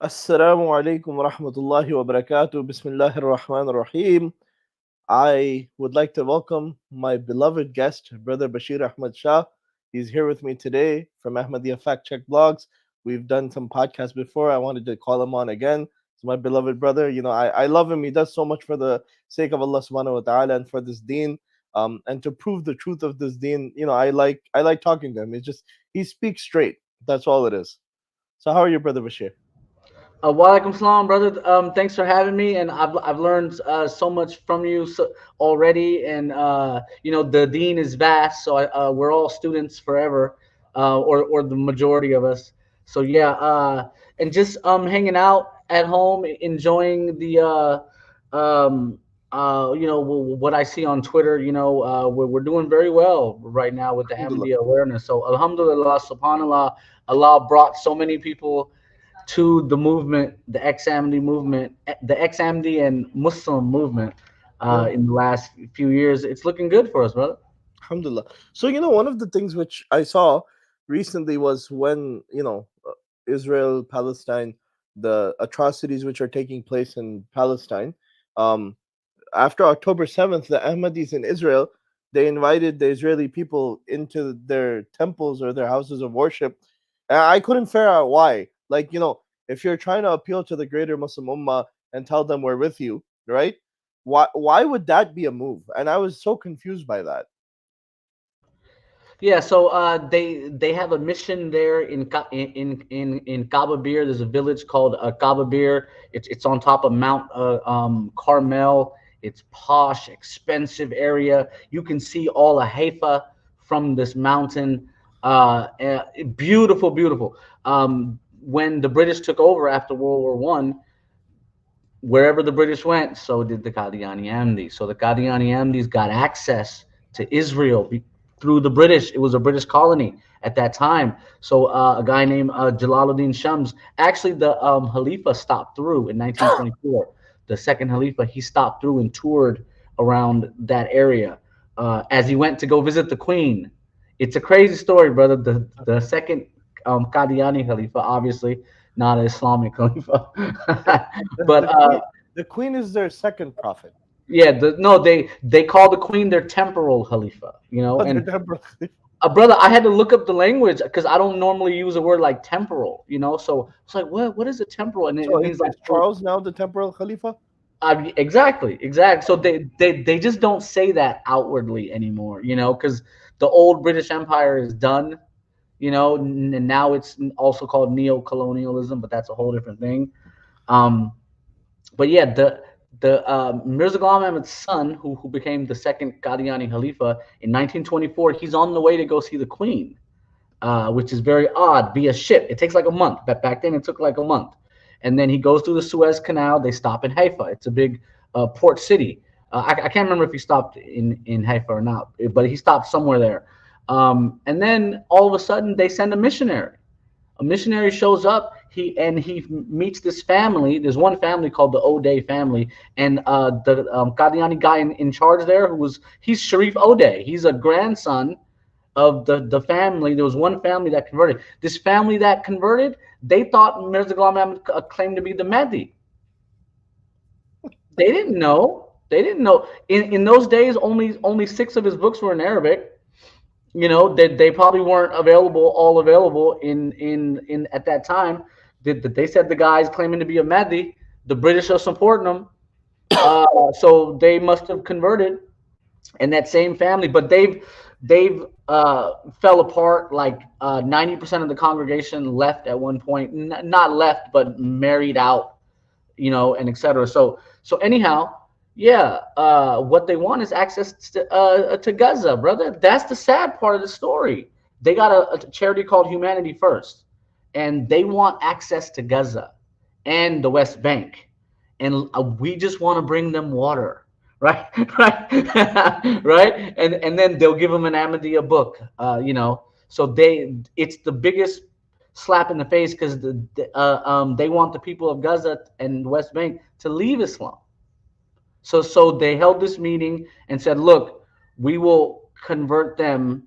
Assalamu alaikum wa rahmatullahi wa barakatuh. Bismillahir Rahmanir Rahim. I would like to welcome my beloved guest, Brother Bashir Ahmad Shah. He's here with me today from Ahmadiyya Fact Check Blogs. We've done some podcasts before. I wanted to call him on again. He's my beloved brother. I love him. He does so much for the sake of Allah subhanahu wa ta'ala and for this deen. And to prove the truth of this deen, I like talking to him. It's just he speaks straight. That's all it is. So how are you, Brother Bashir? Walaikum salam, brother. Thanks for having me, and I've learned so much from you already. And the dean is vast, so we're all students forever, or the majority of us. So yeah, and just hanging out at home, enjoying the what I see on Twitter. We're doing very well right now with the Alhamdulillah. Ahmadiyya awareness. So Alhamdulillah, Subhanallah, Allah brought so many people to the movement, the ex-Amdi movement, the ex-Amdi and Muslim movement Yeah. in the last few years. It's looking good for us, brother. Alhamdulillah. So, one of the things which I saw recently was when, Israel, Palestine, the atrocities which are taking place in Palestine. Um, After October 7th, the Ahmadis in Israel, they invited the Israeli people into their temples or their houses of worship. And I couldn't figure out why. Like, if you're trying to appeal to the greater Muslim Ummah and tell them we're with you, right? Why would that be a move? And I was so confused by that. Yeah, so they have a mission there in Kaba Bir. There's a village called Kaba Bir. It's on top of Mount Carmel. It's posh, expensive area. You can see all of Haifa from this mountain. Beautiful, beautiful. When the British took over after World War I, wherever the British went, so did the Qadiani Amdi. So the Qadiani Amdis got access to Israel through the British. It was a British colony at that time. So a guy named Jalaluddin Shams, actually the Khalifa stopped through in 1924. The second Khalifa, he stopped through and toured around that area as he went to go visit the Queen. It's a crazy story, brother. The second Qadiani Khalifa, obviously not an Islamic Khalifa, The, but the queen the queen is their second prophet. yeah, no, they call the queen their temporal Khalifa, But and Deborah- brother, I had to look up the language because I don't normally use a word like temporal, so it's like, what is a temporal? And so it is, means like, is Charles now the temporal Khalifa? exactly. So they just don't say that outwardly anymore, because the old British Empire is done, and now it's also called neo-colonialism, but that's a whole different thing. Um, but yeah, the Mirza Ghulam Ahmad's son, who became the second Qadiani Khalifa in 1924, he's on the way to go see the Queen, which is very odd, via ship. It takes like a month. But back then, it took like a month. And then he goes through the Suez Canal. They stop in Haifa. It's a big port city. I can't remember if he stopped in Haifa or not, but he stopped somewhere there. And then all of a sudden, they send a missionary. A missionary shows up. He meets this family. There's one family called the O'Day family, and the Qadiani guy in charge there, he's Sharif O'Day. He's a grandson of the family. There was one family that converted. This family that converted, they thought Mirza Ghulam Ahmad claimed to be the Mahdi. They didn't know. They didn't know. In those days, only six of his books were in Arabic. They probably weren't all available in at that time. They said the guy's claiming to be a Mahdi. The British are supporting him, so they must have converted. And that same family, but they've fell apart. Like 90% of the congregation left at one point. Not left, but married out, and etc. So anyhow, yeah, what they want is access to Gaza, brother. That's the sad part of the story. They got a charity called Humanity First, and they want access to Gaza and the West Bank, and we just want to bring them water, right, right, right, and then they'll give them an Ahmadiyya book, So it's the biggest slap in the face because they want the people of Gaza and the West Bank to leave Islam. So they held this meeting and said, look, we will convert them,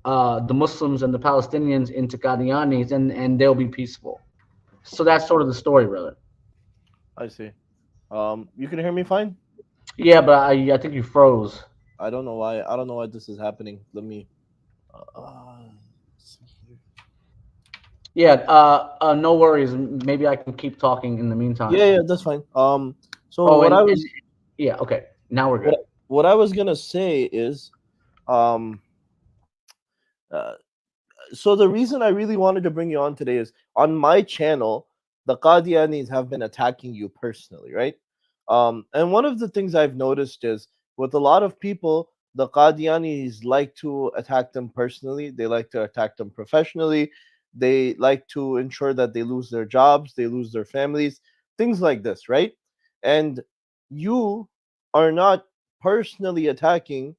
the Muslims and the Palestinians, into Qadianis, and they'll be peaceful. So that's sort of the story, brother. I see. You can hear me fine? Yeah, but I think you froze. I don't know why. I don't know why this is happening. Let me. See here. Yeah, no worries. Maybe I can keep talking in the meantime. Yeah, yeah, that's fine. So Oh, what I and was yeah, okay. Now we're what good. what I was gonna say is, um, uh, so the reason I really wanted to bring you on today is on my channel, the Qadianis have been attacking you personally, right? And one of the things I've noticed is with a lot of people, the Qadianis like to attack them personally. They like to attack them professionally. They like to ensure that they lose their jobs, they lose their families, things like this, right? And you are not personally attacking.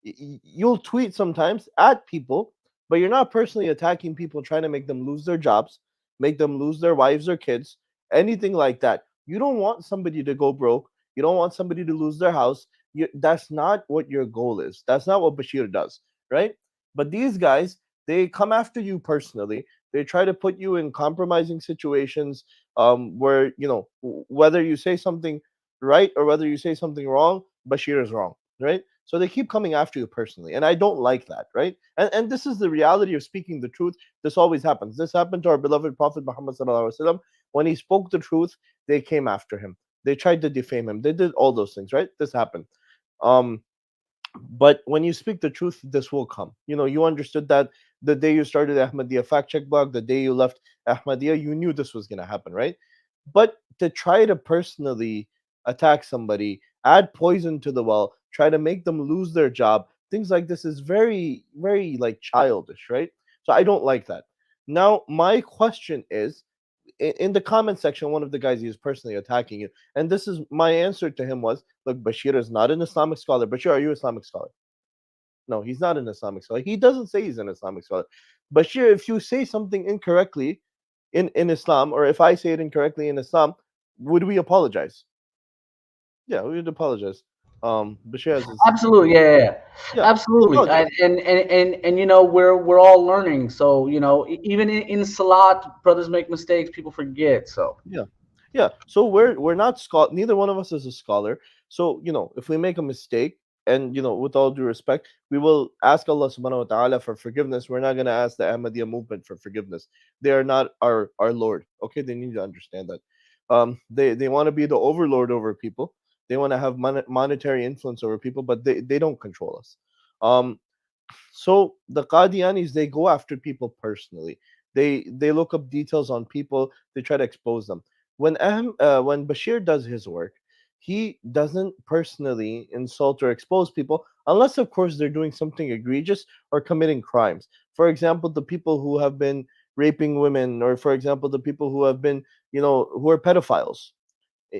You'll tweet sometimes at people, but you're not personally attacking people trying to make them lose their jobs, make them lose their wives or kids, anything like that. You don't want somebody to go broke. You don't want somebody to lose their house. That's not what your goal is. That's not what Bashir does, right? But these guys, they come after you personally. They try to put you in compromising situations, where whether you say something right or whether you say something wrong, Bashir is wrong, right? So they keep coming after you personally, and I don't like that, right? And this is the reality of speaking the truth. This always happens. This happened to our beloved Prophet Muhammad sallallahu alaihi wasallam. When he spoke the truth, they came after him. They tried to defame him. They did all those things, right? This happened. Um, but when you speak the truth, this will come. You understood that the day you started Ahmadiyya fact check blog, the day you left Ahmadiyya, you knew this was going to happen, right? But to try to personally attack somebody, add poison to the well, try to make them lose their job, things like this is very, very like childish, right? So I don't like that. Now, my question is, in the comment section, one of the guys he was personally attacking you, and this is my answer to him was, look, Bashir is not an Islamic scholar. Bashir, are you an Islamic scholar? No, he's not an Islamic scholar. He doesn't say he's an Islamic scholar. Bashir, if you say something incorrectly in Islam, or if I say it incorrectly in Islam, would we apologize? Yeah, we would apologize. Bashir has his, Absolutely, yeah, yeah, yeah. yeah, Absolutely. apologize. And we're all learning. So even in Salat, brothers make mistakes, people forget. So Yeah, yeah. So we're not scholar. Neither one of us is a scholar. So if we make a mistake, and with all due respect, we will ask Allah Subhanahu wa Taala for forgiveness. We're not gonna ask the Ahmadiyya movement for forgiveness. They are not our Lord. Okay, they need to understand that. They want to be the overlord over people. They want to have monetary influence over people, but they don't control us. Um, so the Qadianis, they go after people personally. They look up details on people. They try to expose them. When Bashir does his work, he doesn't personally insult or expose people unless, of course, they're doing something egregious or committing crimes. For example, the people who have been raping women, or for example, the people who have been, who are pedophiles.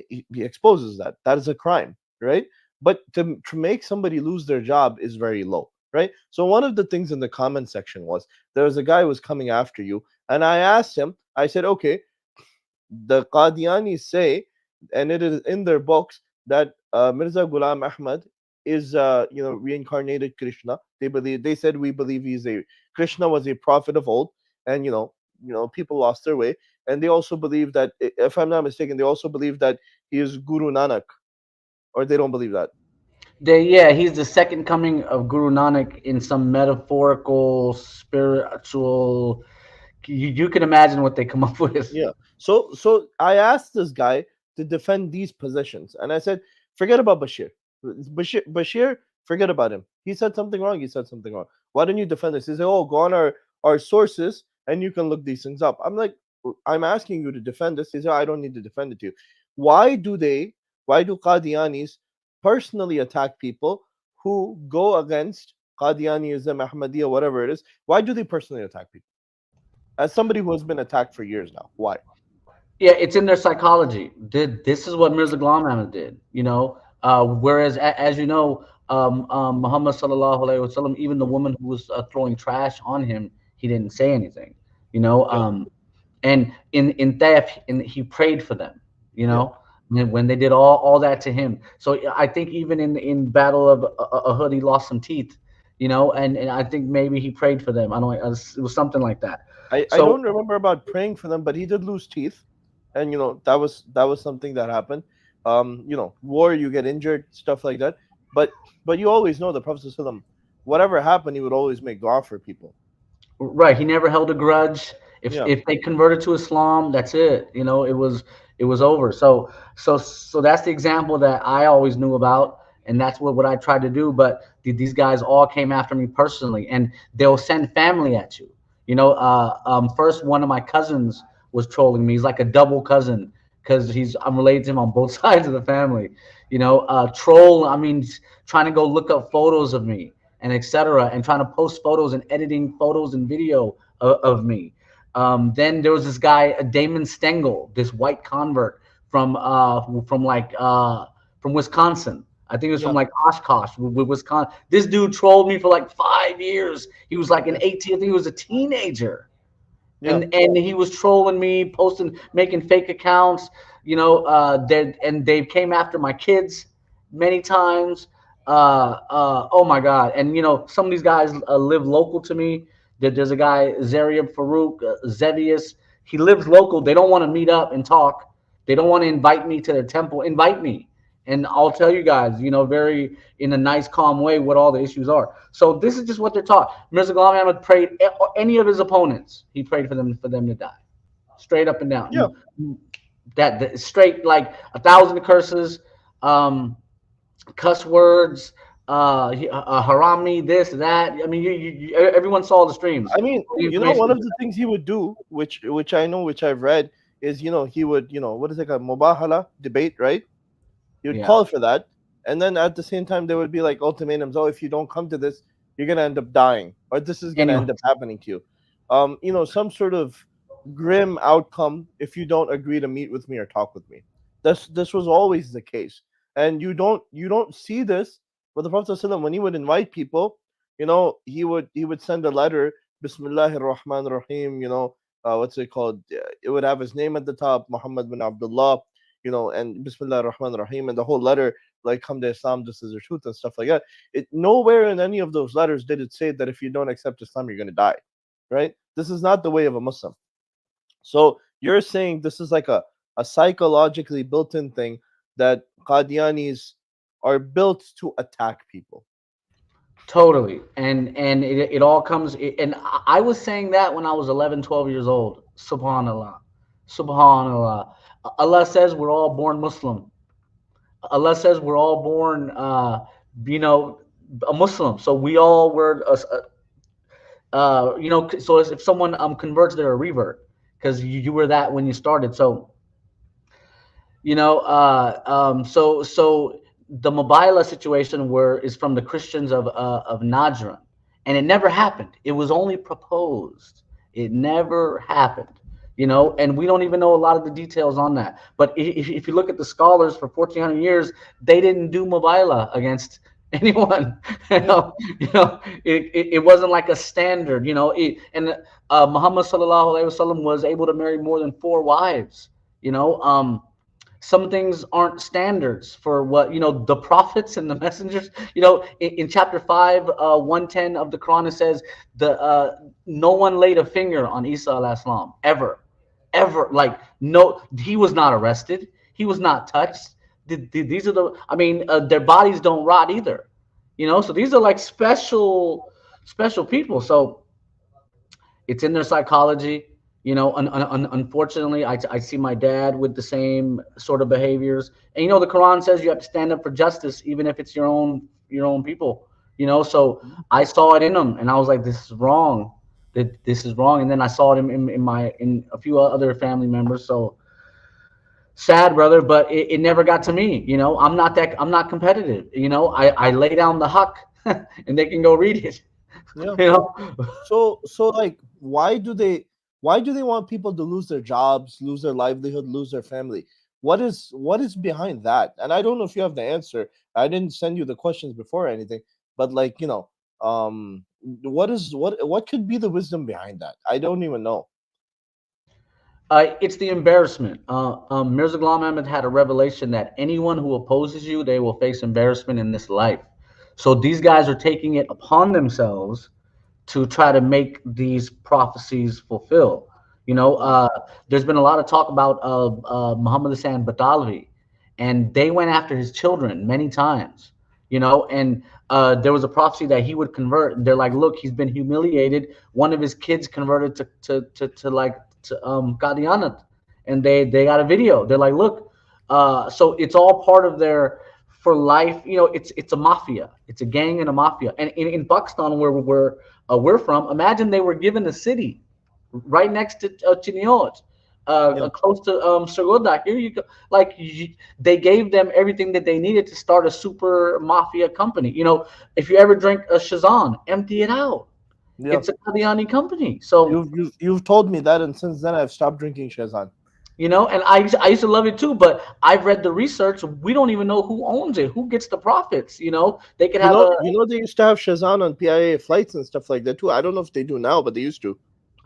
He exposes that. That is a crime, right? But to make somebody lose their job is very low, right? So one of the things in the comment section was, there was a guy who was coming after you, and I asked him, I said, okay, the Qadianis say, and it is in their books, that Mirza Ghulam Ahmad is, reincarnated Krishna. They said, we believe Krishna was a prophet of old, and people lost their way, and they also believe that, if I'm not mistaken, they also believe that he is Guru Nanak, or they don't believe that. yeah, he's the second coming of Guru Nanak in some metaphorical, spiritual. You can imagine what they come up with. Yeah. So I asked this guy to defend these positions, and I said, forget about Bashir. Bashir, forget about him. He said something wrong. He said something wrong. Why don't you defend this? He said, oh, go on our sources and you can look these things up. I'm like, I'm asking you to defend this. He said, I don't need to defend it to you. Why do they? Why do Qadianis personally attack people who go against Qadianism, Ahmadiyya, whatever it is? Why do they personally attack people? As somebody who has been attacked for years now, why? Yeah, it's in their psychology. This is what Mirza Ghulam Ahmad did. Whereas, as you know, Muhammad sallallahu alaihi wasallam, even the woman who was throwing trash on him, he didn't say anything. You know, Yeah, and in theft, and he prayed for them. You yeah. know, when they did all that to him. So I think even in Battle of Uhud, he lost some teeth. And I think maybe he prayed for them. I don't. It was something like that. I So don't remember about praying for them, but he did lose teeth, and that was something that happened. War, you get injured, stuff like that. But you always know the Prophet ﷺ, whatever happened, he would always make dua for people. right, he never held a grudge. Yeah, If they converted to Islam, that's it. It was over. So that's the example that I always knew about, and that's what I tried to do. But these guys all came after me personally, and they'll send family at you. First one of my cousins was trolling me. He's like a double cousin because I'm related to him on both sides of the family. Troll. I mean, trying to go look up photos of me and etc. and trying to post photos and editing photos and video of me. Then there was this guy, Damon Stengel, this white convert from from Wisconsin. I think it was from yeah, like Oshkosh, with Wisconsin. This dude trolled me for like 5 years. He was like an yeah, 18. I think he was a teenager, yeah, and he was trolling me, posting, making fake accounts. They came after my kids many times. Oh my God! And some of these guys live local to me. There's a guy, Zaria Farouk, Zevius. He lives local. They don't want to meet up and talk. They don't want to invite me to their temple. Invite me, and I'll tell you guys, very in a nice, calm way, what all the issues are. So this is just what they're taught. Mirza Ghulam Ahmad prayed any of his opponents. He prayed for them to die, straight up and down. yeah. That straight like 1,000 curses, cuss words, harami, this, that. I mean, everyone saw the streams, I mean, the one information. of the things he would do, which I know, which I've read, is he would what is it called, mubahala debate, right? He would Yeah, call for that, and then at the same time there would be like ultimatums. Oh, if you don't come to this, you're gonna end up dying, or this is gonna anyway. end up happening to you. Some sort of grim outcome if you don't agree to meet with me or talk with me. This was always the case, and you don't see this with the Prophet ﷺ when he would invite people. He would send a letter, Bismillahir Rahmanir Rahim. What's it called? It would have his name at the top, Muhammad bin Abdullah, and Bismillah ar-Rahman ar-Rahim, and the whole letter, like, come to Islam, this is the truth, and stuff like that. It nowhere in any of those letters did it say that if you don't accept Islam, you're going to die, right? This is not the way of a Muslim. So you're saying this is like a psychologically built in thing that Qadianis are built to attack people. Totally. And it all comes, and I was saying that when I was 11, 12 years old. Subhan Allah. Subhan Allah. Allah says we're all born Muslim. Allah says we're all born, you know, a Muslim. So we all were, so if someone converts, they're a revert because you were that when you started. So so the Mobila situation where is from the Christians of Najran, and it never happened. It was only proposed. It never happened. And we don't even know a lot of the details on that. But if you look at the scholars for 1,400 years, they didn't do Mobila against anyone. Yeah, It wasn't like a standard. And Muhammad sallallahu alaihi wasallam was able to marry more than 4 wives. Some things aren't standards for what the prophets and the messengers. In chapter 5, 110 of the Quran, it says the no one laid a finger on Isa alayhi salam ever. Like, no, he was not arrested, he was not touched. These are I mean, their bodies don't rot either. So these are like special people. So it's in their psychology. Unfortunately, I see my dad with the same sort of behaviors. And the Quran says you have to stand up for justice, even if it's your own people. So I saw it in them, and I was like, this is wrong. This is wrong. And then I saw it in a few other family members. So sad, brother, but it never got to me. I'm not competitive. I lay down the huck, and they can go read it. yeah. You know. So like, why do they want people to lose their jobs, lose their livelihood, lose their family? What is behind that? And I don't know if you have the answer. I didn't send you the questions before or anything, but like, what could be the wisdom behind that? I don't even know. It's the embarrassment. Mirza Ghulam Ahmad had a revelation that anyone who opposes you, they will face embarrassment in this life. So these guys are taking it upon themselves to try to make these prophecies fulfill. You know, there's been a lot of talk about Muhammad Hassan Batalvi, and they went after his children many times. You know, and there was a prophecy that he would convert. They're like, look, he's been humiliated. One of his kids converted to Qadianis, and they got a video. They're like, look, so it's all part of their for life. You know, it's a mafia. It's a gang and a mafia. And in Pakistan, where we're from, imagine they were given a city right next to Chiniot, Yeah. close to Sargodha. Here you go. Like they gave them everything that they needed to start a super mafia company. You know, if you ever drink a Shazan, empty it out. Yeah. It's a Qadiani company. So You've told me that, and since then I've stopped drinking Shazan. you know, and I used to love it too, but I've read the research. We don't even know who owns it, who gets the profits. You know, they could have a. They used to have Shazan on PIA flights and stuff like that too. I don't know if they do now, but they used to.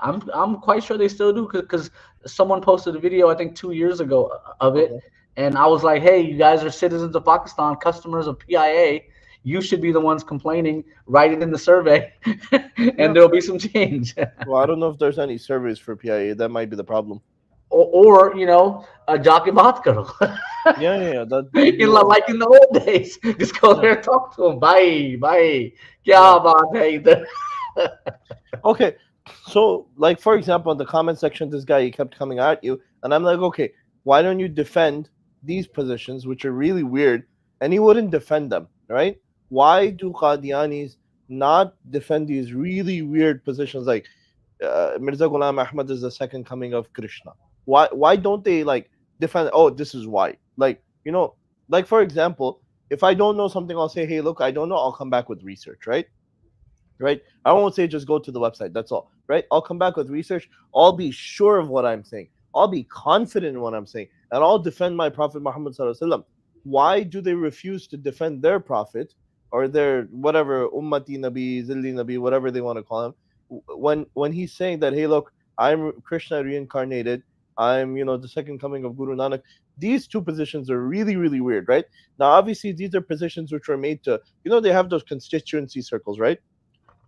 I'm quite sure they still do because someone posted a video I think 2 years ago of it, Okay. and I was like, hey, you guys are citizens of Pakistan, customers of PIA. You should be the ones complaining. Write it in the survey, Yeah. and there'll be some change. Well, I don't know if there's any surveys for PIA. That might be the problem. Or you know, jaake baat karo. Yeah, yeah, yeah. That'd be more. Like in the old days, just go Yeah, there and talk to him. Bye, bye. yeah. Kya baat hai idhar? Okay. So, like for example, in the comment section, this guy he kept coming at you, and I'm like, okay, why don't you defend these positions, which are really weird? And he wouldn't defend them, right? Why do Qadianis not defend these really weird positions like Mirza Ghulam Ahmad is the second coming of Krishna? Why don't they like defend? Oh, this is why. Like like for example, if I don't know something, I'll say, hey, look, I don't know. I'll come back with research, right? Right? I won't say just go to the website. That's all, right? I'll come back with research. I'll be sure of what I'm saying. I'll be confident in what I'm saying, and I'll defend my Prophet Muhammad Sallallahu Alaihi Wasallam. Why do they refuse to defend their prophet or their whatever ummati nabi, zilli nabi, whatever they want to call him, when he's saying that, hey, look, I'm Krishna reincarnated. I'm the second coming of Guru Nanak. These two positions are really really weird, right? Now, obviously, these are positions which were made to they have those constituency circles, right?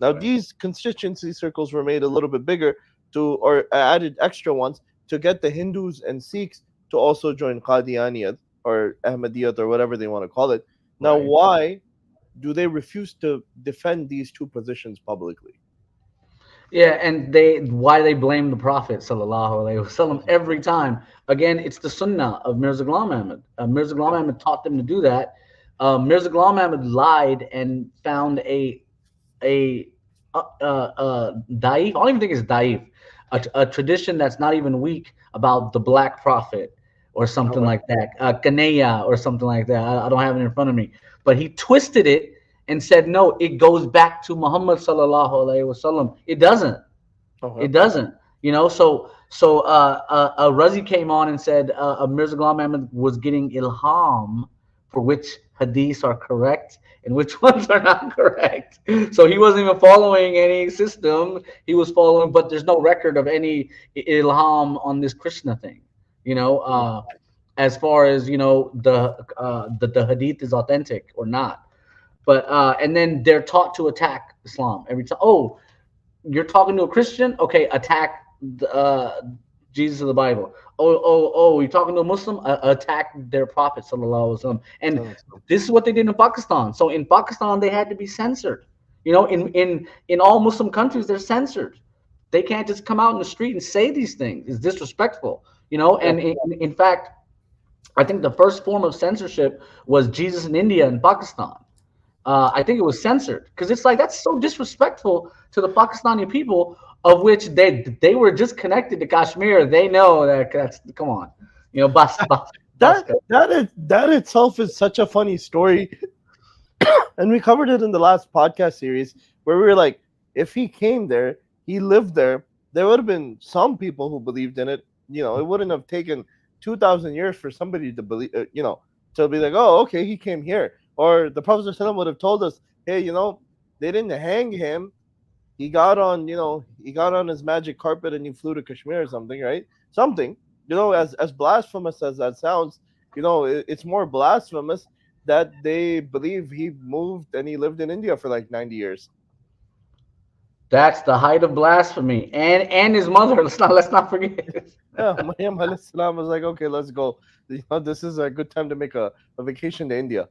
Now, Right. these constituency circles were made a little bit bigger or added extra ones to get the Hindus and Sikhs to also join Qadianiyat or Ahmadiyat or whatever they want to call it. Now, Right. why do they refuse to defend these two positions publicly? Yeah, and they blame the Prophet sallallahu alaihi wasallam every time. Again, it's the Sunnah of Mirza Ghulam Ahmad. Mirza Yeah. Ghulam Ahmad taught them to do that. Mirza Ghulam Ahmad lied and found a daif. I don't even think it's daif. A tradition that's not even weak about the Black Prophet or something Okay. like that. Kanaya or something like that. I don't have it in front of me, but he twisted it and said no, it goes back to Muhammad sallallahu alaihi wasallam. It doesn't. Okay. It doesn't. You know. Razi came on and said Mirza Ghulam Ahmad was getting ilham for which hadiths are correct and which ones are not correct. So he wasn't even following any system. He was following, but there's no record of any ilham on this Krishna thing. You know, Mm. as far as the hadith is authentic or not. But and then they're taught to attack Islam every time. Oh, you're talking to a Christian? Okay, attack Jesus of the Bible. Oh, you're talking to a Muslim? Attack their Prophet sallallahu alaihi wasallam. And So, this is what they did in Pakistan. So in Pakistan, they had to be censored. You know, in all Muslim countries, they're censored. They can't just come out in the street and say these things. It's disrespectful. You know, yeah. and in fact, I think the first form of censorship was Jesus in India and Pakistan. I think it was censored because it's like that's so disrespectful to the Pakistani people, of which they were just connected to Kashmir. They know that's come on, you know, bas That itself is such a funny story, and we covered it in the last podcast series where we were like, if he came there, he lived there, there would have been some people who believed in it. It wouldn't have taken 2,000 years for somebody to believe. To be like, oh, okay, he came here, or the Prophet ﷺ would have told us, hey, they didn't hang him. He got on his magic carpet and he flew to Kashmir or something, right? Something, as blasphemous as that sounds, it's more blasphemous that they believe he moved and he lived in India for like 90 years. That's the height of blasphemy, and his mother. Let's not forget. Yeah, Maryam alayhi salam was like, okay, let's go. This is a good time to make a vacation to India.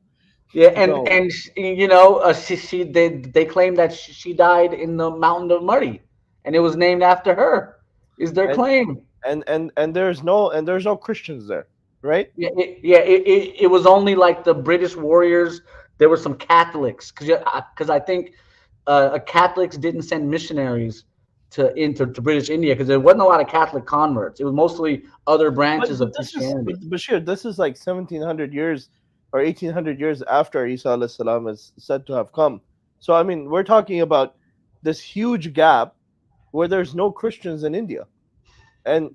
Yeah, and No, and she they claim that she died in the mountain of Muddy, and it was named after her. Is their and claim? there's no Christians there, right? Yeah, it was only like the British warriors. There were some Catholics because I think Catholics didn't send missionaries to British India because there wasn't a lot of Catholic converts. It was mostly other But branches but of this is Christianity. but Bashir, this is like 1700 years or 1800 years after Isa alayhi salam is said to have come. So I mean, we're talking about this huge gap where there's no Christians in India. And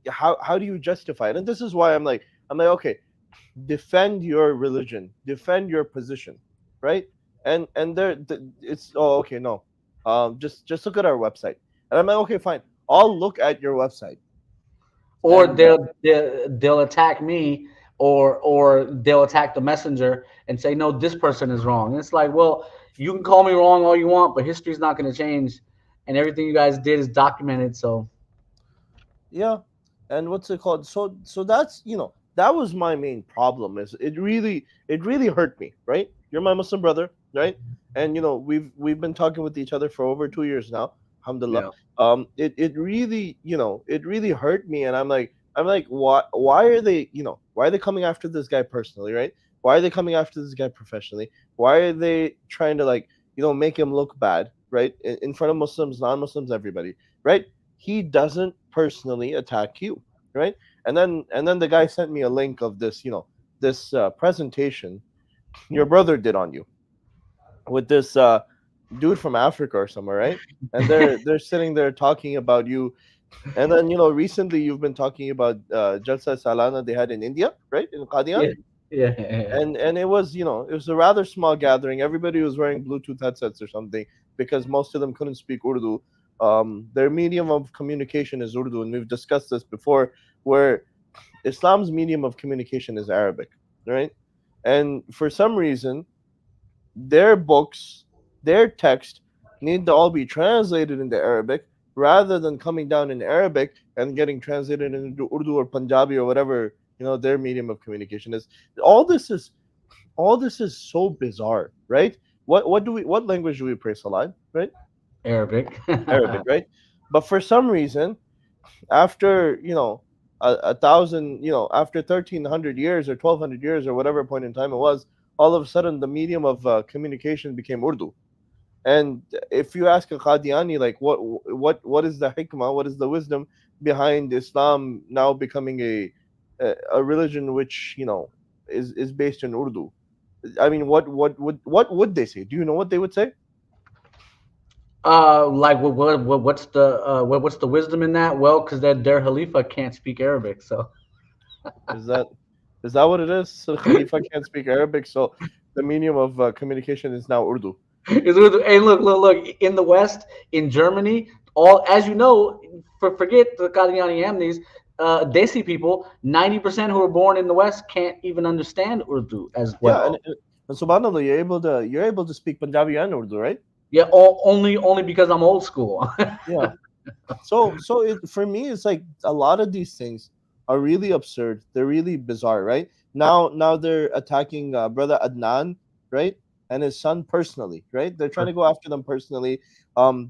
how do you justify it? And this is why I'm like, okay, defend your religion, defend your position, right? And it's, oh, okay, no, just look at our website. And I'm like, okay, fine, I'll look at your website. Or And they'll attack me, or they'll attack the messenger and say, no, this person is wrong. And it's like, well, you can call me wrong all you want, but history's not going to change, and everything you guys did is documented. So yeah, and what's it called? So that's, that was my main problem. Is it really hurt me, right? You're my Muslim brother, right? And we've been talking with each other for over 2 years now, alhamdulillah. yeah. It really hurt me, and I'm like, why are they coming after this guy personally, right? Why are they coming after this guy professionally? Why are they trying to, like, make him look bad, right? In front of Muslims, non-Muslims, everybody, right? He doesn't personally attack you, right? And then the guy sent me a link of this presentation your brother did on you with this dude from Africa or somewhere, right? And they're sitting there talking about you. And then, recently you've been talking about Jalsa Salana they had in India, right? In Qadian. Yeah, yeah. And it was a rather small gathering. Everybody was wearing Bluetooth headsets or something because most of them couldn't speak Urdu. Their medium of communication is Urdu, and we've discussed this before, where Islam's medium of communication is Arabic, right? And for some reason, their books, their text need to all be translated into Arabic rather than coming down in Arabic and getting translated into Urdu or Punjabi or whatever their medium of communication is. All this is all this is so bizarre, right? What language do we pray salat, right? Arabic. Arabic, right? But for some reason, after a thousand, after 1,300 years or 1,200 years or whatever point in time it was, all of a sudden the medium of communication became Urdu. And if you ask a Qadiani, like, what is the hikmah, what is the wisdom behind Islam now becoming a religion which is based in Urdu? I mean, what would they say? Do you know what they would say? Like what's the wisdom in that? Well, because their Khalifa can't speak Arabic, so Is that is that what it is? So Khalifa can't speak Arabic, so the medium of communication is now Urdu. Hey, look. In the West, in Germany, all as you know, forget the Qadiani Amnis, Desi people. 90% who are born in the West can't even understand Urdu as Yeah, and, well. and Subhan Allah, you're able to speak Punjabi and Urdu, right? Yeah, only because I'm old school. Yeah. So for me, it's like a lot of these things are really absurd. They're really bizarre, right? Now they're attacking brother Adnan, right, and his son personally, right? They're trying to go after them personally.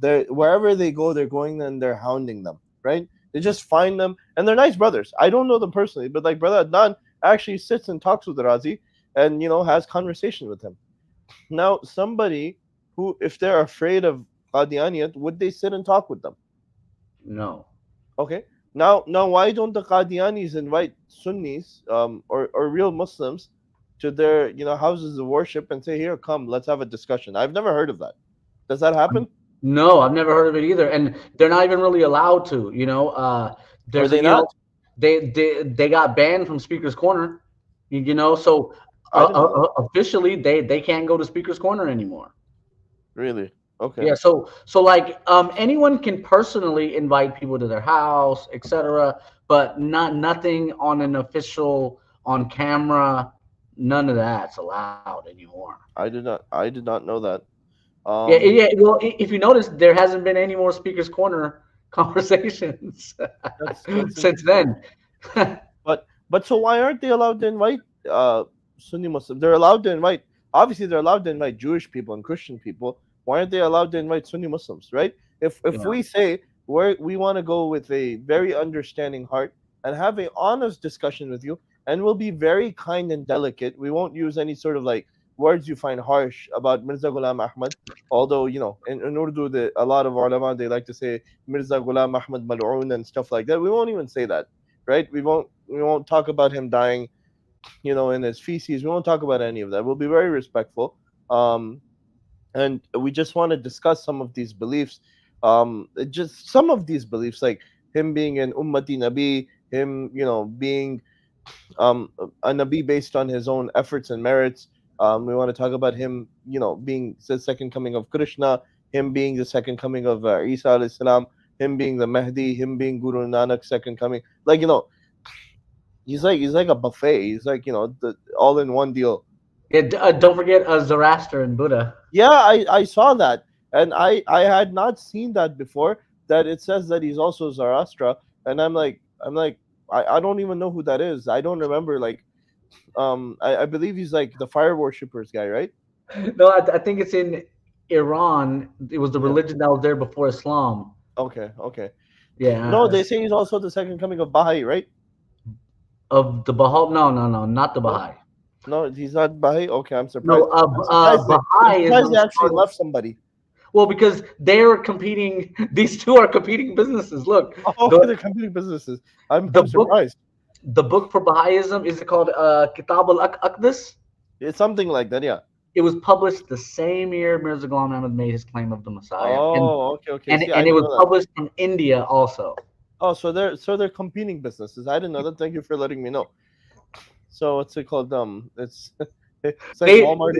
They're wherever they go, they're going and they're hounding them, right? They just find them, and they're nice brothers. I don't know them personally, but like brother Adnan actually sits and talks with Razi, and has conversation with him. Now, somebody who, if they're afraid of Qadianiyat, would they sit and talk with them? No. Okay. Now, why don't the Qadianis invite Sunnis, or real Muslims, to their houses of worship and say, "Here, come, let's have a discussion"? I've never heard of that. Does that happen? No, I've never heard of it either, and they're not even really allowed to. Or There's a they not? they got banned from Speaker's Corner. So I didn't know. officially they can't go to Speaker's Corner anymore. Really? Okay. Yeah, so like anyone can personally invite people to their house, etc., but nothing on an official on camera. None of that's allowed anymore. I did not know that. Yeah, Um, yeah. Well, if you notice, there hasn't been any more Speaker's Corner conversations that's since interesting. then. But so why aren't they allowed to invite Sunni Muslims? They're allowed to invite. Obviously, they're allowed to invite Jewish people and Christian people. Why aren't they allowed to invite Sunni Muslims? Right? If Yeah. we say we want to go with a very understanding heart and have an honest discussion with you, and we'll be very kind and delicate. We won't use any sort of like words you find harsh about Mirza Ghulam Ahmad. Although in Urdu, a lot of ulama they like to say Mirza Ghulam Ahmad Mal'oon and stuff like that. We won't even say that, right? We won't talk about him dying, in his feces. We won't talk about any of that. We'll be very respectful. And we just want to discuss some of these beliefs. Just some of these beliefs, like him being an Ummati Nabi, him, being a Nabi based on his own efforts and merits. We want to talk about him, being the second coming of Krishna, him being the second coming of Isa alayhi salam, him being the Mahdi, him being Guru Nanak's second coming. Like, he's like a buffet. He's like, the all in one deal. Yeah, don't forget Zoroaster and Buddha. Yeah, I saw that, and I had not seen that before. That it says that he's also Zoroaster, and I'm like I don't even know who that is. I don't remember. Like, I believe he's like the fire worshippers guy, right? No, I think it's in Iran. It was the Yeah. religion that was there before Islam. Okay. Okay. Yeah, No, they say he's also the second coming of Baha'i, right? of the Baha'i. No, no, no, not the No, Baha'i. no, he's not Baha'i. Okay, I'm surprised. No, I'm surprised. I'm Baha'i is surprised what they actually started. left somebody. Well, because they're competing. These two are competing businesses. Look, Oh, okay, the they're competing businesses. I'm the I'm book surprised. the book for Baha'ism is it called Kitab al-Aqdis? It's something like that, yeah. It was published the same year Mirza Ghulam Ahmad made his claim of the Messiah, and Oh, okay, okay. and See, I and it didn't was know that. published from India also. Oh, so they're competing businesses. I didn't know that. Thank you for letting me know. So what's it called? It's like They Walmart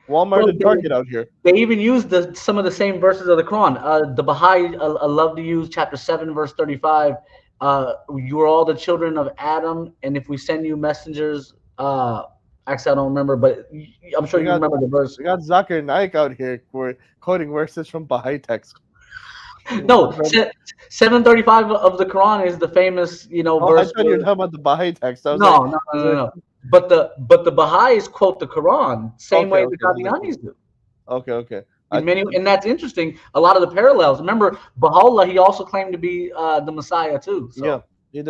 Bro, and Target out here. they even use some of the same verses of the Quran. The Baha'i love to use chapter 7, verse 35. You are all the children of Adam, and if we send you messengers, actually I don't remember, but I'm sure We you got remember the verse. we got Zakir Naik out here for quoting verses from Baha'i text. No, 735 of the Quran is the famous, Oh, I verse thought you were where talking about the Baha'i text. I was like, no, no, I no, was no, like, no. But the Baha'is quote the Quran same okay, way the okay, so they're Qadianis do. okay, okay. In many, and that's interesting. A lot of the parallels. Remember, Baha'u'llah, he also claimed to be the Messiah too. Yeah, So he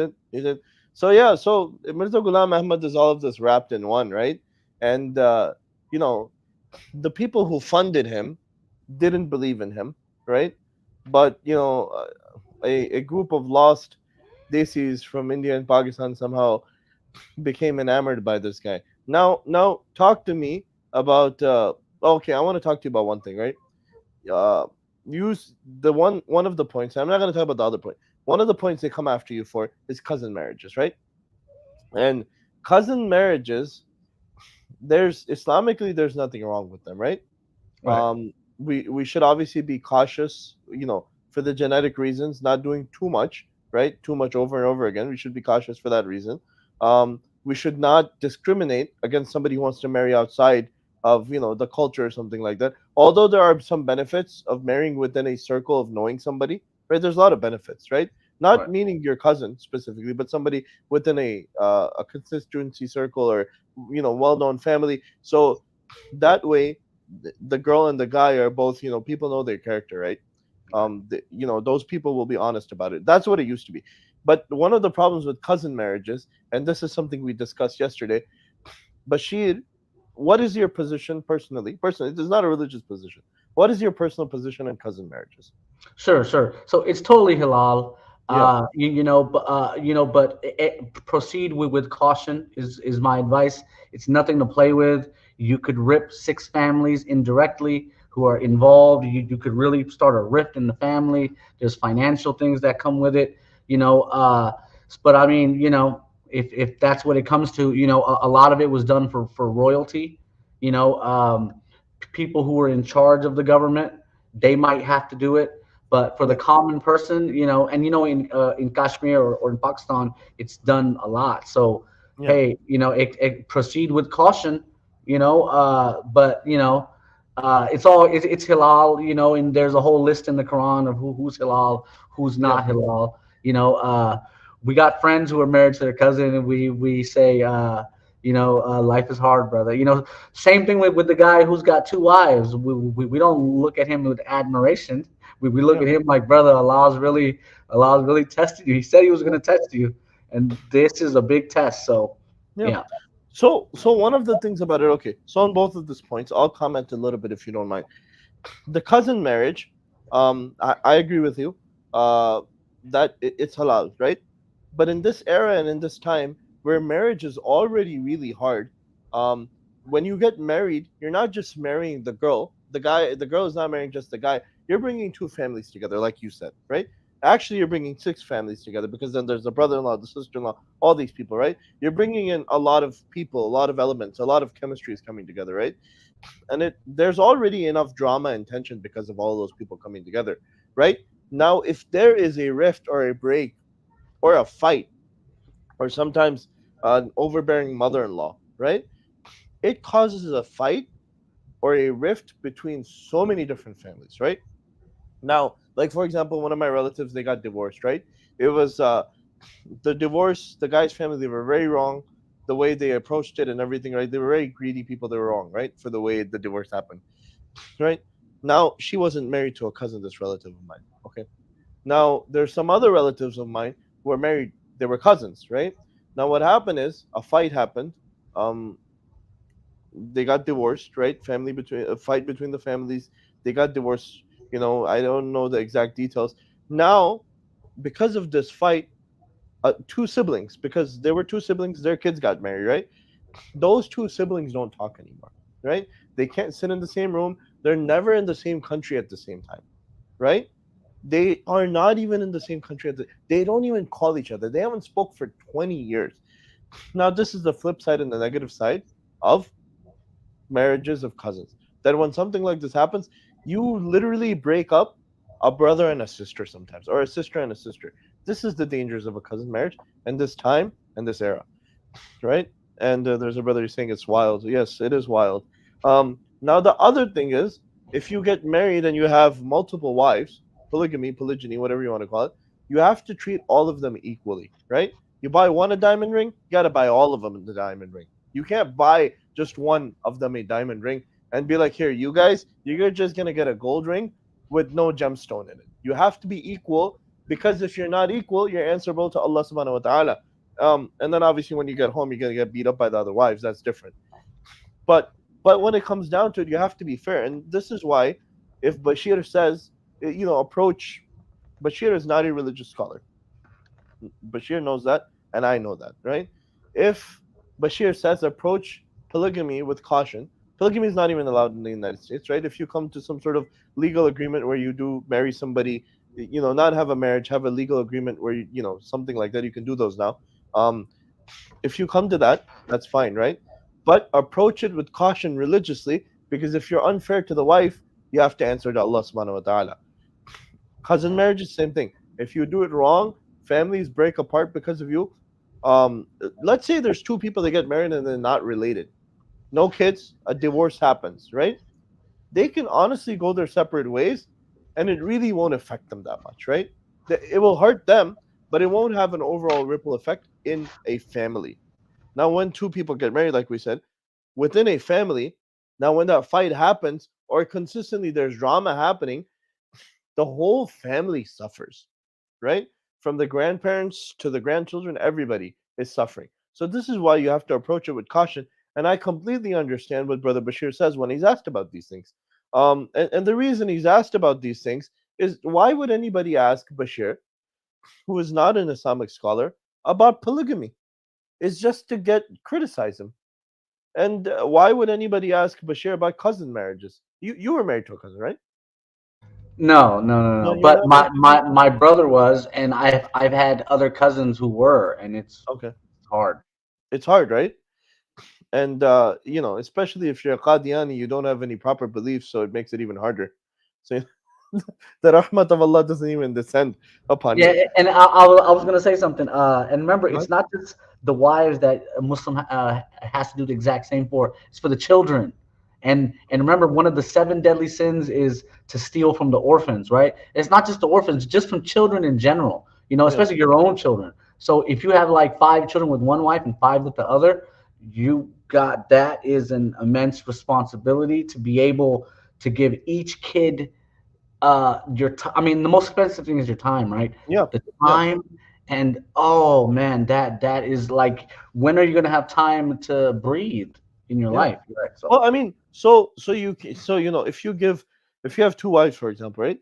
did. So yeah, so Mirza Ghulam Ahmad is all of this wrapped in one, right? And you know, the people who funded him didn't believe in him, right? But a group of lost desis from India and Pakistan somehow became enamored by this guy. Now talk to me about. Okay, I want to talk to you about one thing, right? Uh, use the one of the points. I'm not going to talk about the other point. One of the points they come after you for is cousin marriages, right? And cousin marriages, there's Islamically, there's nothing wrong with them, right? right, We should obviously be cautious, for the genetic reasons, not doing too much, right? Too much over and over again. We should be cautious for that reason. We should not discriminate against somebody who wants to marry outside of the culture or something like that. Although there are some benefits of marrying within a circle of knowing somebody, right? There's a lot of benefits, right? Not right, meaning your cousin specifically, but somebody within a constituency circle or well-known family. So that way the girl and the guy are both people know their character, right? Those people will be honest about it. That's what it used to be. But one of the problems with cousin marriages, and this is something we discussed yesterday, Bashir, what is your position personally, this is not a religious position, what is your personal position on cousin marriages? sure, sure. So it's totally halal. Yeah. But proceed with caution is my advice. It's nothing to play with. You could rip six families indirectly who are involved. You could really start a rift in the family. There's financial things that come with it. You know, but I mean, if that's what it comes to, a lot of it was done for royalty. You know, people who are in charge of the government, they might have to do it. But for the Yeah. common person, and in Kashmir or in Pakistan, it's done a lot. So Yeah. hey, proceed with caution, but it's halal, and there's a whole list in the Quran of who's halal, who's Yep. not halal. We got friends who are married to their cousin, and we say, life is hard, brother. Same thing with the guy who's got two wives. We don't look at him with admiration. We look Yep. at him like, brother, Allah's really tested you. He said he was going to test you, and this is a big test. So, Yep. yeah. So one of the things about it, okay. So on both of these points, I'll comment a little bit if you don't mind. The cousin marriage, I agree with you, uh, that it's halal, right? But in this era and in this time where marriage is already really hard, um, when you get married, you're not just marrying the girl. The girl is not marrying just the guy. You're bringing two families together, like you said, right? Actually, you're bringing six families together because then there's the brother-in-law, the sister-in-law, all these people, right? You're bringing in a lot of people, a lot of elements, a lot of chemistry is coming together, right? And there's already enough drama and tension because of all those people coming together, right? Now, if there is a rift or a break or a fight or sometimes an overbearing mother-in-law, right? It causes a fight or a rift between so many different families, right? Now, like for example, one of my relatives, they got divorced, right? It was the divorce, the guy's family, they were very wrong the way they approached it and everything, right? They were very greedy people, they were wrong, right? For the way the divorce happened, right? Now, she wasn't married to a cousin, this relative of mine, okay? Now, there's some other relatives of mine who were married, they were cousins, right? Now, what happened is a fight happened. Um, they got divorced, right? Family between a fight between the families. They got divorced. I don't know the exact details. Now, because of this fight, two siblings, because there were two siblings, their kids got married, right? Those two siblings don't talk anymore, right? They can't sit in the same room. They're never in the same country at the same time, right? They are not even in the same country. They don't even call each other. They haven't spoke for 20 years. Now, this is the flip side and the negative side of marriages of cousins. That when something like this happens, you literally break up a brother and a sister sometimes, or a sister and a sister. This is the dangers of a cousin marriage and this time and this era, right? And there's a brother who's saying it's wild. Yes, it is wild. Now the other thing is, if you get married and you have multiple wives, polygamy, polygyny, whatever you want to call it, you have to treat all of them equally, right? You buy one a diamond ring, you got to buy all of them the diamond ring. You can't buy just one of them a diamond ring and be like, here, you guys, you're just gonna get a gold ring with no gemstone in it. You have to be equal because if you're not equal, you're answerable to Allah subhanahu wa ta'ala. And then obviously when you get home, you're gonna get beat up by the other wives. That's different. But but when it comes down to it, you have to be fair. And this is why, if Bashir says, approach. Bashir is not a religious scholar. Bashir knows that, and I know that, right? If Bashir says approach polygamy with caution, polygamy is not even allowed in the United States, right? If you come to some sort of legal agreement where you do marry somebody, not have a marriage, have a legal agreement where something like that, you can do those now. Um, if you come to that, that's fine, right? But approach it with caution religiously, because if you're unfair to the wife, you have to answer to Allah subhanahu wa ta'ala. Cousin marriage is the same thing. If you do it wrong, families break apart because of you. Let's say there's two people that get married and they're not related. No kids, a divorce happens, right? They can honestly go their separate ways and it really won't affect them that much, right? It will hurt them, but it won't have an overall ripple effect in a family. Now, when two people get married, like we said, within a family, now when that fight happens or consistently there's drama happening, the whole family suffers, right? From the grandparents to the grandchildren, everybody is suffering. So this is why you have to approach it with caution. And I completely understand what Brother Bashir says when he's asked about these things. And the reason he's asked about these things is, why would anybody ask Bashir, who is not an Islamic scholar, about polygamy? It's just to get criticize him. And why would anybody ask Bashir about cousin marriages? You were married to a cousin, right? No, no, no, No, no. you're But not married to a cousin. my brother was, and I've had other cousins who were, and it's Okay, hard. it's hard, right? And especially if you're a Qadiani, you don't have any proper beliefs, so it makes it even harder. So the rahmat of Allah doesn't even descend upon you. Yeah, and I was gonna say something. And remember, Right? it's not just the wives that a Muslim has to do the exact same for. It's for the children. And remember, one of the seven deadly sins is to steal from the orphans, right? It's not just the orphans, just from children in general, Yeah. especially your own children. So if you have like five children with one wife and five with the other, that is an immense responsibility to be able to give each kid I mean, the most expensive thing is your time, right? Yeah. The Yeah. time. And oh man, that is like, when are you gonna have time to breathe in your Yeah. life? Right. So Well, I mean, so if you have two wives, for example, right?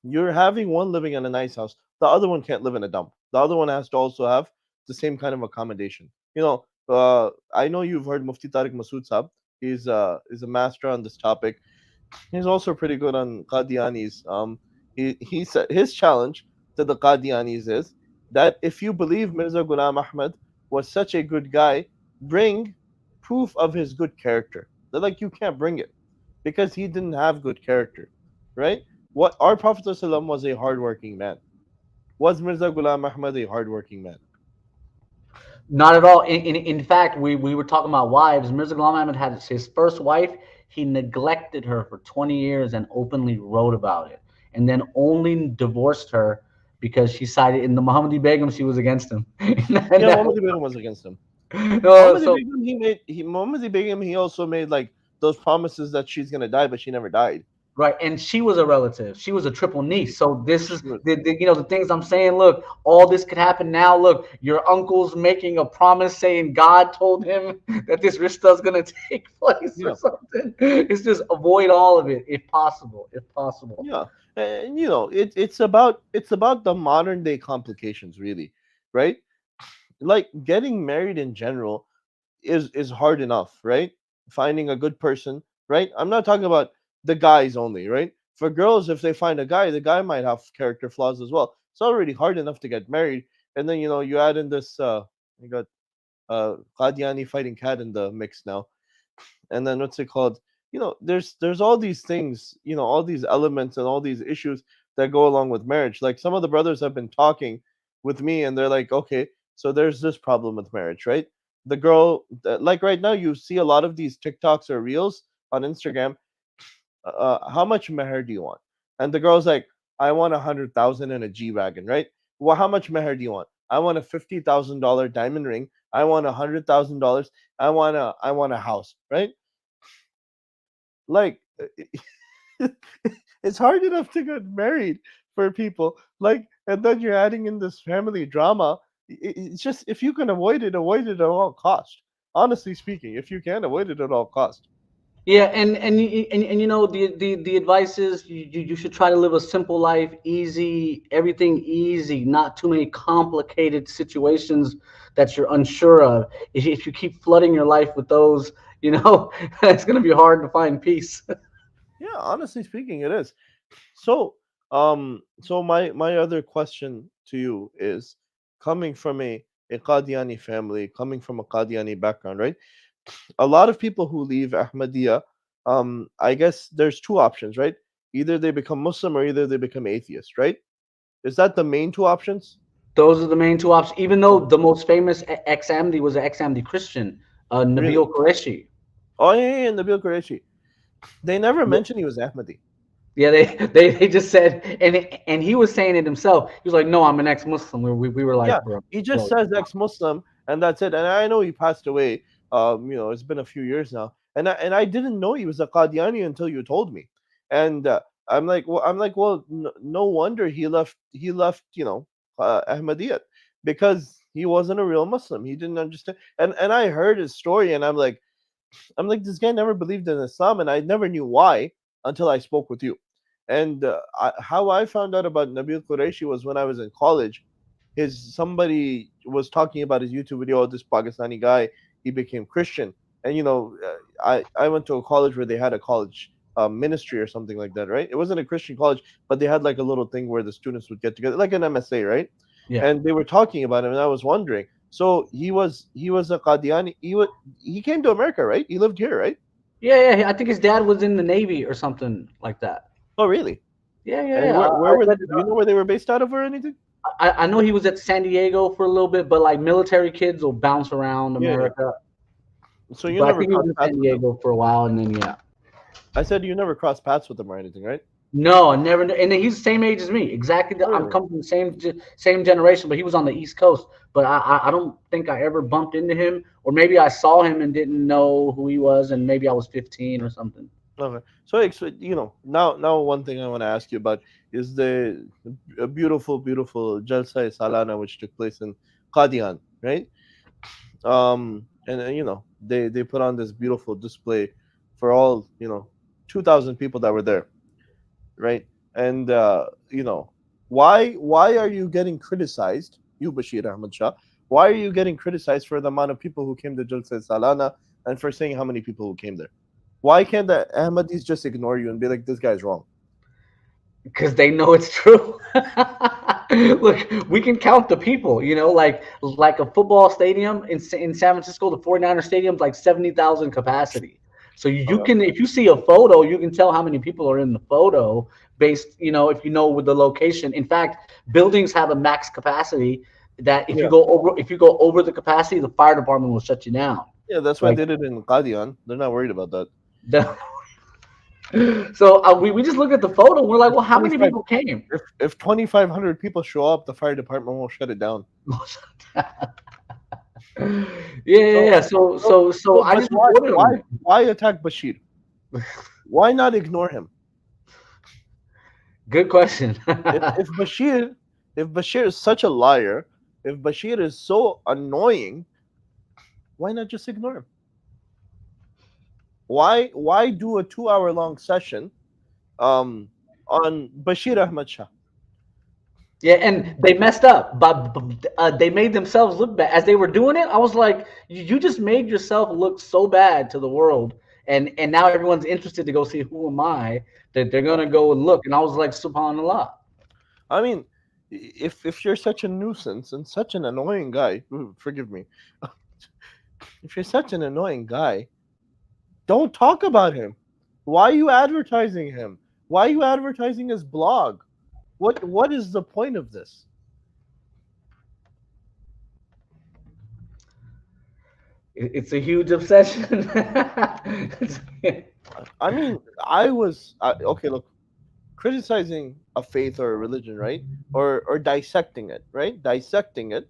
You're having one living in a nice house, the other one can't live in a dump. The other one has to also have the same kind of accommodation. I know you've heard Mufti Tariq Masood Saab. He's a master on this topic. He's also pretty good on Qadianis. He said his challenge to the Qadianis is that if you believe Mirza Ghulam Ahmad was such a good guy, bring proof of his good character. They're like, you can't bring it because he didn't have good character, right? What our Prophet ﷺ was a hardworking man. Was Mirza Ghulam Ahmad a hardworking man? not at all. In fact, we were talking about wives. Mirza Ghulam Ahmad had his first wife. He neglected her for 20 years and openly wrote about it, and then only divorced her because she sided in the Muhammadi Begum. She was against him, and Yeah, that Muhammad Begum was against him. was, so Muhammad Begum he also made like those promises that she's gonna die, but she never died. right. And she was a relative. She was a triple She, niece. So this is she was, the things I'm saying. Look, all this could happen now. Look, your uncle's making a promise saying God told him that this rishta is gonna take place or yeah, something. It's just avoid all of it if possible. If possible. yeah, and it's about the modern day complications, really, right? Like getting married in general is hard enough, right? Finding a good person, right? I'm not talking about the guys only, right? For girls, if they find a guy, the guy might have character flaws as well. It's already hard enough to get married, and then you add in this you got Qadiani fighting cat in the mix now, and then what's it called? There's all these things, all these elements and all these issues that go along with marriage. Like some of the brothers have been talking with me, and they're like, okay, so there's this problem with marriage, right? The girl, like right now, you see a lot of these TikToks or reels on Instagram. How much meher do you want? And the girl's like, I want 100,000 in a G wagon, right? Well, how much meher do you want? I want a $50,000 diamond ring. I want $100,000. I want a house, right? Like it's hard enough to get married for people. Like, and then you're adding in this family drama. It's just if you can avoid it at all cost. Honestly speaking, if you can avoid it at all cost. Yeah, and the advice is you should try to live a simple life, easy, everything easy, not too many complicated situations that you're unsure of. If you keep flooding your life with those, it's going to be hard to find peace. Yeah, honestly speaking, it is. So my other question to you is coming from a Qadiani family, coming from a Qadiani background, right? A lot of people who leave Ahmadiyya, I guess there's two options, right? Either they become Muslim or either they become atheist, right? Is that the main two options? Those are the main two options. Even though Oh, the most famous ex-Amdi was an ex-Amdi Christian, really? Nabil Qureshi. Oh yeah, Nabil Qureshi. They never mentioned he was Ahmadi. Yeah, they just said, and he was saying it himself. He was like, "No, I'm an ex-Muslim." We were Yeah, like, "Bro, he just bro, says ex-Muslim, and that's it. And I know he passed away. It's been a few years now, and I didn't know he was a Qadiani until you told me. And well, no wonder he left. He left, Ahmadiyyat because he wasn't a real Muslim. He didn't understand. And I heard his story, and I'm like, this guy never believed in Islam, and I never knew why until I spoke with you. And how I found out about Nabil Qureshi was when I was in college. Somebody was talking about his YouTube video. This Pakistani guy, he became Christian, and I went to a college where they had a college ministry or something like that, right? It wasn't a Christian college, but they had like a little thing where the students would get together, like an MSA, right? yeah." And they were talking about him, and I was wondering. So he was a Qadiani. He came to America, right? He lived here, right? Yeah. I think his dad was in the Navy or something like that. Oh, really? Yeah. And where I were read do it you know where they were based out of or anything? I know he was at San Diego for a little bit, but like military kids will bounce around Yeah, yeah. America. So you But I never think he was crossed in paths San with them. Diego for a while, and then yeah. I said you never crossed paths with him or anything, right? No, I never. And then he's the same age as me. Exactly. Oh, I'm really? coming from the same generation, but he was on the East Coast. But I don't think I ever bumped into him, or maybe I saw him and didn't know who he was, and maybe I was 15 or something. Okay. So, now one thing I want to ask you about is the a beautiful Jalsa Salana which took place in Qadian, right? And they put on this beautiful display for all 2,000 people that were there, right? And why are you getting criticized, you Bashir Ahmad Shah? Why are you getting criticized for the amount of people who came to Jalsa Salana and for saying how many people who came there? Why can't the Ahmadis just ignore you and be like, this guy's wrong? Because they know it's true. Look, we can count the people. Like a football stadium in San Francisco, the 49er stadium's like 70,000 capacity. So you Okay. can, if you see a photo, you can tell how many people are in the photo based, if you know with the location. In fact, buildings have a max capacity that Yeah. if you go over the capacity, the fire department will shut you down. Yeah, that's why Like they did it in Qadian. They're not worried about that. the, so we just looked at the photo. And we're like, If well, how many 25 people came? if 2,500 people show up, the fire department won't shut it down. Yeah, yeah, So yeah. So I but just reported on it. why attack Bashir? Why not ignore him? Good question. If if Bashir if Bashir is such a liar, if Bashir is so annoying, why not just ignore him? Why do a 2 hour long session um on Bashir Ahmad Shah? Yeah, and they messed up, but they made themselves look bad as they were doing it. I was like, you just made yourself look so bad to the world, and now everyone's interested to go see who am I that they're gonna go and look. And I was like, Subhan Allah. I mean, if you're such a nuisance and such an annoying guy, forgive me, if you're such an annoying guy, don't talk about him. Why are you advertising him? Why are you advertising his blog? What is the point of this? It's a huge obsession. I mean, okay. Look, criticizing a faith or a religion, right? Or dissecting it, right? Dissecting it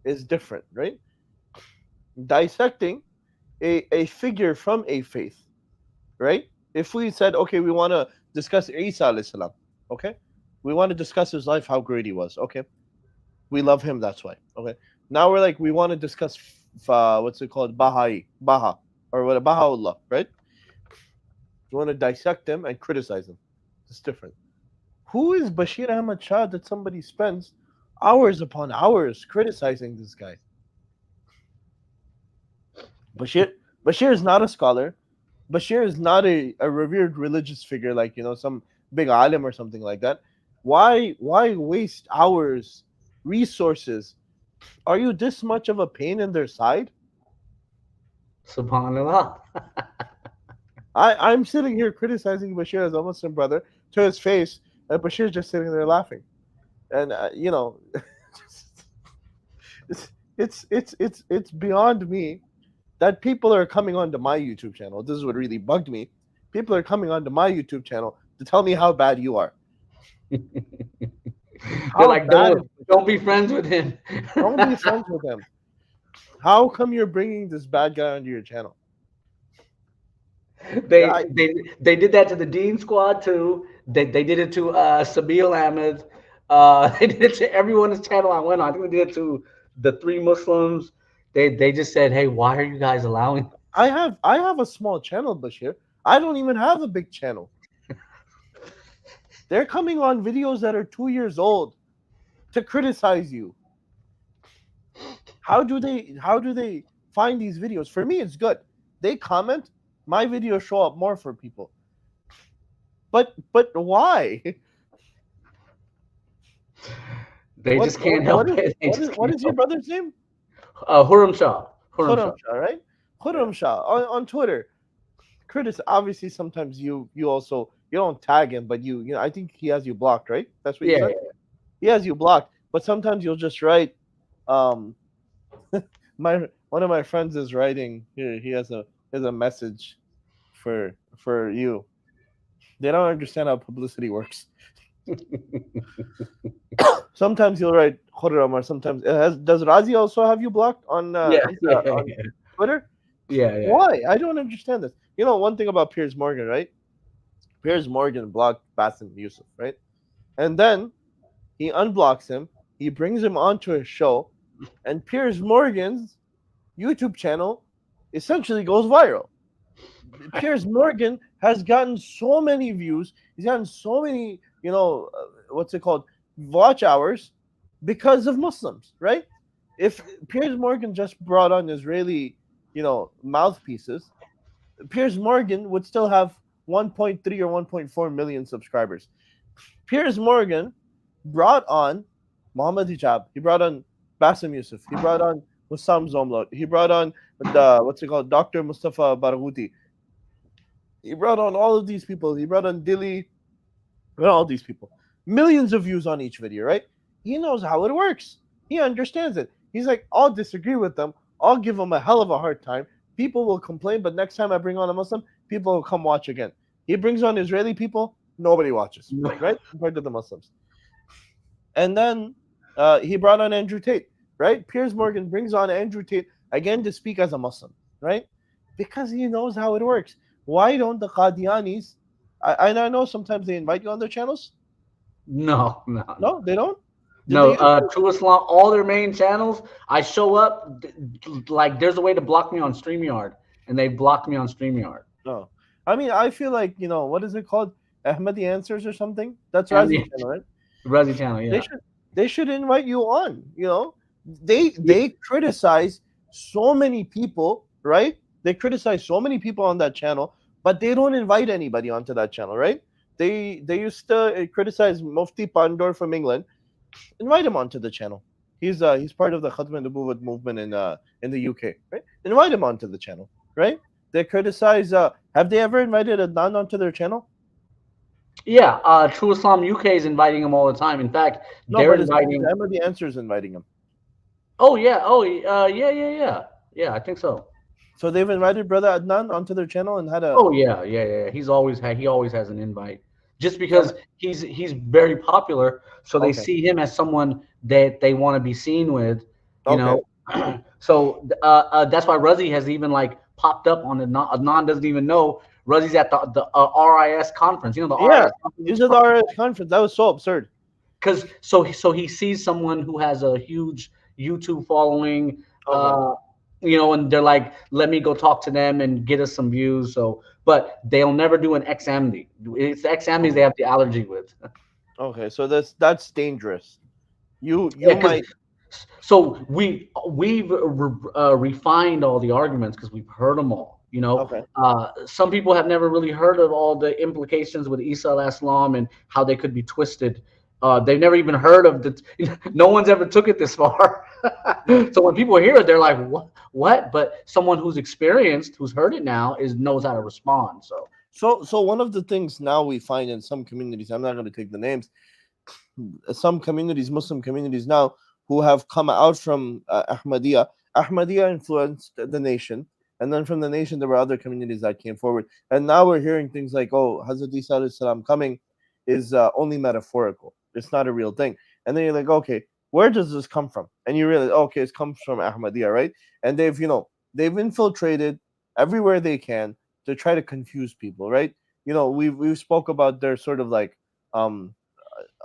is different, right? Dissecting a figure from a faith, right? If we said, okay, we want to discuss Isa alayhi salam, okay, we want to discuss his life, how great he was, okay, we love him, that's why, okay. Now we're like, we want to discuss what's it called, Baha, or what, Baha'u'llah, right? You want to dissect him and criticize him. It's different. Who is Bashir Ahmad Shah that somebody spends hours upon hours criticizing this guy? Bashir Bashir is not a scholar. Bashir is not a revered religious figure like some big alim or something like that. Why waste hours, resources? Are you this much of a pain in their side? Subhan Allah. I'm sitting here criticizing Bashir as a Muslim brother to his face, and Bashir's just sitting there laughing. And it's it's beyond me that people are coming onto my YouTube channel. This is what really bugged me. People are coming onto my YouTube channel to tell me how bad you are. They're How like, bad? don't be friends with him. Don't be friends with him. How come you're bringing this bad guy onto your channel? I, They did that to the Dean Squad too. They did it to Sabil Ahmed. They did it to everyone's channel I went on. I think they did it to the three Muslims. They just said, "Hey, why are you guys allowing?" I have a small channel, Bashir. I don't even have a big channel. They're coming on videos that are 2 years old to criticize you. How do they find these videos? For me, it's good. They comment, my videos show up more for people. But why? They What just what can't what help is it. They what is just what can't is your help brother's name? it. Huram Shah. Huram Khurram Shah. Shah, right? Yeah. Khurram Shah on Twitter. Curtis, obviously, sometimes you also you don't tag him, but I think he has you blocked, right? That's what you Yeah. said. He has you blocked, but sometimes you'll just write. Um, my one of my friends is writing here. He has a message for you. They don't understand how publicity works. Sometimes you'll write Khurram, or sometimes it has. Does Razi also have you blocked on Yeah, On Twitter? yeah. Why? I don't understand this. One thing about Piers Morgan, right? Piers Morgan blocked Bassem Youssef, right? And then he unblocks him. He brings him onto his show, and Piers Morgan's YouTube channel essentially goes viral. Piers Morgan has gotten so many views. He's gotten so many, what's it called, watch hours because of Muslims, right? If Piers Morgan just brought on Israeli, mouthpieces, Piers Morgan would still have 1.3 or 1.4 million subscribers. Piers Morgan brought on Muhammad Hijab. He brought on Bassem Youssef. He brought on Hussam Zomlot. He brought on Dr. Mustafa Barghouti. He brought on all of these people. He brought on Dili. All these people. Millions of views on each video, right? He knows how it works. He understands it. He's like, I'll disagree with them. I'll give them a hell of a hard time. People will complain, but next time I bring on a Muslim, people will come watch again. He brings on Israeli people, nobody watches, right? Compared to the Muslims. And then he brought on Andrew Tate, right? Piers Morgan brings on Andrew Tate again to speak as a Muslim, right? Because he knows how it works. Why don't the Qadianis? I know sometimes they invite you on their channels. No. No, they don't. Did No, they used to? True Islam, all their main channels, I show up, like, there's a way to block me on StreamYard, and they blocked me on StreamYard. No. I mean, I feel like, what is it called? Ahmadi Answers or something? That's And Razi's the channel, right? Resi channel, They yeah. should they should invite you on, They criticize so many people, right? They criticize so many people on that channel, but they don't invite anybody onto that channel, right? They used to criticize Mufti Pandor from England. Invite him onto the channel. He's part of the Khatm and Nubuwwat movement in the UK, right? Invite him onto the channel, right? They criticize. Have they ever invited Adnan onto their channel? Yeah, True Islam UK is inviting them all the time. In fact, No, they're but is inviting. Ahmadi Answers inviting him? Oh yeah, yeah. I think so. So they've invited Brother Adnan onto their channel and had a. Oh yeah. He always has an invite, just Okay. because he's very popular, so they Okay. see him as someone that they want to be seen with, you Okay. know. So that's why Ruzzy has even like popped up on Adnan. Adnan doesn't even know Ruzzy's at the RIS conference. The Yeah. RIS He's conference, at the RS conference. That was so absurd. because so he sees someone who has a huge YouTube following, Okay. and they're like, let me go talk to them and get us some views. So, but they'll never do an XMD. It's the XMDs they Okay. have the allergy with. Okay. So that's dangerous. You Yeah, because might. so we've refined all the arguments because we've heard them all. Okay. Some people have never really heard of all the implications with Isa al-Islam and how they could be twisted. They've never even heard of the. No one's ever took it this far. Yeah. So when people hear it, they're like, "What? What?" But someone who's experienced, who's heard it now, knows how to respond. So So one of the things now we find in some communities, I'm not going to take the names, some communities, Muslim communities now, who have come out from Ahmadiyya. Ahmadiyya influenced the nation, and then from the nation there were other communities that came forward, and now we're hearing things like, "Oh, Hazrat Isa alayhi salam coming is only metaphorical. It's not a real thing." And then you're like, "Okay, where does this come from?" And you realize, "Okay, it comes from Ahmadiyya, right?" And they've infiltrated everywhere they can to try to confuse people, right? We spoke about their sort of like um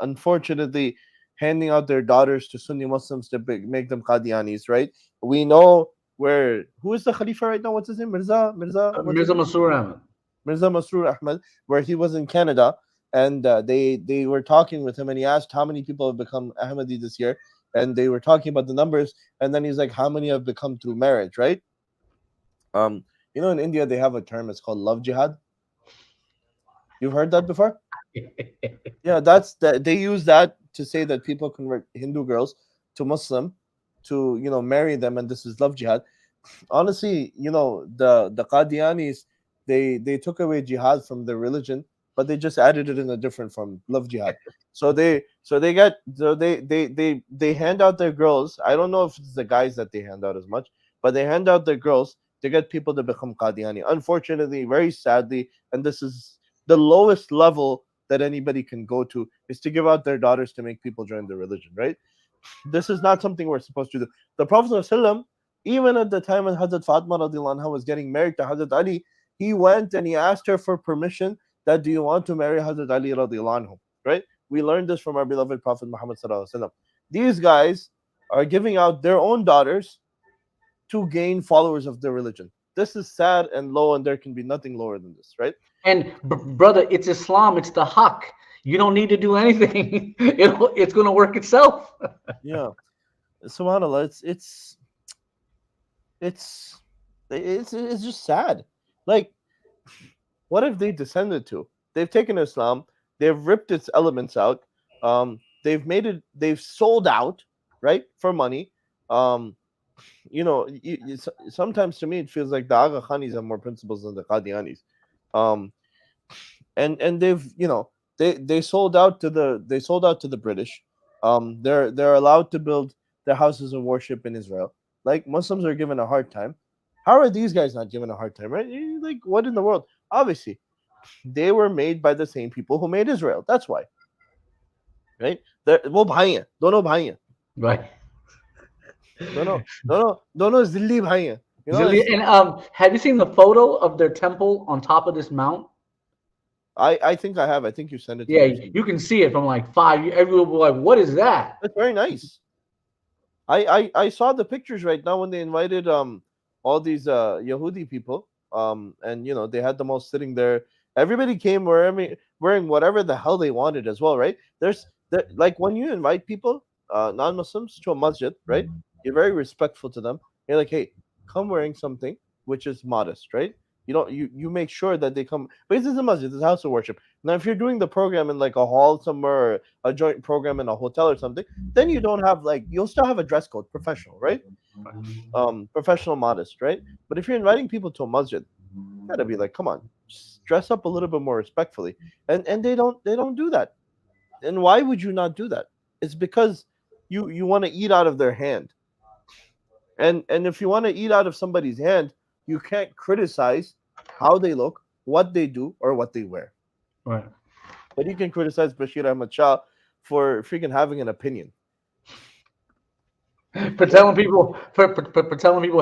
unfortunately handing out their daughters to Sunni Muslims to make them Qadianis, right? We know who is the Khalifa right now? What's his name? Mirza, what's his Mirza name? Masroor Ahmad. Mirza Masroor Ahmad, where he was in Canada, and they were talking with him, and he asked how many people have become Ahmadi this year, and they were talking about the numbers, and then he's like, how many have become through marriage, right? In India they have a term, it's called love jihad. You've heard that before? Yeah, that's that they use that to say that people convert Hindu girls to Muslim to marry them, and this is love jihad. Honestly, the Qadianis, they took away jihad from their religion, but they just added it in a different form, love jihad. So they hand out their girls. I don't know if it's the guys that they hand out as much, but they hand out their girls to get people to become Qadiani. Unfortunately, very sadly, and this is the lowest level that anybody can go to, is to give out their daughters to make people join the religion, right? This is not something we're supposed to do. The Prophet ﷺ, even at the time when Hazrat Fatima radiallahu anha was getting married to Hazrat Ali, he went and he asked her for permission that, do you want to marry Hazrat Ali radiallahu anhu, right? We learned this from our beloved Prophet Muhammad sallallahu alaihi wasallam. These guys are giving out their own daughters to gain followers of their religion. This is sad and low, and there can be nothing lower than this, right? And brother, it's Islam. It's the haq. You don't need to do anything. It's going to work itself. Yeah, Subhan Allah, it's it's just sad. Like, what have they descended to? They've taken Islam, they've ripped its elements out, they've made it, they've sold out, right, for money. Um, sometimes to me it feels like the Aga Khanis have more principles than the Qadianis. Um, and they've, they sold out to the British. They're allowed to build their houses of worship in Israel. Like, Muslims are given a hard time. How are these guys not given a hard time, right? Like, what in the world? Obviously, they were made by the same people who made Israel. That's why, right? वो भाई हैं, दोनों भाई हैं, Right. दोनों zilli भाई हैं. And have you seen the photo of their temple on top of this mount? I think I have. I think you sent it to Yeah, me. you can see it from like 5. Everyone will be like, "What is that?" That's very nice. I saw the pictures right now when they invited all these Yehudi people, and they had them all sitting there. Everybody came wearing whatever the hell they wanted as well, right? Like, when you invite people, non-Muslims, to a masjid, right? You're very respectful to them. You're like, hey, come wearing something which is modest, right? You make sure that they come, because it's a masjid, it's a house of worship. Now, if you're doing the program in like a hall somewhere, or a joint program in a hotel or something, then you don't have, like, you'll still have a dress code, professional, right? Professional, modest, right? But if you're inviting people to a masjid, you gotta be like, come on, just dress up a little bit more respectfully. And they don't do that. And why would you not do that? It's because you want to eat out of their hand. And if you want to eat out of somebody's hand, you can't criticize how they look, what they do, or what they wear. Right. But you can criticize Bashir Ahmad Shah for freaking having an opinion. For telling people,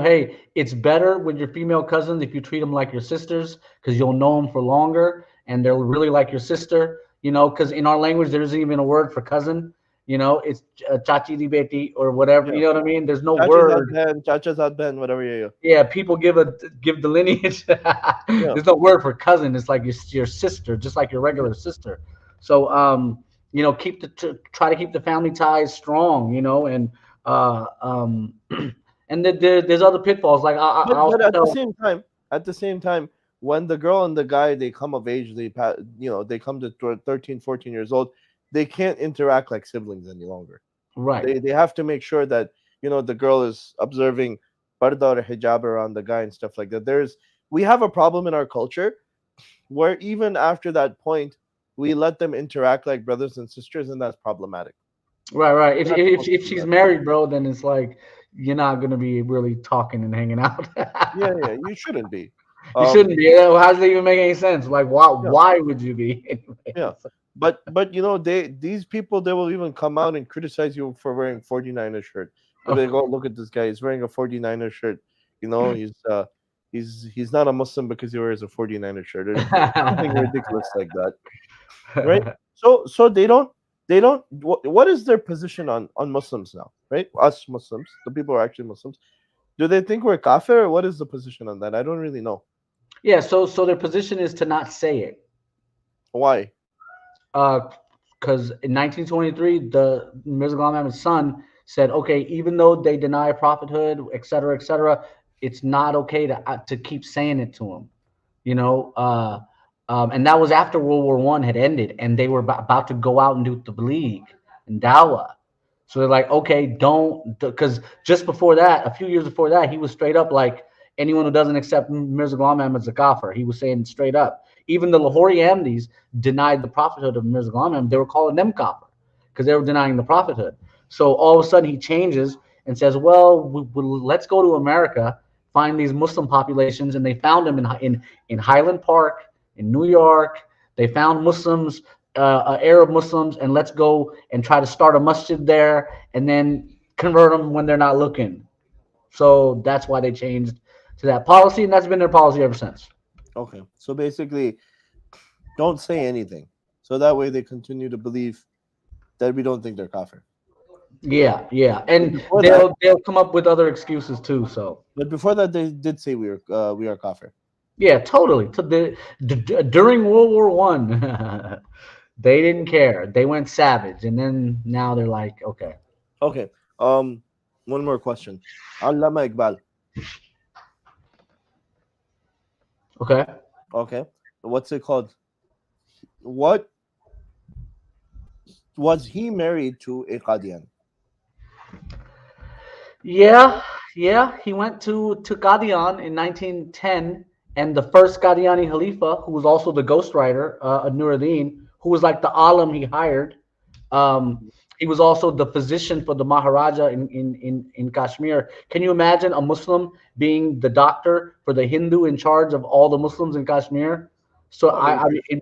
hey, it's better with your female cousins if you treat them like your sisters, because you'll know them for longer, and they're really like your sister. Because in our language there isn't even a word for cousin. It's chachi di beti or whatever. Yeah. You know what I mean? There's no Chacha's word. Chacha's Ben, whatever. Yeah. Yeah, people give the lineage. There's no word for cousin. It's like your sister, just like your regular sister. So try to keep the family ties strong. And and there's other pitfalls. Like but at the same time, when the girl and the guy, they come of age, they come to 13, 14 years old, they can't interact like siblings any longer. Right. They have to make sure that the girl is observing parda or hijab around the guy and stuff like that. We have a problem in our culture where even after that point, we let them interact like brothers and sisters, and that's problematic. Right. If she's married, bro, then it's like you're not gonna be really talking and hanging out. yeah, you shouldn't be. You shouldn't be. How does that even make any sense? Like, why would you be? Yeah. But these people, they will even come out and criticize you for wearing 49er shirt. They go, look at this guy, he's wearing a 49er shirt. He's not a Muslim because he wears a 49er shirt. Or something ridiculous like that. Right? So they don't what is their position on Muslims now, right? Us Muslims, the people who are actually Muslims. Do they think we're kafir, or what is the position on that? I don't really know. Yeah, so their position is to not say it. Why? Because in 1923, the Mirza Ghulam Ahmad's son said, okay, even though they deny prophethood, et cetera, it's not okay to keep saying it to them, and that was after World War I had ended, and they were about to go out and do tabligh and dawah. So they're like, okay, don't, because just before that, a few years before that, he was straight up like, anyone who doesn't accept Mirza Ghulam Ahmad is a kafir. He was saying straight up. Even the Lahori Ahmadis denied the prophethood of Mirza Ghulam Ahmad. They were calling them kafir because they were denying the prophethood. So all of a sudden he changes and says, well, let's go to America, find these Muslim populations, and they found them in Highland Park, in New York. They found Muslims, Arab Muslims, and let's go and try to start a masjid there, and then convert them when they're not looking. So that's why they changed to that policy, and that's been their policy ever since. Okay. So basically, don't say anything. So that way they continue to believe that we don't think they're kafir. Yeah, yeah, and Before that, they'll come up with other excuses too. So but before that, they did say we are kafir. yeah, totally. During World War One, they didn't care. They went savage, and then now they're like, okay, Okay. One more question. Allama Iqbal. okay, Okay. What's it called? What was he married to a Qadian? yeah, yeah. He went to Qadian in 1910, and the first Qadiani Khalifa, who was also the ghostwriter, Nuruddin, who was like the alim he hired. Um, he was also the physician for the Maharaja in Kashmir. Can you imagine a Muslim being the doctor for the Hindu in charge of all the Muslims in Kashmir? So I mean, I mean,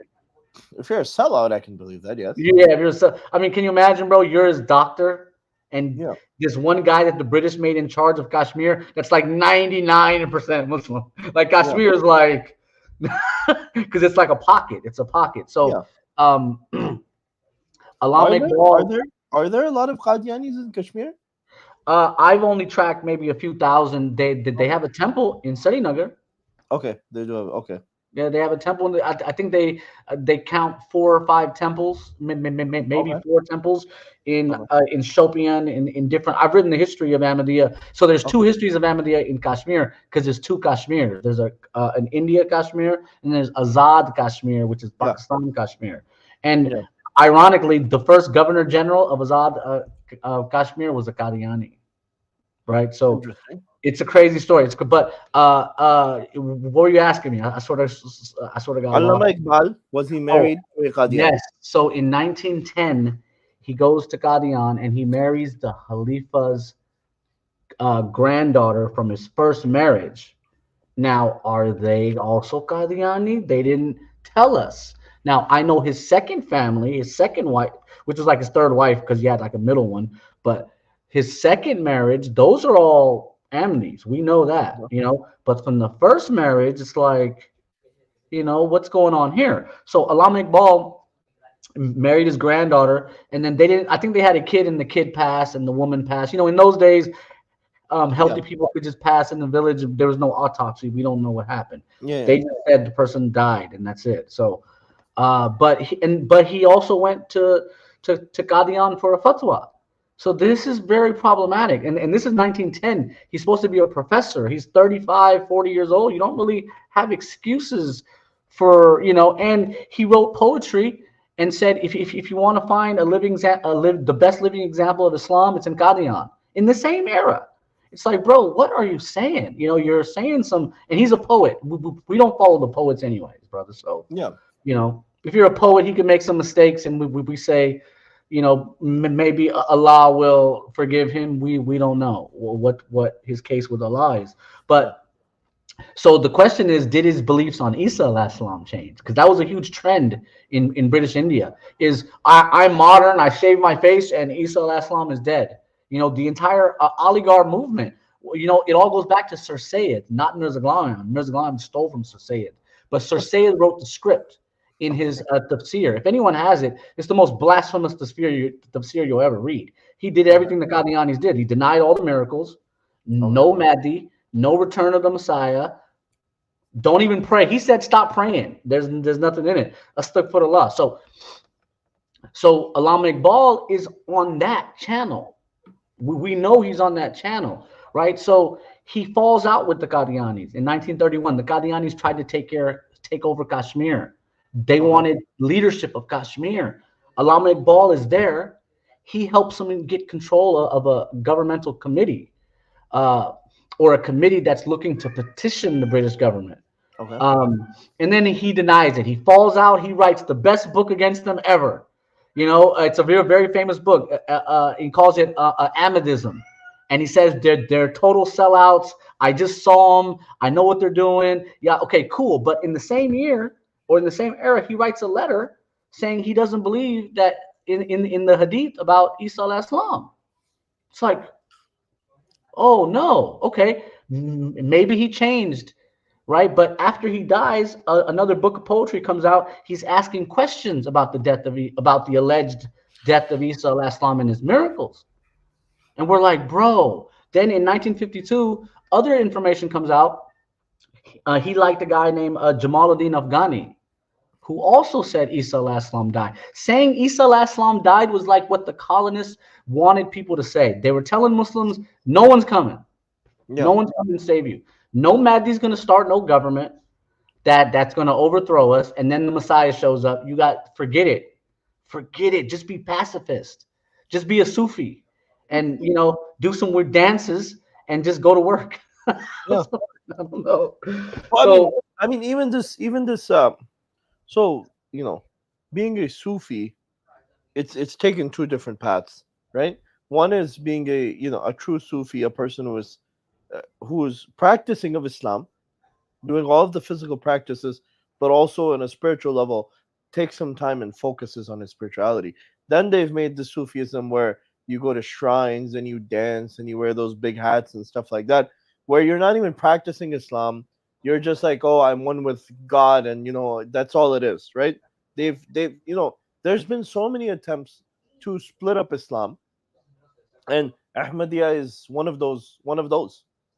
if you're a sellout, I can believe that. Yes. yeah, if you're so, I mean, can you imagine, bro? You're his doctor, and Yeah. this one guy that the British made in charge of Kashmir, that's like 99% Muslim. Like Yeah. Kashmir is like, because it's like a pocket. It's a pocket. Yeah. So, Alam Are there Iqbal, are there a lot of Qadianis in Kashmir? I've only tracked maybe a few thousand. They have a temple in Srinagar. Okay, they do have. Okay. Yeah, they have a temple. I think they count 4 or 5 temples, maybe Okay. 4 temples Okay. in Shopian in different. I've written the history of Ahmadiyya. So there's 2 Okay. histories of Ahmadiyya in Kashmir because there's 2 Kashmir. There's an India Kashmir and there's Azad Kashmir, which is Yeah. Pakistan Kashmir. And Yeah. ironically, the first governor general of Azad Kashmir was a Qadiani, right? So Interesting. it's a crazy story. But what were you asking me? I sort of got lost. Allama Iqbal, was he Oh, married to a Qadian? yes. So in 1910, he goes to Qadian and he marries the Khalifa's granddaughter from his first marriage. Now, are they also Qadiani? They didn't tell us. Now, I know his second family, his second wife, which was like his third wife because he had like a middle one, but his second marriage, those are all Ahmadis. We know that, you know. But from the first marriage, it's like, you know, what's going on here? So Alam Iqbal married his granddaughter, and then they didn't. I think they had a kid, and the kid passed, and the woman passed. You know, in those days, Yeah. healthy people could just pass in the village. There was no autopsy. We don't know what happened. Yeah. Yeah. They just said the person died, and that's it. So, but he also went to Qadian for a fatwa. So this is very problematic. And this is 1910. He's supposed to be a professor. He's 35, 40 years old. You don't really have excuses for, you know, and he wrote poetry and said, if you want to find the best living example of Islam, it's in Qadian in the same era. It's like, bro, what are you saying? You know, you're saying and he's a poet. We don't follow the poets anyways, brother. So, Yeah. you know, if you're a poet, he can make some mistakes, and we say, you know, maybe Allah will forgive him. We don't know what his case with Allah is. But so the question is, did his beliefs on Isa alayhi salam change? Because that was a huge trend in British India. Is I'm modern, I shave my face, and Isa alayhi salam is dead. You know, the entire Aligarh movement. You know, it all goes back to Sir Sayyid, not Mirza Ghulam. Mirza Ghulam stole from Sir Sayyid, but Sir Sayyid wrote the script in his tafsir. If anyone has it, it's the most blasphemous tafsir you'll ever read. He did everything the Qadianis did. He denied all the miracles, no Mahdi, no return of the Messiah. Don't even pray. He said, stop praying. There's nothing in it. Astaghfirullah. So Alam Iqbal is on that channel. We know he's on that channel, right? So he falls out with the Qadianis. In 1931, the Qadianis tried to take over Kashmir. They wanted leadership of Kashmir. Alam Iqbal is there. He helps them get control of a governmental committee or a committee that's looking to petition the British government. Okay. And then he denies it. He falls out. He writes the best book against them ever. You know, it's a very, very famous book. He calls it Ahmadism. And he says they're total sellouts. I just saw them. I know what they're doing. Yeah, okay, cool. But in the same year or in the same era, he writes a letter saying he doesn't believe that in the hadith about Isa al Islam. It's like, oh no, okay, maybe he changed, right? But after he dies, another book of poetry comes out. He's asking questions about the death of about the alleged death of Isa al Islam and his miracles, and we're like, bro. Then in 1952, other information comes out. He liked a guy named Jamaluddin Afghani, who also said Isa al-Islam died. Saying Isa al-Islam died was like what the colonists wanted people to say. They were telling Muslims, no one's coming. No Yeah. one's coming to save you. No Mahdi's going to start no government that's going to overthrow us. And then the Messiah shows up. You got, forget it. Forget it. Just be pacifist. Just be a Sufi. And, do some weird dances and just go to work. Yeah. So, I don't know. Well, So, even this. So being a Sufi, it's taken two different paths, right? One is being a true Sufi, a person who is practicing of Islam, doing all of the physical practices, but also on a spiritual level, takes some time and focuses on his spirituality. Then they've made the Sufism where you go to shrines and you dance and you wear those big hats and stuff like that, where you're not even practicing Islam. You're just like, oh, I'm one with God, and that's all it is, right? There's been so many attempts to split up Islam, and Ahmadiyya is one of those,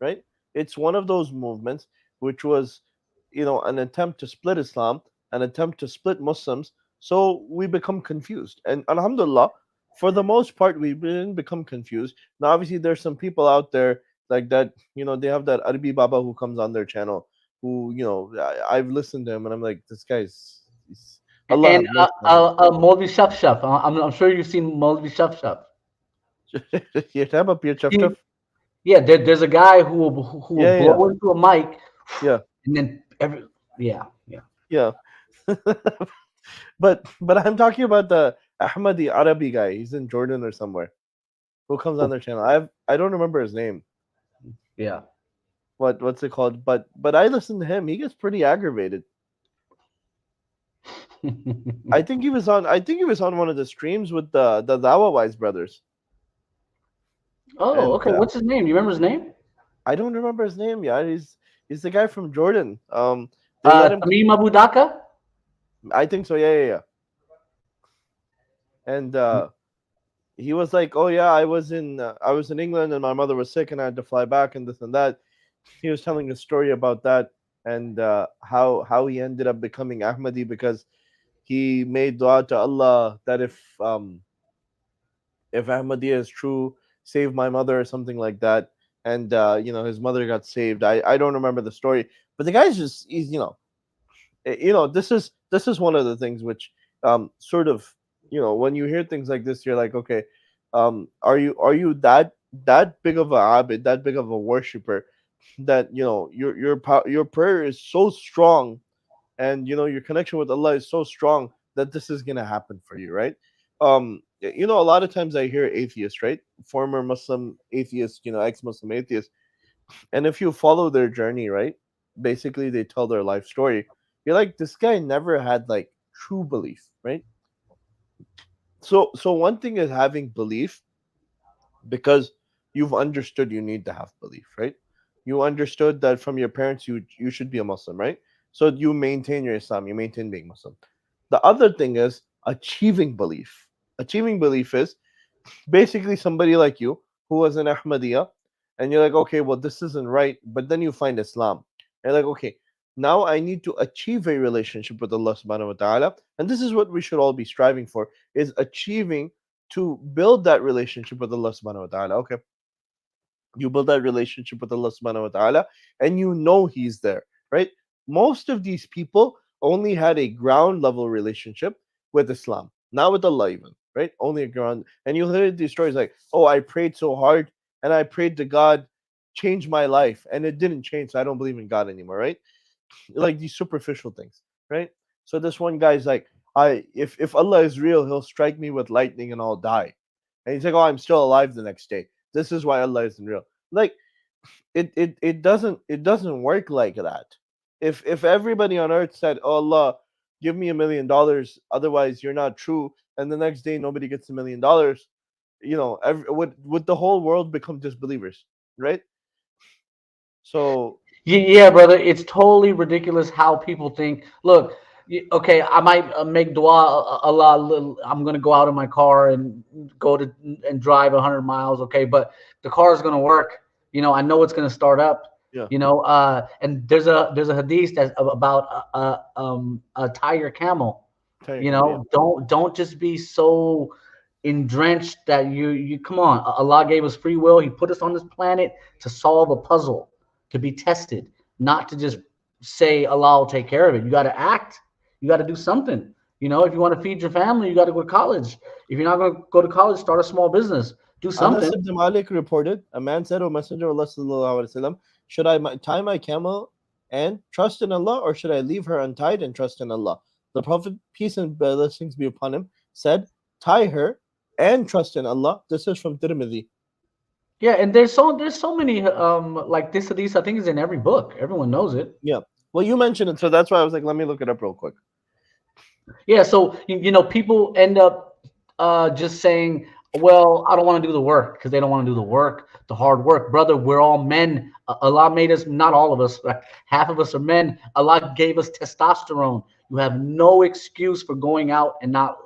right? It's one of those movements which was, an attempt to split Islam, an attempt to split Muslims, so we become confused. And Alhamdulillah, for the most part, we didn't become confused. Now, obviously, there's some people out there like that. They have that Arabi Baba who comes on their channel, who I've listened to him, and I'm like, this guy's. Allah and have mercy on him. Molvi Shaf Shaf. I'm sure you've seen Molvi Shaf Shaf. You talking about Pir Chaf? Yeah, there's a guy who will Yeah, yeah, blow into a mic, yeah, and then yeah, yeah. yeah. But I'm talking about the Ahmadi Arabi guy. He's in Jordan or somewhere. Who comes on their channel? I don't remember his name. Yeah. What's it called? But I listen to him. He gets pretty aggravated. I think he was on one of the streams with the Dawa Wise brothers, Oh, and okay. What's his name? You remember his name? I don't remember his name. Yeah, he's the guy from Jordan. They let him. Tamim Abu Daka. I think so. Yeah, yeah, yeah. And he was like, "Oh yeah, I was in England and my mother was sick and I had to fly back and this and that." He was telling a story about that, and how he ended up becoming Ahmadi because he made dua to Allah that if Ahmadiyya is true, save my mother or something like that. And his mother got saved. I don't remember the story, but the guy's just he's this is one of the things which sort of when you hear things like this, you're like, okay, are you that big of a abid, that big of a worshiper, that your prayer is so strong, and your connection with Allah is so strong that this is gonna happen for you, right? A lot of times I hear atheists, right, former Muslim atheists, ex-Muslim atheists, and if you follow their journey, right, basically they tell their life story. You're like, this guy never had like true belief, right? So one thing is having belief because you've understood you need to have belief, right? You understood that from your parents you should be a Muslim, right? So you maintain your Islam, you maintain being Muslim. The other thing is achieving belief. Achieving belief is basically somebody like you who was an Ahmadiyya, and you're like, okay, well, this isn't right, but then you find Islam. You're like, okay, now I need to achieve a relationship with Allah subhanahu wa ta'ala. And this is what we should all be striving for, is achieving to build that relationship with Allah subhanahu wa ta'ala. Okay. You build that relationship with Allah subhanahu wa ta'ala, and He's there, right? Most of these people only had a ground level relationship with Islam, not with Allah even, right? Only a ground. And you'll hear these stories like, oh, I prayed so hard and I prayed to God, change my life, and it didn't change, so I don't believe in God anymore, right? Like these superficial things, right? So this one guy's like, if Allah is real, he'll strike me with lightning and I'll die. And he's like, oh, I'm still alive the next day. This is why Allah isn't real. Like, it doesn't work like that. If everybody on earth said, "Oh Allah, give me $1 million, otherwise you're not true," and the next day nobody gets $1 million, would the whole world become disbelievers, right? So Yeah, brother, it's totally ridiculous how people think. Look, okay, I might make dua a lot. I'm gonna go out in my car and go to and drive 100 miles. Okay, but the car is gonna work. I know it's gonna start up. yeah, And there's a hadith that's about a tiger camel. tell your camel, yeah. Don't just be so drenched that you come on. Allah gave us free will. He put us on this planet to solve a puzzle, to be tested, not to just say Allah will take care of it. You got to act. You got to do something. If you want to feed your family, you got to go to college. If you're not going to go to college, start a small business. Do Anas something. ibn Malik reported, a man said, "O Messenger of Allah sallallahu alaihi wasallam, should I tie my camel and trust in Allah, or should I leave her untied and trust in Allah?" The Prophet, peace and blessings be upon him, said, "Tie her and trust in Allah." This is from Tirmidhi. Yeah, and there's so many like this hadith. I think is in every book. Everyone knows it. Yeah. Well, you mentioned it, so that's why I was like, let me look it up real quick. Yeah, so people end up just saying, "Well, I don't want to do the work," because they don't want to do the work, the hard work. Brother, we're all men. Allah made us, not all of us, but half of us are men. Allah gave us testosterone. You have no excuse for going out and not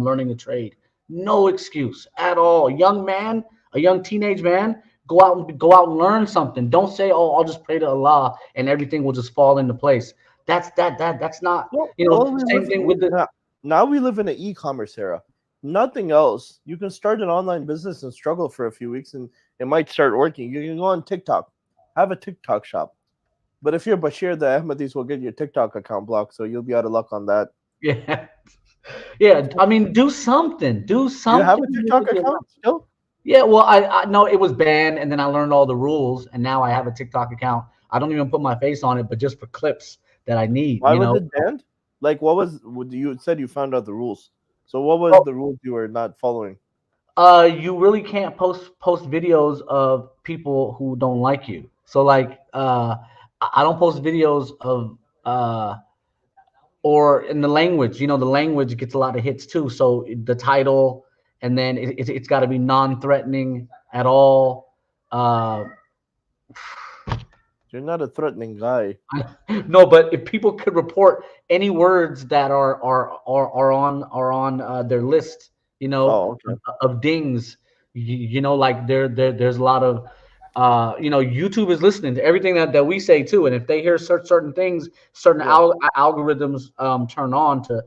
learning a trade. No excuse at all. Young man, a young teenage man, go out and learn something. Don't say, "Oh, I'll just pray to Allah and everything will just fall into place." That's not, Well, we same live thing with the. now we live in an e-commerce era. Nothing else. You can start an online business and struggle for a few weeks, and it might start working. You can go on TikTok, have a TikTok shop. But if you're Bashir, the Ahmadis will get your TikTok account blocked, so you'll be out of luck on that. Yeah. Yeah, I mean, do something. Do You have something a TikTok with your account life. still? Yeah, well, I know it was banned, and then I learned all the rules, and now I have a TikTok account. I don't even put my face on it, but just for clips that I need, Why was it banned? Like, you said you found out the rules. So what was Oh, the rules you were not following? you really can't post videos of people who don't like you. So like, I don't post videos of or in the language. The language gets a lot of hits too. So the title, and then it's got to be non-threatening at all. Uh, You're not a threatening guy. no, but if people could report any words that are on their list, Oh, okay. of dings, like there's a lot of YouTube is listening to everything that we say too, and if they hear certain things, certain Yeah, algorithms turn on to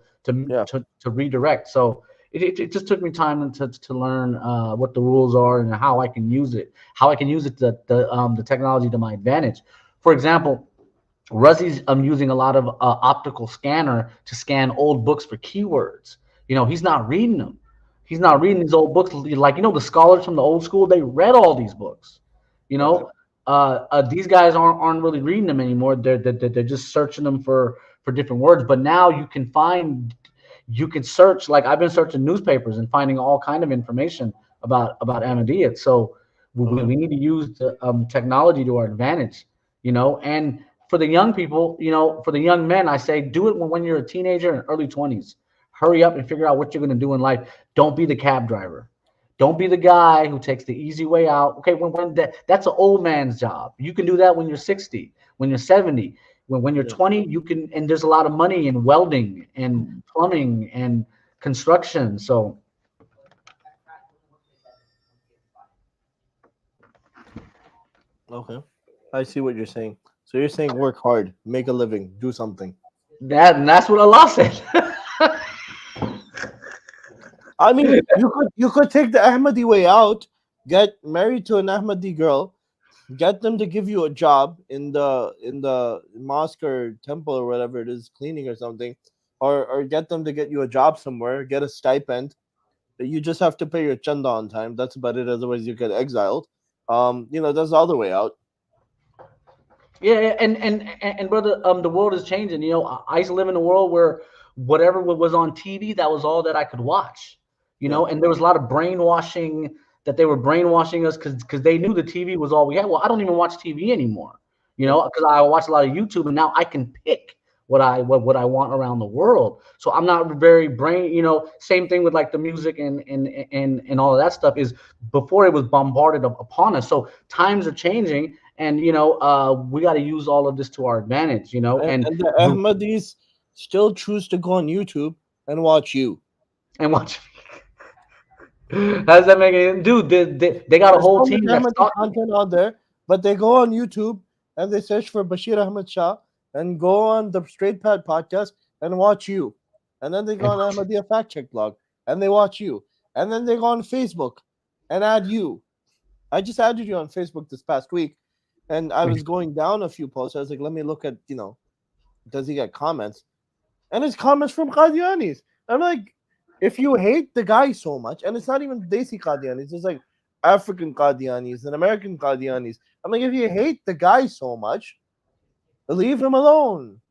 yeah. to redirect. So it just took me time to learn what the rules are and how I can use it the technology to my advantage. For example, Rusty's using a lot of optical scanner to scan old books for keywords. He's not reading them. He's not reading these old books. Like, the scholars from the old school, they read all these books. You Okay. know, these guys aren't really reading them anymore. They're just searching them for different words. But now you can search. Like, I've been searching newspapers and finding all kind of information about Ahmadiyya. So we, Okay. we need to use the technology to our advantage. And for the young people, for the young men, I say do it when you're a teenager and early 20s. Hurry up and figure out what you're going to do in life. Don't be the cab driver. Don't be the guy who takes the easy way out. Okay, when that's an old man's job. You can do that when you're 60, when you're 70, when you're Yeah. 20. You can, and there's a lot of money in welding and plumbing and construction. So Okay. I see what you're saying. So you're saying work hard, make a living, do something. that's what Allah said. I mean, you could take the Ahmadi way out, get married to an Ahmadi girl, get them to give you a job in the mosque or temple or whatever it is, cleaning or something, or get them to get you a job somewhere, get a stipend. You just have to pay your chanda on time. That's about it. Otherwise, you get exiled. That's the other way out. Yeah, and brother, the world is changing. I used to live in a world where whatever was on TV, that was all that I could watch. Yeah. And there was a lot of brainwashing that they were brainwashing us because they knew the TV was all we had. Well, I don't even watch TV anymore, Yep. because I watch a lot of YouTube, and now I can pick what I want around the world. So I'm not very brain. Same thing with like the music and all of that stuff is before it was bombarded upon us. So times are changing, and we got to use all of this to our advantage. And the Ahmadis still choose to go on YouTube and watch you. And watch. How does that make any dude? They got a There's whole so much team that's Ahmadi content out there, but they go on YouTube and they search for Bashir Ahmed Shah and go on the Straight Pad podcast and watch you. And then they go on Ahmadiyya Fact Check blog and they watch you. And then they go on Facebook and add you. I just added you on Facebook this past week, and I was going down a few posts. I was like, let me look at, does he get comments? And it's comments from Qadianis. I'm like, if you hate the guy so much, and it's not even Desi Qadianis, it's like African Qadianis and American Qadianis. I'm like, if you hate the guy so much, leave him alone,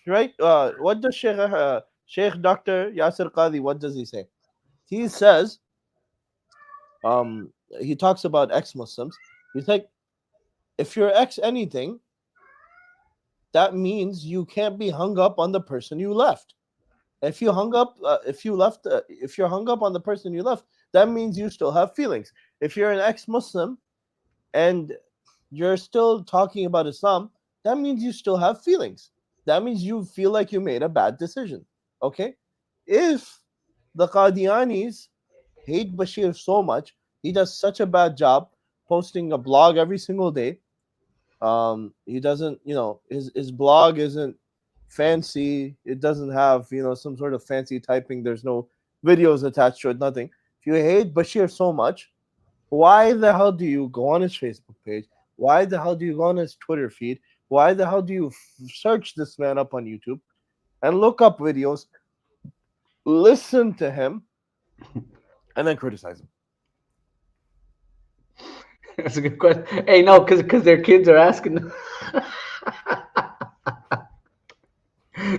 right? What does Sheikh Dr. Yasir Qadi, what does he say? He says, he talks about ex-Muslims. He's like, if you're ex anything, that means you can't be hung up on the person you left. If you're hung up on the person you left, that means you still have feelings. If you're an ex-Muslim and you're still talking about Islam, that means you still have feelings. That means you feel like you made a bad decision. Okay? If the Qadianis hate Bashir so much, he does such a bad job posting a blog every single day. He doesn't, his blog isn't fancy. It doesn't have, some sort of fancy typing. There's no videos attached to it, nothing. If you hate Bashir so much, why the hell do you go on his Facebook page? Why the hell do you go on his Twitter feed? Why the hell do you search this man up on YouTube and look up videos, listen to him, and then criticize him? That's a good question. Hey, no, because their kids are asking.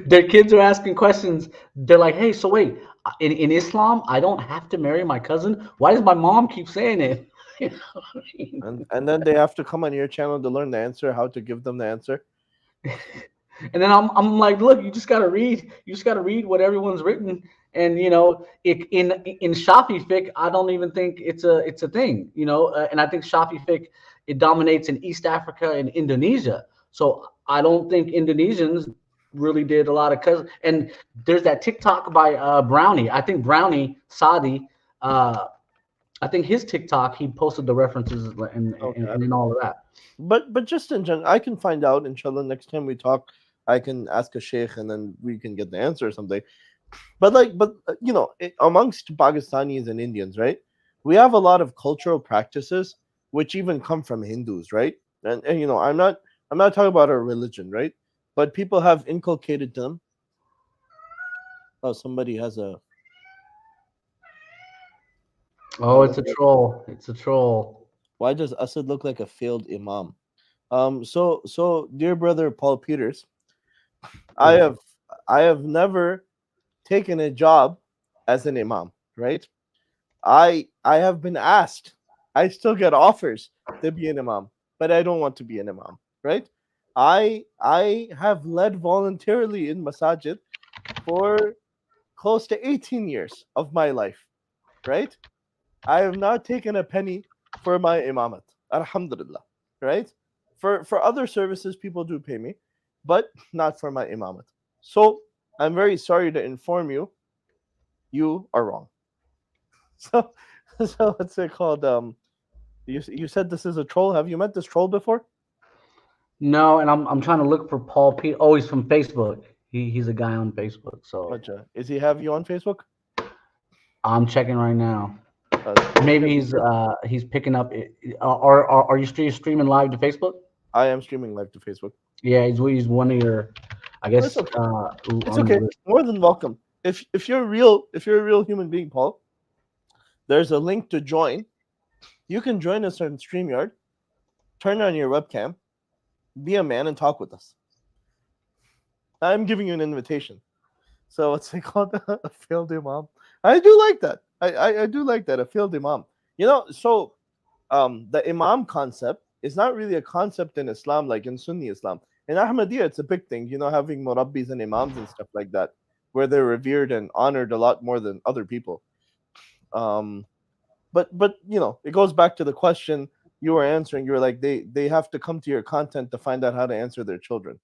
Their kids are asking questions. They're like, "Hey, so wait, in Islam, I don't have to marry my cousin. Why does my mom keep saying it?" You know what I mean? And then they have to come on your channel to learn the answer, how to give them the answer. And then I'm like, look, you just gotta read. You just gotta read what everyone's written. And in Shafi fiqh, I don't even think it's a thing. And I think Shafi fiqh, it dominates in East Africa and Indonesia. So I don't think Indonesians really did a lot of and there's that TikTok by Brownie. I think Brownie Sadi. I think his TikTok, he posted the references and all of that. But just in general, I can find out, inshallah, next time we talk. I can ask a sheikh and then we can get the answer or something. But amongst Pakistanis and Indians, right? We have a lot of cultural practices which even come from Hindus, right? And I'm not talking about our religion, right? But people have inculcated to them. Oh, somebody has a. Oh, it's a troll. It's a troll. Why does Asad look like a failed imam? So dear brother Paul Peters, I have never taken a job as an imam, right? I have been asked. I still get offers to be an imam, but I don't want to be an imam, right? I have led voluntarily in masajid for close to 18 years of my life, right? I have not taken a penny for my imamat. Alhamdulillah, right? For other services, people do pay me, but not for my imamat. So I'm very sorry to inform you, you are wrong. So what's it called? You said this is a troll. Have you met this troll before? No, and I'm trying to look for Paul P. Oh, he's from Facebook. He's a guy on Facebook. So Is he have you on Facebook? I'm checking right now. Uh, Maybe he's picking up. Are you streaming live to Facebook? I am streaming live to Facebook. Yeah, he's one of your. I guess It's okay. It's okay. More than welcome. If you're a real human being, Paul, there's a link to join. You can join us on StreamYard. Turn on your webcam. Be a man and talk with us. I'm giving you an invitation. So it's called a failed imam. I do like that. I do like that, a failed imam. So the imam concept is not really a concept in Islam like in Sunni Islam. In Ahmadiyya, it's a big thing, having murabbis and imams and stuff like that, where they're revered and honored a lot more than other people. Um, but it goes back to the question you were answering. You were like, they have to come to your content to find out how to answer their children.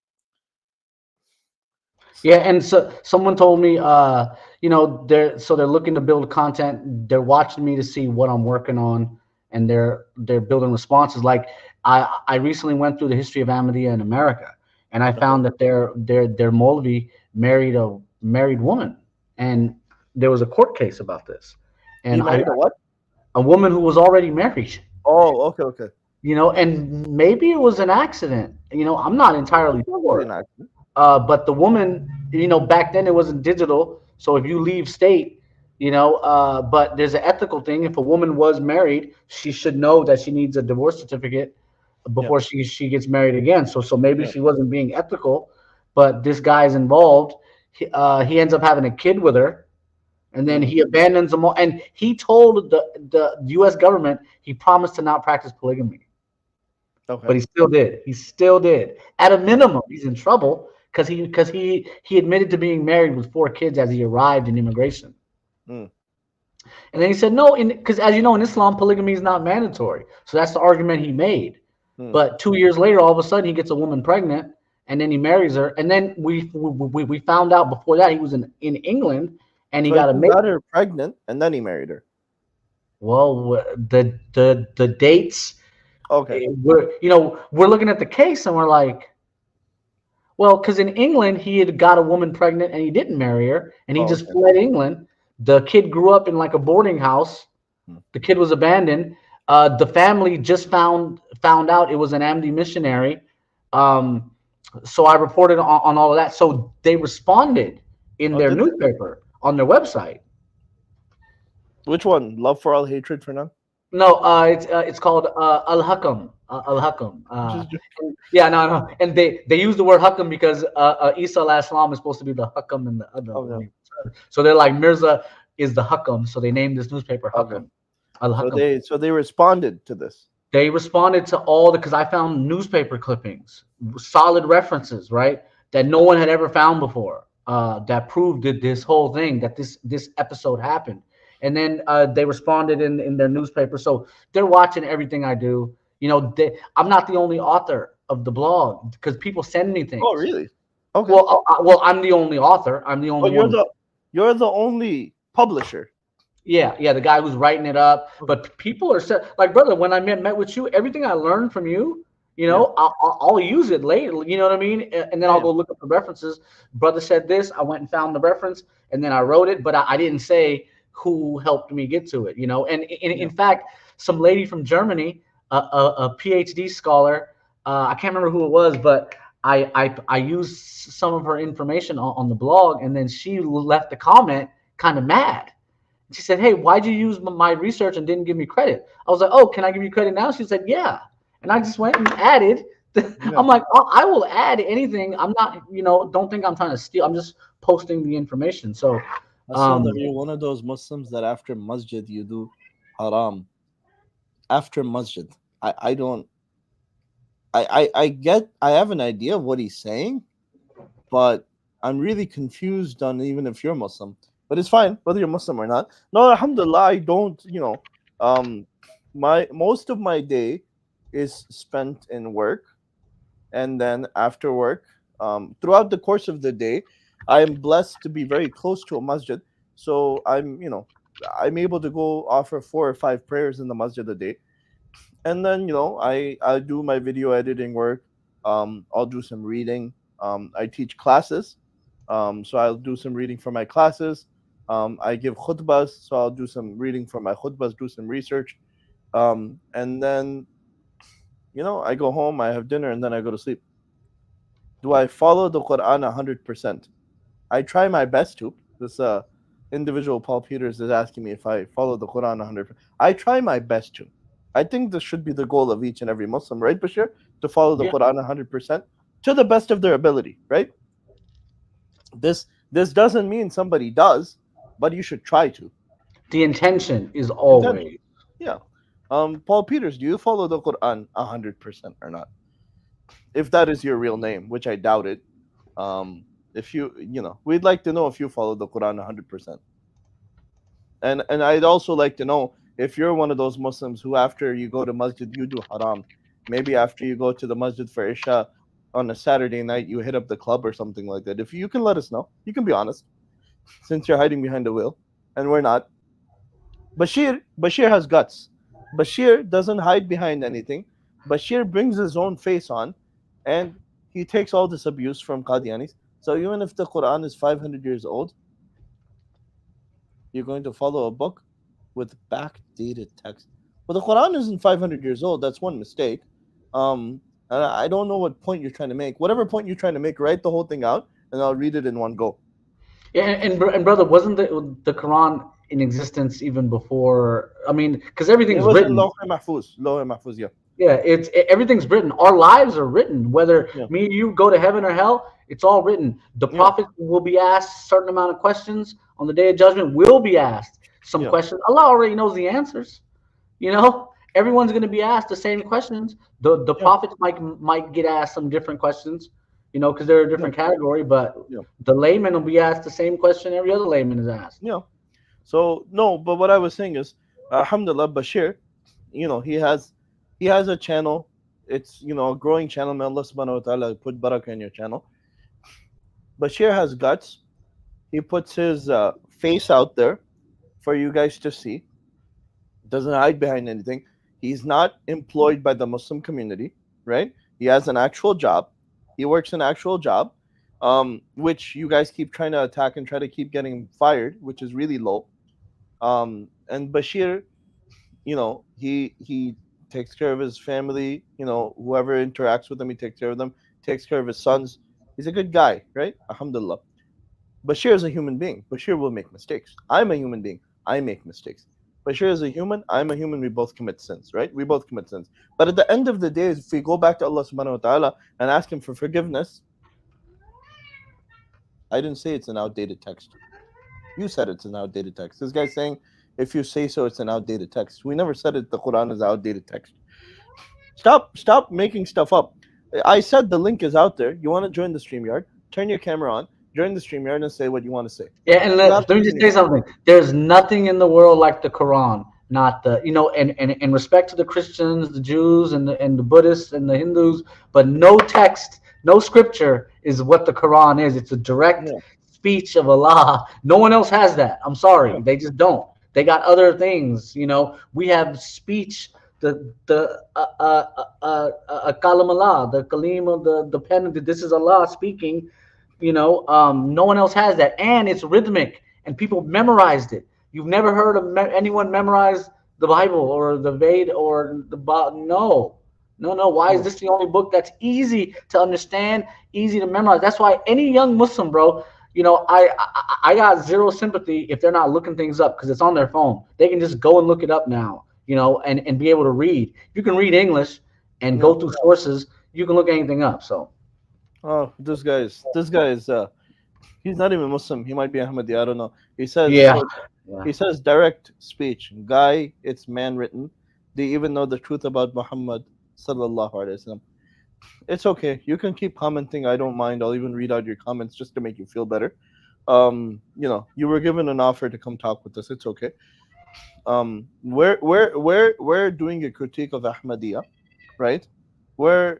Yeah, and so someone told me, they're looking to build content. They're watching me to see what I'm working on, and they're building responses. Like I recently went through the history of Ahmadiyya in America, and I Okay. found that their Molvi married a married woman, and there was a court case about this, He and married a what? a woman who was already married. Oh, okay, okay. And maybe it was an accident. I'm not entirely Probably sure. an accident. But the woman, back then it wasn't digital. So if you leave state, but there's an ethical thing. If a woman was married, she should know that she needs a divorce certificate Yeah, before she gets married again. So maybe yeah. she wasn't being ethical, but this guy's involved. He ends up having a kid with her, and then Mm, he abandons them all. And he told the U.S. government he promised to not practice polygamy, okay. but he still did. He still did. At a Yeah. minimum, he's in trouble because he admitted to being married with 4 kids as he arrived in immigration. Mm, And then he said no, because as you know, in Islam, polygamy is not mandatory. So that's the argument he made. mm. But 2 years later, all of a sudden, he gets a woman pregnant, and then he marries her. And then we found out before that he was in England, and he So got a he mate. got her pregnant and then he married her. Well, the dates, Okay. we're looking at the case, and we're like, well, because in England, he had got a woman pregnant and he didn't marry her, and he Oh, just okay. fled England. The kid grew up in like a boarding house. Mm. The kid was abandoned. The family just found out it was an Amity missionary. Um, so I reported on all of that. So they responded in Oh, their did they? newspaper on their website. Which one? Love for all, hatred for none? No, it's called Al Hakam. Al Hakam. Just Yeah, no. And they use the word Hakam because Isa alayhi salam is supposed to be the Hakam and the other. okay. So they're like Mirza is the Hakam, so they named this newspaper Okay. Hakam. Al So Hakam. they responded to this. They responded to all because I found newspaper clippings, solid references, right, that no one had ever found before, that proved that this whole thing, that this episode happened. And then they responded in their newspaper, so they're watching everything I do. I'm not the only author of the blog because people send me Oh, things. really? Okay. Well, I'm the only author. I'm the Oh, only one. you're the only publisher. Yeah, the guy who's writing it up. But people are like, brother, when I met with you, everything I learned from you, Yeah. I'll use it later. You know what I mean? And then Yeah, I'll yeah. go look up the references. Brother said this. I went and found the reference, and then I wrote it. But I didn't say who helped me get to it. And in Yeah. fact, some lady from Germany, a PhD scholar, I can't remember who it was, but I used some of her information on the blog, and then she left a comment, kind of mad. She said, "Hey, why'd you use my research and didn't give me credit?" I was like, "Oh, can I give you credit now?" She said, "Yeah." And I just went and added. Yeah. I'm like, oh, I will add anything. I'm not, don't think I'm trying to steal. I'm just posting the information. So, I saw that um, you're one of those Muslims that after masjid you do haram. After masjid. I don't I get I have an idea of what he's saying, but I'm really confused on even if you're Muslim. But it's fine whether you're Muslim or not. No, alhamdulillah, I don't, my most of my day is spent in work, and then after work, throughout the course of the day, I am blessed to be very close to a masjid. So I'm able to go offer 4 or 5 prayers in the masjid a day, and then I do my video editing work. I'll do some reading. I teach classes, so I'll do some reading for my classes. I give khutbas, so I'll do some reading for my khutbas, do some research, and then I go home, I have dinner, and then I go to sleep. Do I follow the Quran 100%? I try my best to. This individual, Paul Peters, is asking me if I follow the Quran 100%. I try my best to. I think this should be the goal of each and every Muslim, right, Bashir? To follow the yeah, Quran 100% to the best of their ability, right? This doesn't mean somebody does, but you should try to. the intention is Intention. always. Yeah. Paul Peters, do you follow the Quran 100% or not? If that is your real name, which I doubt it. If we'd like to know if you follow the Quran 100%. And I'd also like to know if you're one of those Muslims who, after you go to masjid, you do haram. Maybe after you go to the masjid for Isha on a Saturday night, you hit up the club or something like that. If you can let us know, you can be honest, since you're hiding behind a wheel, and we're not. Bashir has guts. Bashir doesn't hide behind anything. Bashir brings his own face on, and he takes all this abuse from Qadianis. So even if the Quran is 500 years old, you're going to follow a book with backdated text. Well, the Quran isn't 500 years old. That's one mistake. And I don't know what point you're trying to make. Whatever point you're trying to make, write the whole thing out, and I'll read it in one go. Yeah, and brother, wasn't the Quran in existence even before? I mean, because It everything's was in written. Lawh Mahfuz. Lawh Mahfuz, yeah. Yeah, everything's written. Our lives are written. Whether Yeah. me and you go to heaven or hell, it's all written. The Yeah. prophet will be asked a certain amount of questions on the day of judgment. Will be asked some Yeah. questions. Allah already knows the answers. You know, everyone's going to be asked the same questions. The Yeah. prophets might get asked some different questions. You know, because they're a Yeah. different category. But Yeah. the layman will be asked the same question every other layman is asked. Yeah. So no, but what I was saying is, Alhamdulillah, Bashir, he has a channel. It's a growing channel. May Allah subhanahu wa ta'ala put barakah in your channel. Bashir has guts. He puts his face out there for you guys to see. Doesn't hide behind anything. He's not employed by the Muslim community, right? He has an actual job. He works an actual job, which you guys keep trying to attack and try to keep getting fired, which is really low. And Bashir, he takes care of his family. Whoever interacts with him, he takes care of them. Takes care of his sons. He's a good guy, right? Alhamdulillah. Bashir is a human being. Bashir will make mistakes. I'm a human being. I make mistakes. Bashir is a human. I'm a human. We both commit sins, right? We both commit sins. But at the end of the day, if we go back to Allah subhanahu wa ta'ala and ask Him for forgiveness, I didn't say it's an outdated text. You said it's an outdated text. This guy's saying, if you say so, it's an outdated text. We never said it. The Quran is outdated text. Stop making stuff up. I said the link is out there. You want to join the StreamYard? Turn your camera on, join the StreamYard, and say what you want to say. Yeah, and You let me just absolutely say can. something. There's nothing in the world like the Quran. Not the, and in respect to the Christians, the Jews, and the Buddhists and the Hindus, but no text, no scripture is what the Quran is. It's a direct Yeah, speech of Allah. No one else has that. I'm yeah, sorry, they just don't. They got other things. We have speech. The kalam Allah, the kalim of the pen. This is Allah speaking. No one else has that, and it's rhythmic, and people memorized it. You've never heard of anyone memorize the Bible or the Veda or no, no, no. Why is yeah, this the only book that's easy to understand, easy to memorize? That's why any young Muslim, bro, I got zero sympathy if they're not looking things up because it's on their phone. They can just go and look it up now, and be able to read. You can read English and yeah. go through sources. You can look anything up. So Oh, this guy is he's not even Muslim. He might be Ahmadi. I don't know. He says yeah, so. yeah. He says direct speech. Guy, it's man written. They even know the truth about Muhammad sallallahu alaihi wasallam. It's okay. You can keep commenting. I don't mind. I'll even read out your comments just to make you feel better. You were given an offer to come talk with us. It's okay. We're doing a critique of Ahmadiyya, right? We're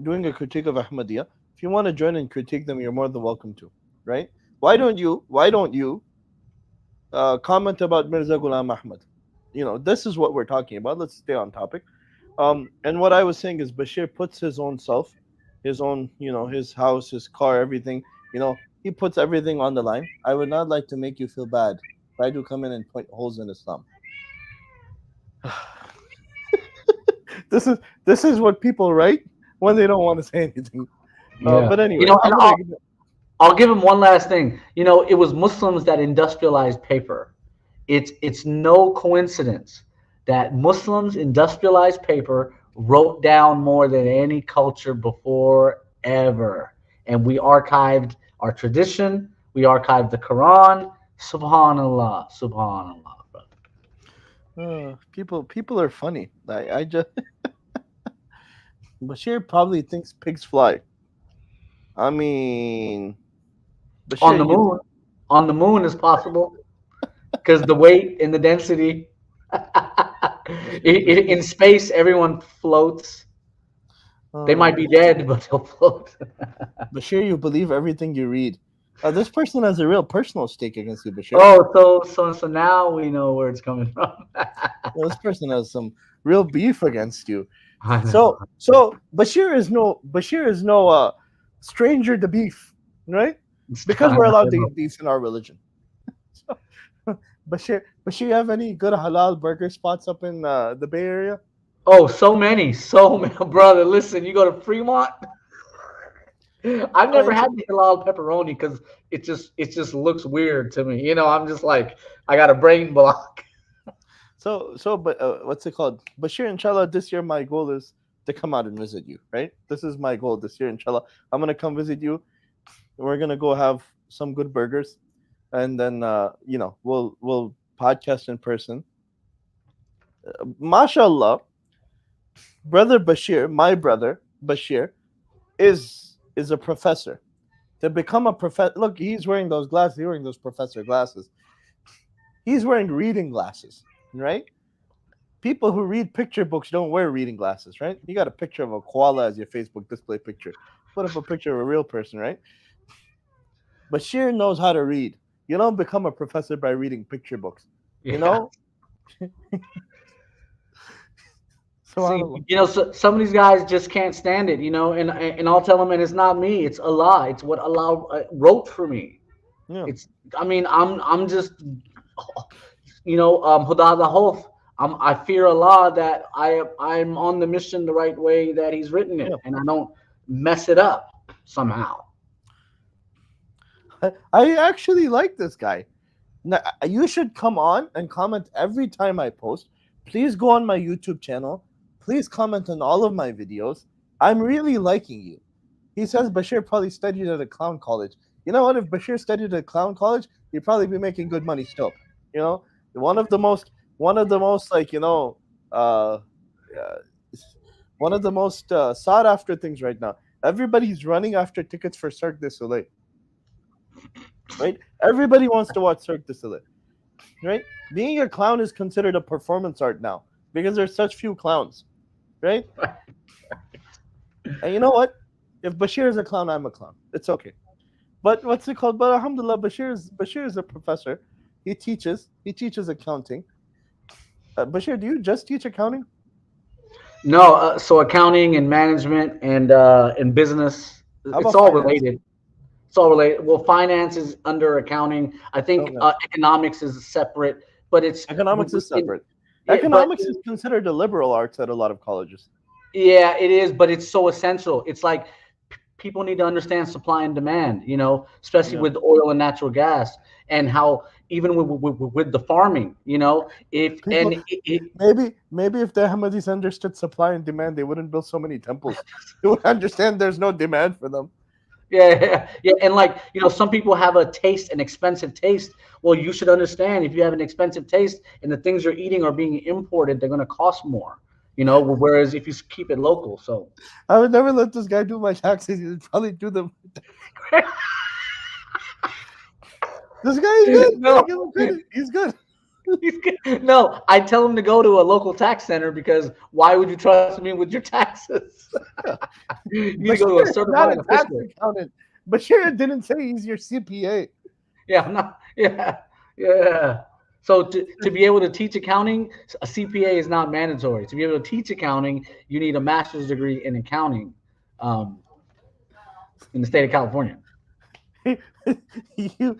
doing a critique of Ahmadiyya. If you want to join and critique them, you're more than welcome to, right? Why don't you comment about Mirza Ghulam Ahmad? This is what we're talking about. Let's stay on topic. And what I was saying is Bashir puts his own self, his own, his house, his car, everything. He puts everything on the line. I would not like to make you feel bad if I do come in and point holes in Islam. This is what people write when they don't want to say anything. Yeah. But anyway, And I'll give him one last thing. It was Muslims that industrialized paper. It's no coincidence that Muslims industrialized paper, wrote down more than any culture before ever. And we archived our tradition, we archived the Quran. Subhanallah, subhanallah, brother. People are funny. I just Bashir probably thinks pigs fly. I mean, On Bashir, the you moon, on the moon is possible because the weight and the density. In space, everyone floats. They might be Bashir, dead, but they'll float. Bashir, you believe everything you read. This person has a real personal stake against you, Bashir. Oh, so now we know where it's coming from. This person has some real beef against you. I know. So Bashir is no stranger to beef, right? Because we're allowed to eat beef in our religion. So, Bashir, you have any good halal burger spots up in the Bay Area? Oh, so many, brother. Listen, you go to Fremont. I've Oh, never had the halal pepperoni because it just looks weird to me. I'm just like I got a brain block. but what's it called? Bashir, inshallah, this year my goal is to come out and visit you, right? This is my goal this year, inshallah. I'm gonna come visit you. We're gonna go have some good burgers, and then we'll podcast in person. Mashallah, brother Bashir, my brother Bashir, is a professor. To become a professor, look, he's wearing those glasses. He's wearing those professor glasses. He's wearing reading glasses, right? People who read picture books don't wear reading glasses, right? You got a picture of a koala as your Facebook display picture. Put up a picture of a real person, right? Bashir knows how to read. You don't become a professor by reading picture books. You Yeah. know? See, Subhanallah. some of these guys just can't stand it, and I'll tell them, and it's not me, it's Allah. It's what Allah wrote for me. Yeah. It's, I mean, I'm just, Huda the Hof. I fear Allah that I'm on the mission the right way that He's written Yeah. it, and I don't mess it up somehow. I actually like this guy. Now, you should come on and comment every time I post. Please go on my YouTube channel. Please comment on all of my videos. I'm really liking you. He says Bashir probably studied at a clown college. You know what? If Bashir studied at a clown college, he'd probably be making good money still. You know, one of the most, one of the most like uh, uh one of the most sought after things right now. Everybody's running after tickets for Cirque du Soleil, right? Everybody wants to watch Cirque du Soleil, right? Being a clown is considered a performance art now because there's such few clowns, right? And you know what? If Bashir is a clown, I'm a clown. It's okay. But what's it called? But Alhamdulillah, Bashir is a professor. He teaches accounting. Bashir, do you just teach accounting? No, so accounting and management and business, How it's about all finance? related. It's all related. Well, finance is under accounting. I think Okay. economics is separate, but it's Economics is separate. yeah, but Economics is considered a liberal arts at a lot of colleges. yeah, it is. But it's so essential. It's like people need to understand supply and demand. Especially Yeah. with oil and natural gas, and how even with the farming. If and People maybe if the Ahmadis understood supply and demand, they wouldn't build so many temples. They would understand there's no demand for them. yeah, and like some people have a taste, an expensive taste. Well, you should understand if you have an expensive taste and the things you're eating are being imported, they're going to cost more. Whereas if you keep it local, so I would never let this guy do my taxes. He'd probably do them. This guy is good. I no, give him credit. He's good. no, I tell them to go to a local tax center because why would you trust me with your taxes? You need to go to a Bashir is not certified a tax official. accountant. Bashir didn't say he's your CPA. Yeah, I'm not. Yeah, yeah. So to be able to teach accounting, a CPA is not mandatory. To be able to teach accounting, you need a master's degree in accounting, um, in the state of California. you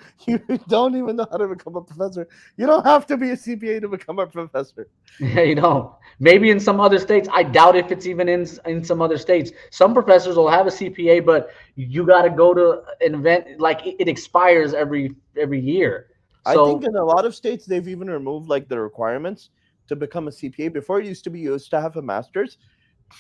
don't even know how to become a professor. You don't have to be a CPA to become a professor. Yeah, you don't. Maybe in some other states. I doubt if it's even in some other states. Some professors will have a CPA, but you got to go to an event like it expires every year. I think So in a lot of states they've even removed like the requirements to become a CPA. Before it used to be you used to have a master's,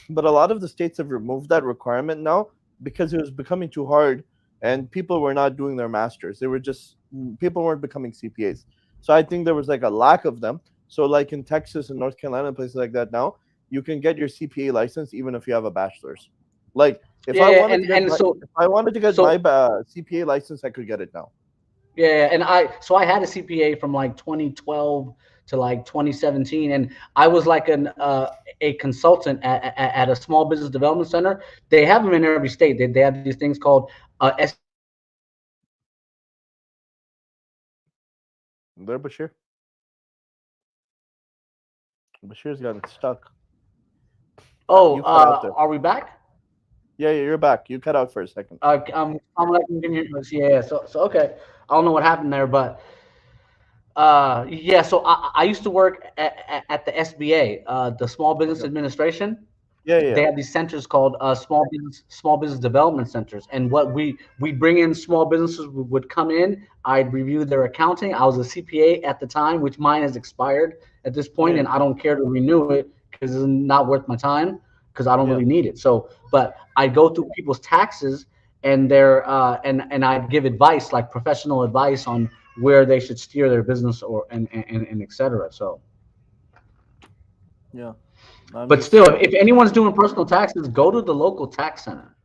but a lot of the states have removed that requirement now because it was becoming too hard and people were not doing their masters. They were just people weren't becoming CPAs. So I think there was like a lack of them. So like in Texas and North Carolina, places like that now, you can get your CPA license even if you have a bachelor's. Like if I Yeah, wanted to get and my if I wanted to get so my CPA license, I could get it now. yeah, and I had a CPA from like 2012 to like 2017, and I was like a consultant at a small business development center. They have them in every state. They have these things called SBA programs, and what we do is we bring in There, Bashir. Bashir's gotten stuck. oh, You cut out there. are we back? Yeah, yeah, you're back. You cut out for a second. I'm like, yeah, yeah. So okay, I don't know what happened there, but yeah. So I used to work at the SBA, the Small Business Okay. Administration. Yeah, They yeah, have these centers called small business development centers, and what we bring in small businesses would come in. I'd review their accounting. I was a CPA at the time, which mine has expired at this point, yeah, and I don't care to renew it because it's not worth my time because I don't yeah, really need it. So, but I go through people's taxes and their and I'd give advice, like professional advice on where they should steer their business or and et cetera. So, yeah. I'm but just still, if anyone's doing personal taxes, go to the local tax center.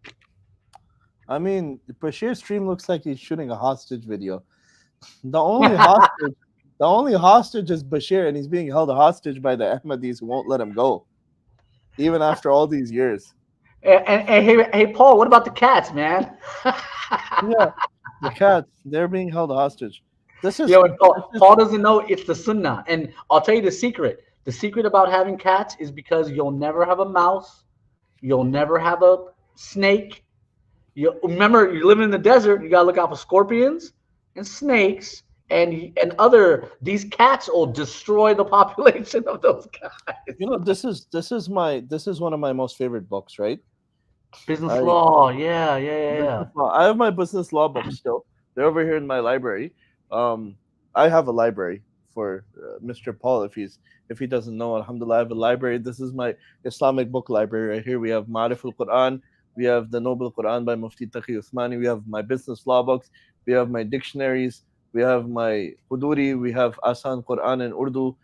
I mean, Bashir's stream looks like he's shooting a hostage video. The only hostage, the only hostage is Bashir, and he's being held hostage by the Ahmadis who won't let him go, even after all these years. And hey, Paul, what about the cats, man? Yeah, the cats, they're being held hostage. This You is, know, and this is Paul doesn't know it's the sunnah. And I'll tell you the secret. The secret about having cats is because you'll never have a mouse, you'll never have a snake. You remember you're living in the desert. You gotta look out for scorpions and snakes and other. These cats will destroy the population of those guys. this is one of my most favorite books, right? Business I law, yeah, yeah, yeah, yeah. business law. I have my business law books still. They're over here in my library. Um, I have a library for Mr. Paul if he doesn't know. Alhamdulillah, I have a library. This is my Islamic book library right here. We have Ma'arif al-Quran. We have the Noble Quran by Mufti Taqi Uthmani. We have my business law books. We have my dictionaries. We have my Huduri. We have Asan Quran in Urdu.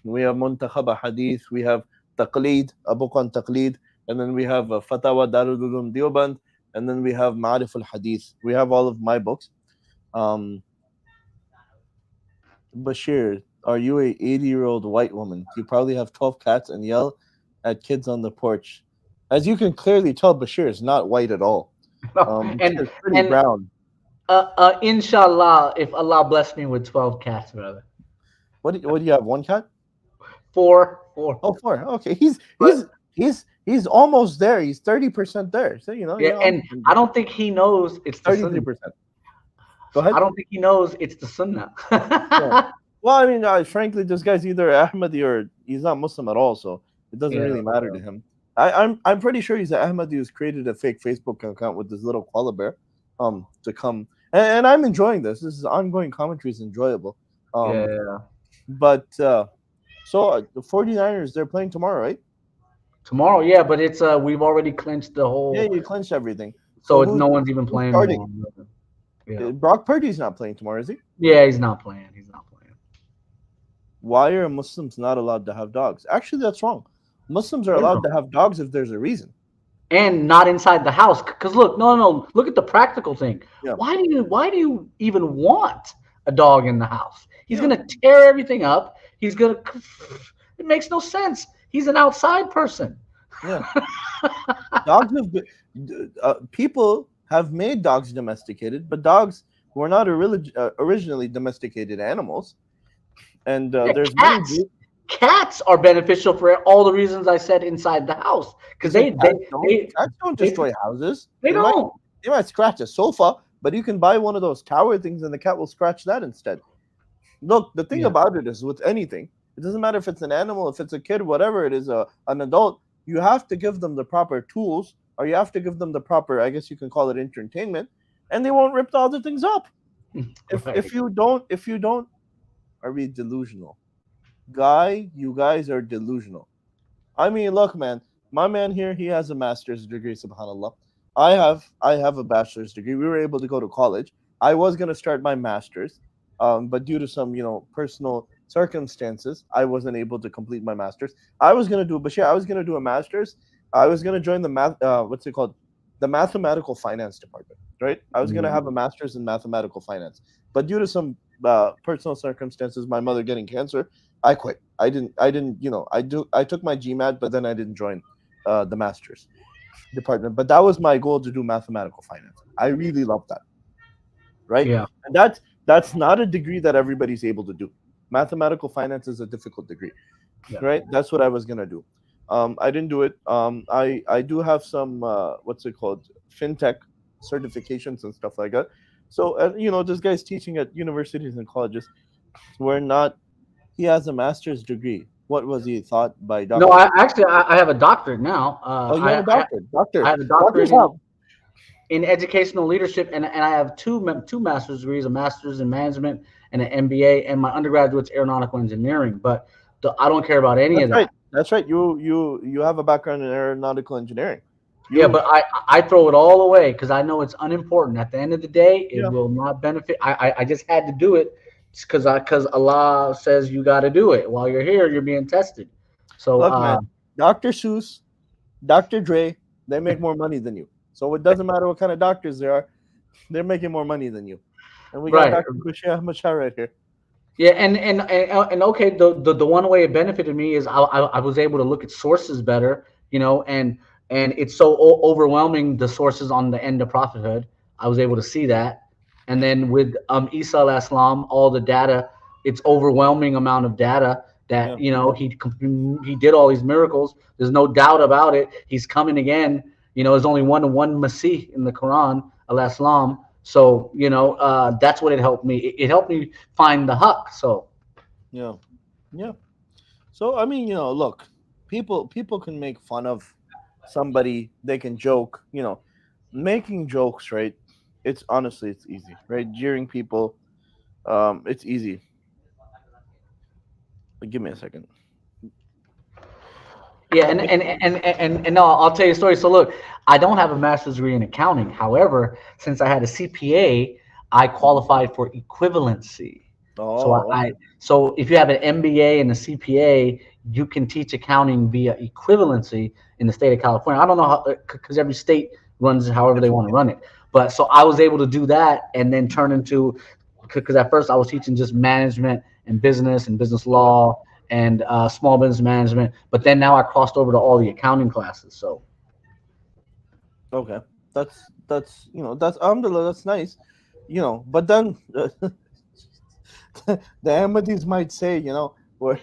We have Muntakhab Hadith. We have Taqleed, a book on Taqleed. And then we have Fatawa Darul Ulum Deoband. And then we have Ma'arif al Hadith. We have all of my books. Um, Bashir, are you a 80-year-old white woman? You probably have 12 cats and yell at kids on the porch. As you can clearly tell, Bashir is not white at all. and Bashir is pretty and brown. inshallah, if Allah bless me with 12 cats, brother. What do you have? One cat? Four. Oh, four. Okay, But he's almost there. He's 30% there. So yeah, and I don't think he knows it's the sunnah. 33%. Go ahead. I don't think he knows it's the sunnah. Yeah. Well, I mean, frankly, this guy's either Ahmadi or he's not Muslim at all, so it doesn't Yeah. really matter to him. I'm pretty sure he's an Ahmadi who's created a fake Facebook account with this little koala bear, to come. And I'm enjoying this. This is ongoing commentary is enjoyable. Um, Yeah. but the 49ers they're playing tomorrow, right? Tomorrow, yeah, but it's we've already clinched the Yeah, whole, you clinched everything. so So no one's even who's playing starting? tomorrow. Yeah. Brock Purdy's not playing tomorrow, is he? Yeah, he's not playing. He's not playing. Why are Muslims not allowed to have dogs? Actually, that's wrong. Muslims are It is allowed wrong. to have dogs if there's a reason. And not inside the house. Because look, no, look at the practical thing. Yeah. Why do you even want a dog in the house? He's Yeah. gonna tear everything up. He's gonna. It makes no sense. He's an outside person. Yeah. Dogs have been, people have made dogs domesticated, but dogs were not originally domesticated animals. And Yeah, there's many cats are beneficial for all the reasons I said inside the house because like cats don't they destroy houses. they don't. They might scratch a sofa, but you can buy one of those tower things and the cat will scratch that instead. Look, the thing Yeah. about it is with anything, it doesn't matter if it's an animal, if it's a kid, whatever it is, an adult, you have to give them the proper tools or you have to give them the proper, I guess you can call it entertainment, and they won't rip the other things up. Right. If you don't, are we delusional? You guys are delusional. I mean, look, man, my man here, he has a master's degree, subhanallah. I have a bachelor's degree. We were able to go to college. I was gonna start my master's, but due to some, personal circumstances, I wasn't able to complete my master's. I was gonna do, Bashir, I was gonna do a master's. I was gonna join the math. What's it called? The mathematical finance department. Right. I was gonna Mm. have a master's in mathematical finance, but due to some personal circumstances, my mother getting cancer, I quit. I didn't. I took my GMAT, but then I didn't join the master's department. But that was my goal, to do mathematical finance. I really love that, right? Yeah. And that's not a degree that everybody's able to do. Mathematical finance is a difficult degree, Yeah. right? That's what I was gonna do. I didn't do it. I do have some what's it called, fintech certifications and stuff like that. So this guy's teaching at universities and colleges. We're not. He has a master's degree. What was he taught by No, Doctor? I have a doctorate now. Oh, you have a doctorate. I Doctor. have a doctorate Doctors have. in educational leadership, and I have two master's degrees, a master's in management and an MBA, and my undergraduate's aeronautical engineering. But I don't care about any That's of right. that. That's right. You have a background in aeronautical engineering. Yeah, You but I throw it all away because I know it's unimportant. At the end of the day, it yeah. will not benefit. I just had to do it because Allah says you got to do it. While you're here, you're being tested. So Look, man. Dr. Seuss, Dr. Dre, they make more money than you. So it doesn't matter what kind of doctors they are, they're making more money than you. And we got right. Dr. Bashir Ahmad Shah right here. Yeah, and okay, the one way it benefited me is I was able to look at sources better, and it's so overwhelming, the sources on the end of prophethood. I was able to see that, and then with Isa al Islam, all the data, it's overwhelming amount of data Yeah. that he did all these miracles. There's no doubt about it. He's coming again. There's only one Masih in the Quran, al Islam. So that's what it helped me. It helped me find the huck. So Yeah. Yeah. So I mean, look, people can make fun of somebody, they can joke, making jokes, right? It's honestly it's easy, right? Jeering people, it's easy. Give me a second. yeah, and no, I'll tell you a story. So look, I don't have a master's degree in accounting. However, since I had a CPA, I qualified for equivalency. So Oh, okay. so if you have an MBA and a CPA, you can teach accounting via equivalency in the state of California. I don't know how, because every state runs it however they want to Differently. run it. But so I was able to do that and then turn into, because at first I was teaching just management and business Okay. law and small business management. But then now I crossed over to all the accounting classes. So Okay. That's alhamdulillah, that's nice. But then the Ahmadis might say, where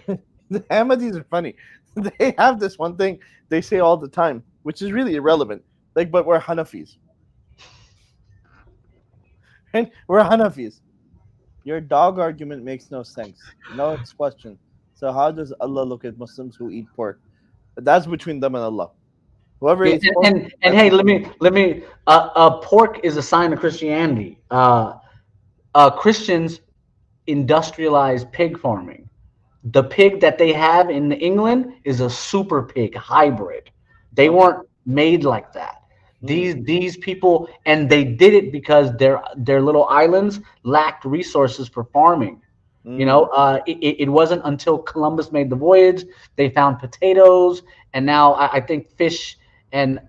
the Ahmadis are funny. They have this one thing they say all the time, which is really irrelevant. Like, but we're Hanafis. And we're Hanafis. Your dog argument makes no sense. No, next question. So how does Allah look at Muslims who eat pork? That's between them and Allah. Whoever yeah, eats pork, and that's hey, let between me let me. Pork is a sign of Christianity. Christians industrialize pig farming. The pig that they have in England is a super pig hybrid. They okay. weren't made like that. Hmm. These people, and they did it because their little islands lacked resources for farming. Mm. It wasn't until Columbus made the voyage they found potatoes, and now I think fish and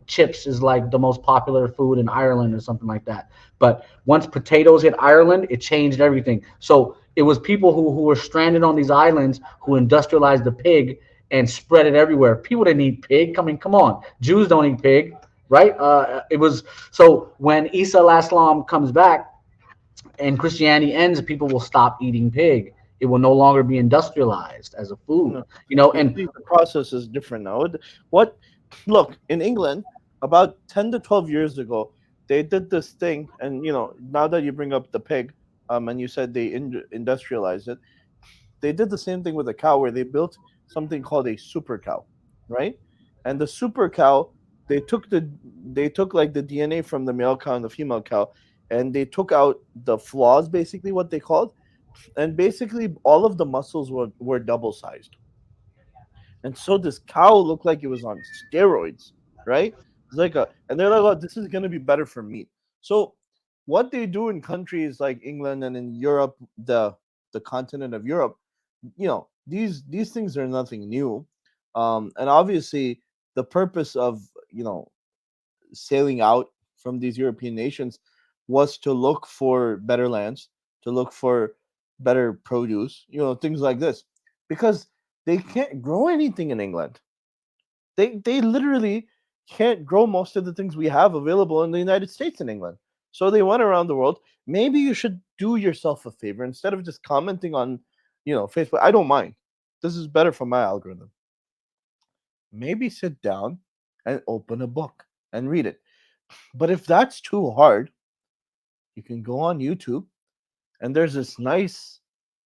chips is like the most popular food in Ireland or something like that. But once potatoes hit Ireland, it changed everything. So it was people who were stranded on these islands who industrialized the pig and spread it everywhere. People didn't eat pig. I mean, come on, Jews don't eat pig, right? It was so when Isa al Islam comes back and Christianity ends, people will stop eating pig. It will no longer be industrialized as a food, No. You and see, the process is different now. What? Look, in England, about 10 to 12 years ago, they did this thing, and now that you bring up the pig, and you said they industrialized it, they did the same thing with a cow, where they built something called a super cow, right? And the super cow, they took like the DNA from the male cow and the female cow, and they took out the flaws, basically what they called, and basically all of the muscles were double sized, and so this cow looked like it was on steroids, right? It's like and they're like, oh, this is gonna be better for meat. So what they do in countries like England and in Europe, the continent of Europe, these things are nothing new. And obviously, the purpose of sailing out from these European nations was to look for better lands, to look for better produce, things like this, because they can't grow anything in England. They literally can't grow most of the things we have available in the United States and England. So they went around the world. Maybe you should do yourself a favor instead of just commenting on, Facebook. I don't mind. This is better for my algorithm. Maybe sit down and open a book and read it. But if that's too hard, you can go on YouTube, and there's this nice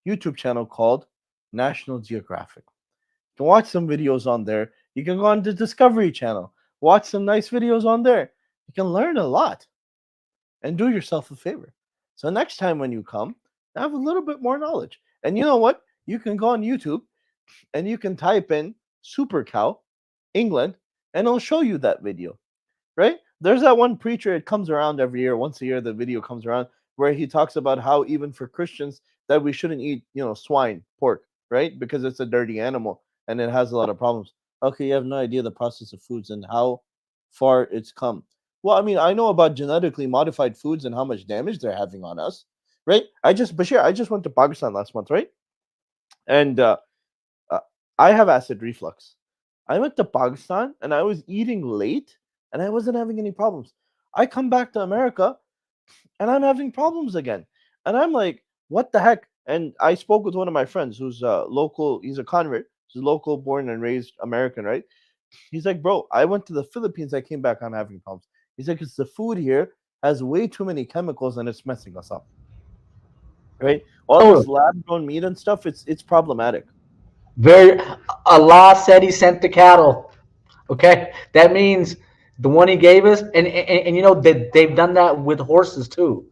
YouTube channel called National Geographic. You can watch some videos on there. You can go on the Discovery Channel, watch some nice videos on there. You can learn a lot and do yourself a favor. So next time when you come, have a little bit more knowledge. And you know what? You can go on YouTube and you can type in Super Cow, England, and it'll show you that video, right? There's that one preacher, it comes around every year, once a year, the video comes around where he talks about how even for Christians that we shouldn't eat, swine, pork, right? Because it's a dirty animal and it has a lot of problems. Okay, you have no idea the process of foods and how far it's come. Well, I mean, I know about genetically modified foods and how much damage they're having on us, right? Bashir, I just went to Pakistan last month, right? And uh, I have acid reflux. I went to Pakistan and I was eating late and I wasn't having any problems. I come back to America and I'm having problems again. And I'm like, what the heck? And I spoke with one of my friends who's local, he's a convert, he's local, born and raised American, right? He's like, bro, I went to the Philippines, I came back, I'm having problems. He's like, it's the food here has way too many chemicals and it's messing us up. Right? All this lab grown meat and stuff, it's problematic. Very. Allah said He sent the cattle. Okay, that means the one He gave us, and they've done that with horses too.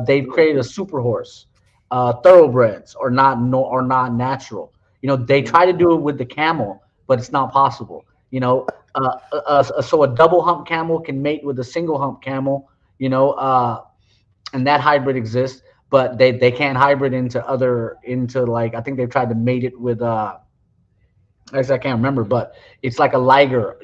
They've created a super horse, thoroughbreds or not, no, or not natural. They try to do it with the camel, but it's not possible. So a double hump camel can mate with a single hump camel. And that hybrid exists, but they can't hybrid into like, I think they've tried to mate it with actually I can't remember, but it's like a liger.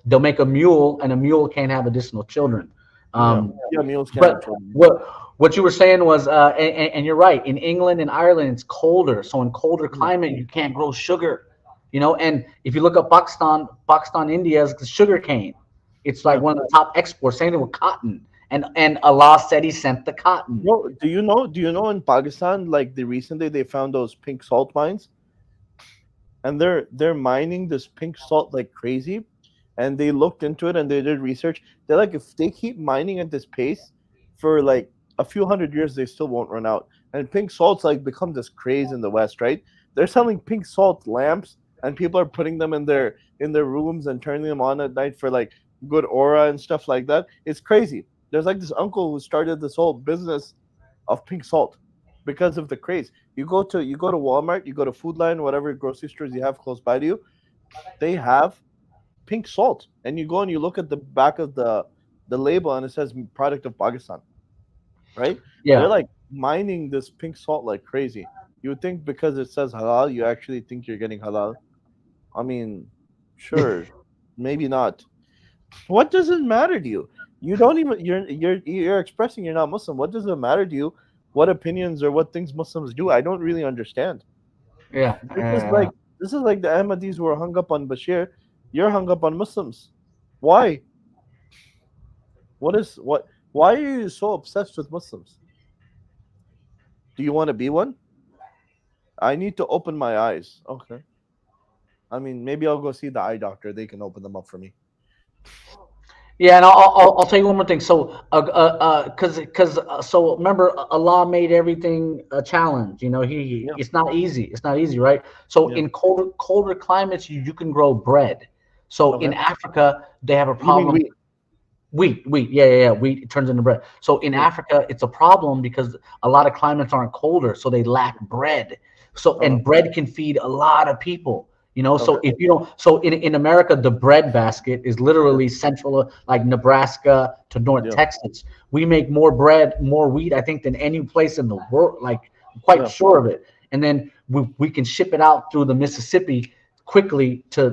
They'll make a mule, and a mule can't have additional children. Mules can't But have children. what you were saying was, and you're right. In England and Ireland, it's colder, so in colder climate, you can't grow sugar. And if you look at Pakistan, India is sugar cane. It's like one of the top exports. Same thing with cotton. And Allah said He sent the cotton. No, do you know in Pakistan, like recently they found those pink salt mines, and they're mining this pink salt like crazy, and they looked into it and they did research. They're like, if they keep mining at this pace for like a few hundred years, they still won't run out. And pink salt's like become this craze in the West, right? They're selling pink salt lamps, and people are putting them in their rooms and turning them on at night for like good aura and stuff like that. It's crazy. There's like this uncle who started this whole business of pink salt because of the craze. You go to Walmart, you go to Food Lion, whatever grocery stores you have close by to you, they have pink salt, and you go and you look at the back of the label, and it says product of Pakistan, right? Yeah. They're like mining this pink salt like crazy. You would think because it says halal, you actually think you're getting halal. I mean, sure, maybe not. What does it matter to you? You don't even you're expressing you're not Muslim. What does it matter to you? What opinions or what things Muslims do? I don't really understand. Yeah. This is like the Ahmadis who are hung up on Bashir. You're hung up on Muslims. Why? Why are you so obsessed with Muslims? Do you want to be one? I need to open my eyes. Okay. I mean, maybe I'll go see the eye doctor. They can open them up for me. Yeah, and I'll tell you one more thing. So, so remember, Allah made everything a challenge. It's not easy. It's not easy, right? So in colder climates, you can grow bread. So in Africa, they have a problem. Wheat, yeah. Wheat turns into bread. So in Africa, it's a problem because a lot of climates aren't colder, so they lack bread. So and bread can feed a lot of people. So if you don't, so in America, the bread basket is literally central, like Nebraska to North Texas. We make more bread, more wheat, I think, than any place in the world, like quite Yeah. sure of it. And then we can ship it out through the Mississippi quickly to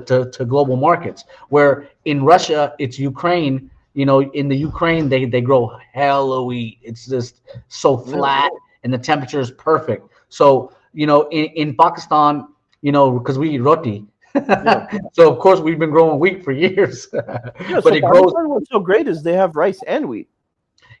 global markets. Where in Russia, it's Ukraine. In the Ukraine, they grow hella wheat. It's just so Yeah. flat, and the temperature is perfect. So, in Pakistan, because we eat roti. Yeah. So of course we've been growing wheat for years, Yeah. but So it grows. Pakistan, what's so great is they have rice and wheat.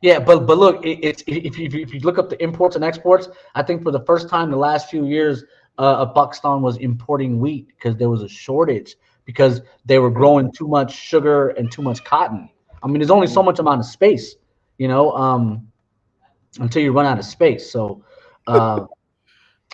Yeah, but look, it's if you look up the imports and exports, I think for the first time in the last few years, Pakistan was importing wheat because there was a shortage because they were Okay. growing too much sugar and too much cotton. I mean, there's only so Mm. much amount of space, you know, um, until you run out of space. So uh,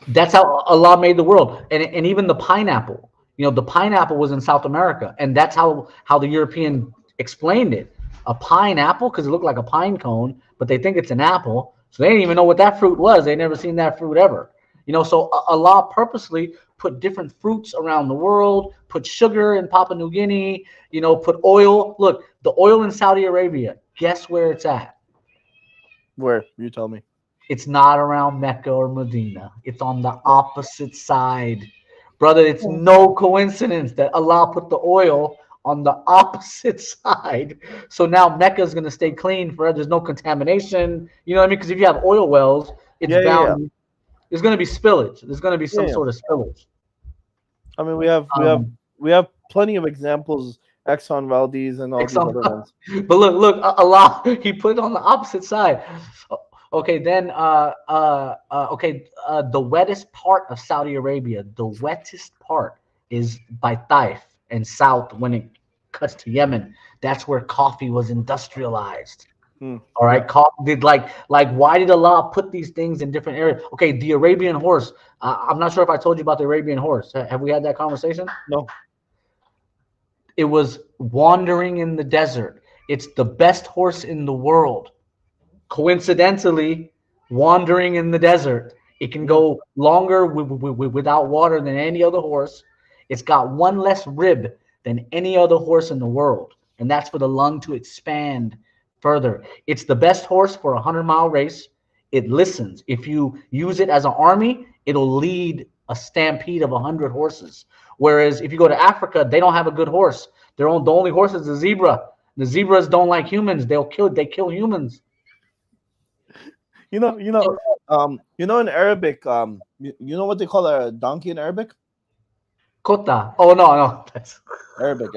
that's how Allah made the world, and even the pineapple. The pineapple was in South America, and that's how the European explained it. A pineapple because it looked like a pine cone, but they think it's an apple, so they didn't even know what that fruit was. They never seen that fruit ever. So Allah purposely put different fruits around the world, put sugar in Papua New Guinea, put oil. Look, the oil in Saudi Arabia. Guess where it's at? Where? You tell me. It's not around Mecca or Medina. It's on the opposite side. Brother, it's Mm. no coincidence that Allah put the oil on the opposite side. So now Mecca is going to stay clean forever. There's no contamination. You know what I mean? Because if you have oil wells, it's Yeah. Yeah. Yeah. bound. There's going to be spillage. There's going to be Yeah. some Yeah. sort of spillage. I mean, we have plenty of examples. Exxon Valdez and all these Exxon. other ones. But look, Allah, He put it on the opposite side. Okay, then, the wettest part of Saudi Arabia, the wettest part is by Taif and south when it cuts to Yemen. That's where coffee was industrialized. Hmm. All Yeah. right, did like why did Allah put these things in different areas? Okay, the Arabian horse. I'm not sure if I told you about the Arabian horse. Have we had that conversation? No. It was wandering in the desert. It's the best horse in the world. Coincidentally, wandering in the desert. It can Yeah. go longer without water than any other horse. It's got one less rib than any other horse in the world, and that's for the lung to expand further. It's the best horse for a 100-mile race. It listens. If you use it as an army, it'll lead a stampede of 100 horses. Whereas if you go to Africa, they don't have a good horse. The only horse is the zebra. The zebras don't like humans. They kill humans. You know. You know. In Arabic, you know what they call a donkey in Arabic? Kota. Oh no. That's Arabic.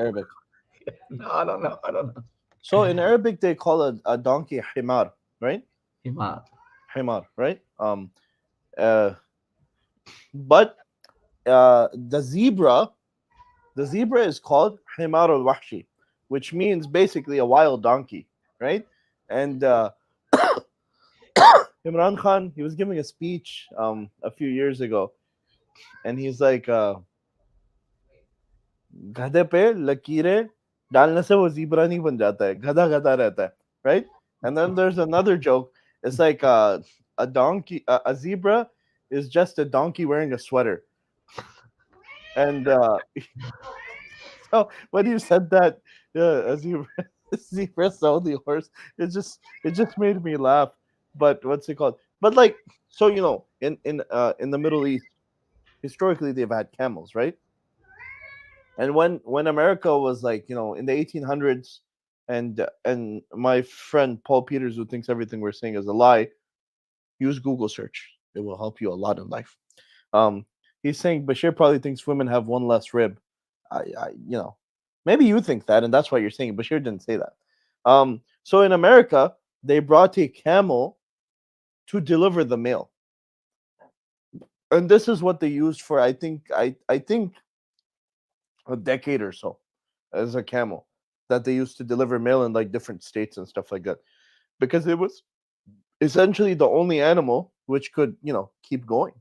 no, I don't know. I don't know. So in Arabic, they call a donkey himar, right? Imad. Himar, right? Uh, but the zebra is called himar al-wahshi, which means basically a wild donkey, right? And Imran Khan, he was giving a speech a few years ago, and he's like, गधे पे लकीरें डालने से वो zebra नहीं बन जाता है, गधा गधा रहता है, right? And then there's another joke. It's like a donkey, a zebra is just a donkey wearing a sweater. And so when you said that, yeah, a zebra, a zebra saw the horse, it just made me laugh. But what's it called? But like, so in the Middle East, historically they've had camels, right? And when America was like, in the 1800s, and my friend Paul Peters, who thinks everything we're saying is a lie, use Google search. It will help you a lot in life. Um, he's saying Bashir probably thinks women have one less rib. Maybe you think that, and that's why you're saying it. Bashir didn't say that. So in America, they brought a camel to deliver the mail, and this is what they used for I think a decade or so as a camel that they used to deliver mail in like different states and stuff like that, because it was essentially the only animal which could keep going.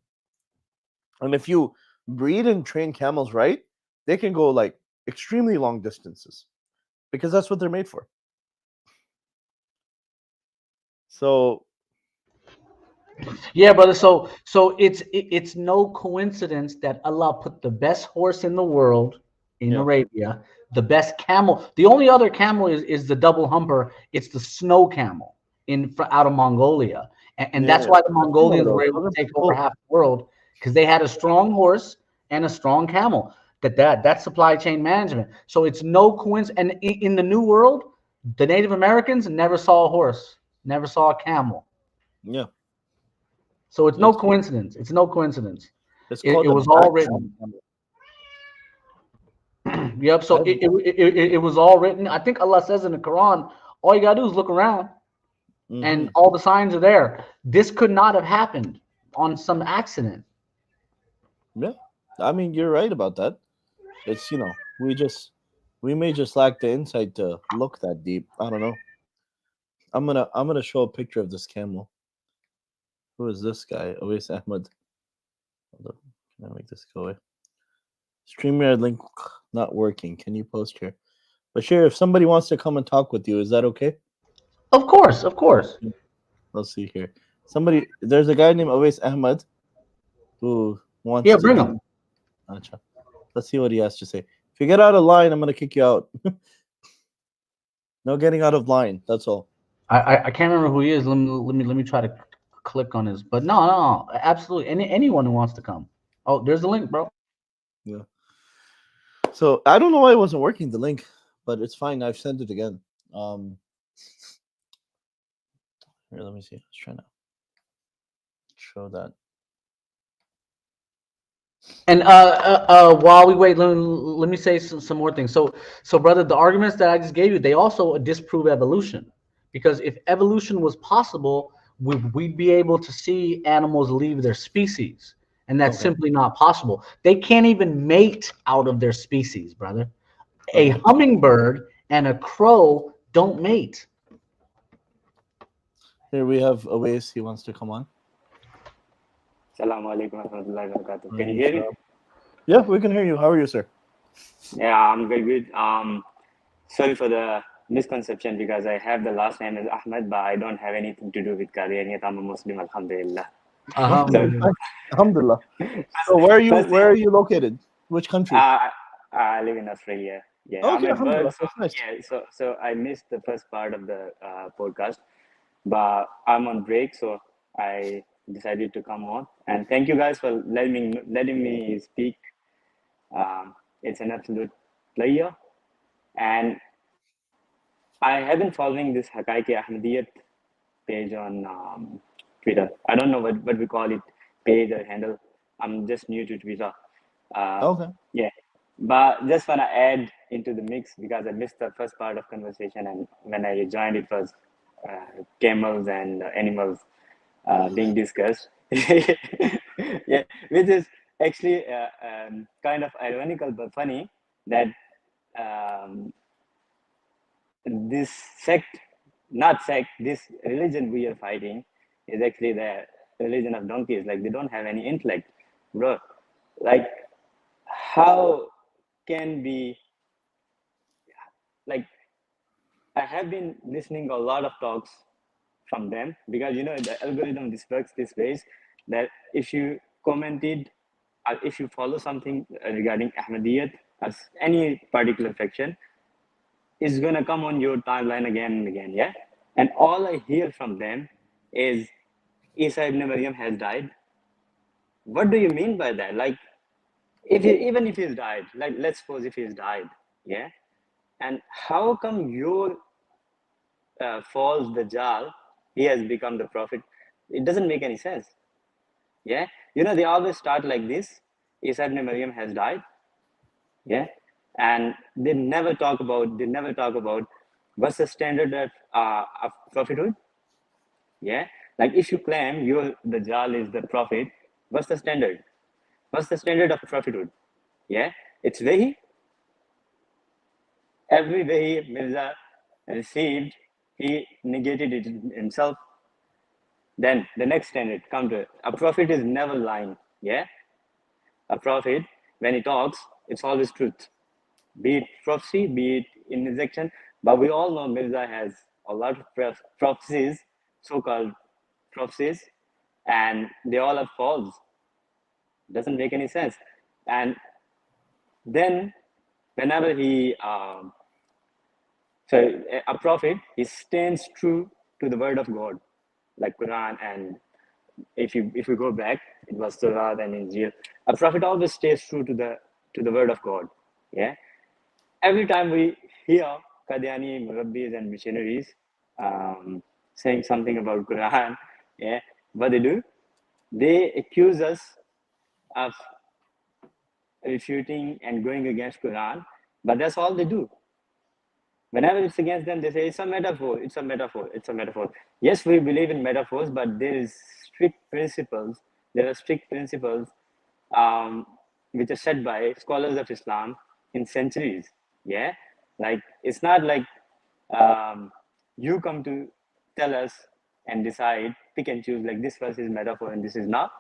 And if you breed and train camels right, they can go like extremely long distances because that's what they're made for. So Yeah, brother. So it's no coincidence that Allah put the best horse in the world in yeah. Arabia, the best camel. The only other camel is the double humper. It's the snow camel out of Mongolia, And Yeah, that's yeah. why the I know Mongolians were those. able Those to are take pretty over cool. half the world because they had a strong horse and a strong camel. That's supply chain management. So it's no coincidence. And in the New World, the Native Americans never saw a horse, never saw a camel. Yeah, So it's no it's coincidence. It's no coincidence. it's It called the was all backpack written. camel. Yep. So I've it was all written. I think Allah says in the Quran, all you gotta do is look around, and hmm all the signs are there. This could not have happened on some accident. yeah. I mean, you're right about that. It's we may just lack the insight to look that deep. I don't know. I'm gonna show a picture of this camel. Who is this guy? Awais Ahmad. Hold up. Can I make this go away? StreamYard link not working. Can you post here? Bashir, if somebody wants to come and talk with you, is that okay? Of course, of course. Yeah. Let's see here. There's a guy named Awais Ahmad who wants Yeah, to bring join. them. Acha. Let's see what he has to say. If you get out of line, I'm gonna kick you out. No getting out of line. That's all. I can't remember who he is. Let me try to click on his. But no, absolutely. Anyone who wants to come. Oh, there's the link, bro. Yeah. So I don't know why it wasn't working, the link, but it's fine. I've sent it again. Um, Here, let me see. I was trying to show that. And while we wait, let me say some more things. So brother, the arguments that I just gave you, they also disprove evolution, because if evolution was possible, we'd be able to see animals leave their species, and that's Okay. simply not possible. They can't even mate out of their species, brother. A Okay. hummingbird and a crow don't mate. Here we have Awais. He wants to come on. Assalamu alaikum warahmatullahi wabarakatuh. Can you Alaikum hear me? salam. Yeah, we can hear you. How are you, sir? Yeah, I'm very good. Sorry for the misconception because I have the last name is Ahmed, but I don't have anything to do with Qadianiyat. I'm a Muslim, alhamdulillah. So Alhamdulillah. Alhamdulillah. So first where thing, are you located? Which country? I live in Australia. Yeah, I'm Okay, at work, Alhamdulillah. so That's nice. yeah, so I missed the first part of the podcast, but I'm on break, so I decided to come on. And thank you guys for letting me speak. It's an absolute pleasure. And I have been following this Hakaiki Ahmadiyat page on Twitter. I don't know what we call it, page or handle. I'm just new to Twitter. Uh, Okay. yeah, but just want to add into the mix because I missed the first part of conversation, and when I joined, it was camels and animals being discussed. Yeah, which is actually kind of ironical but funny that um, this sect, not sect, this religion we are fighting is actually the religion of donkeys. Like they don't have any intellect, bro. Like how can be like I have been listening a lot of talks from them because the algorithm this works this ways that if you commented or if you follow something regarding Ahmadiyyat as any particular faction, is gonna come on your timeline again and again, yeah. And all I hear from them is Isa ibn Maryam has died. What do you mean by that? Like, even if he's died, like let's suppose if he's died, yeah. And how come your false Dajjal, he has become the prophet? It doesn't make any sense, yeah. They always start like this: Isa ibn Maryam has died, yeah. And they never talk about what's the standard of prophethood, yeah. Like if you claim the Dajjal is the prophet, what's the standard? What's the standard of prophethood? Yeah, it's Wahi. Every Wahi Mirza received, he negated it himself. Then the next standard come to it. A prophet is never lying. Yeah, a prophet when he talks, it's always truth. Be it prophecy, be it interjection. But we all know Mirza has a lot of prophecies, so-called prophecies, and they all are false. Doesn't make any sense. And then whenever a prophet, he stands true to the word of God. like Quran, and if you go back, it was Torah and Injil. A prophet always stays true to the word of God. Yeah. Every time we hear Qadiani Murabbis and missionaries saying something about Quran, yeah, what they do, they accuse us of refuting and going against Quran, but that's all they do. Whenever it's against them, they say it's a metaphor, it's a metaphor, it's a metaphor. Yes, we believe in metaphors, but there is strict principles. There are strict principles um, which are set by scholars of Islam in centuries. Yeah, like it's not like you come to tell us and decide, pick and choose, like this verse is metaphor and this is not.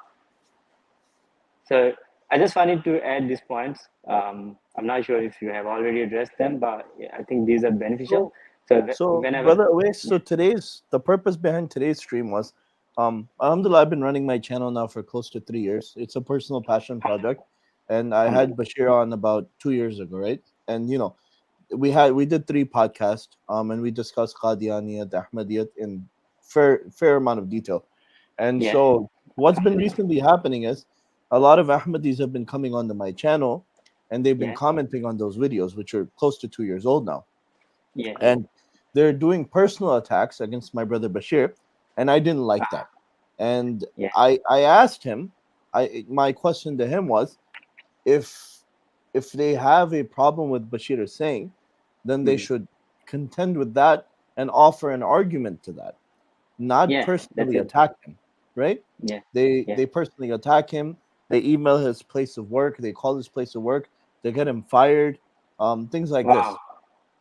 So I just wanted to add these points. I'm not sure if you have already addressed them, but I think these are beneficial. So, So so whenever, brother Awais, yeah, so the purpose behind today's stream was, alhamdulillah, I've been running my channel now for close to 3 years. It's a personal passion project, and I had alhamdulillah. Bashir on about 2 years ago, right? And we did 3 podcasts, and we discussed Qadianiyat, Ahmadiyat in fair amount of detail. And Yeah, so what's been alhamdulillah. recently happening is a lot of Ahmadis have been coming onto my channel, and they've been Yeah, commenting on those videos, which are close to 2 years old now, yeah, and they're doing personal attacks against my brother Bashir, and I didn't like that. And yeah, I asked him, my question to him was, if they have a problem with Bashir is saying, then they mm, should contend with that and offer an argument to that, not yeah. That's personally it. attack him, right? Yeah, They yeah. they personally attack him. They email his place of work. They call his place of work. They get him fired. Things like Wow, this.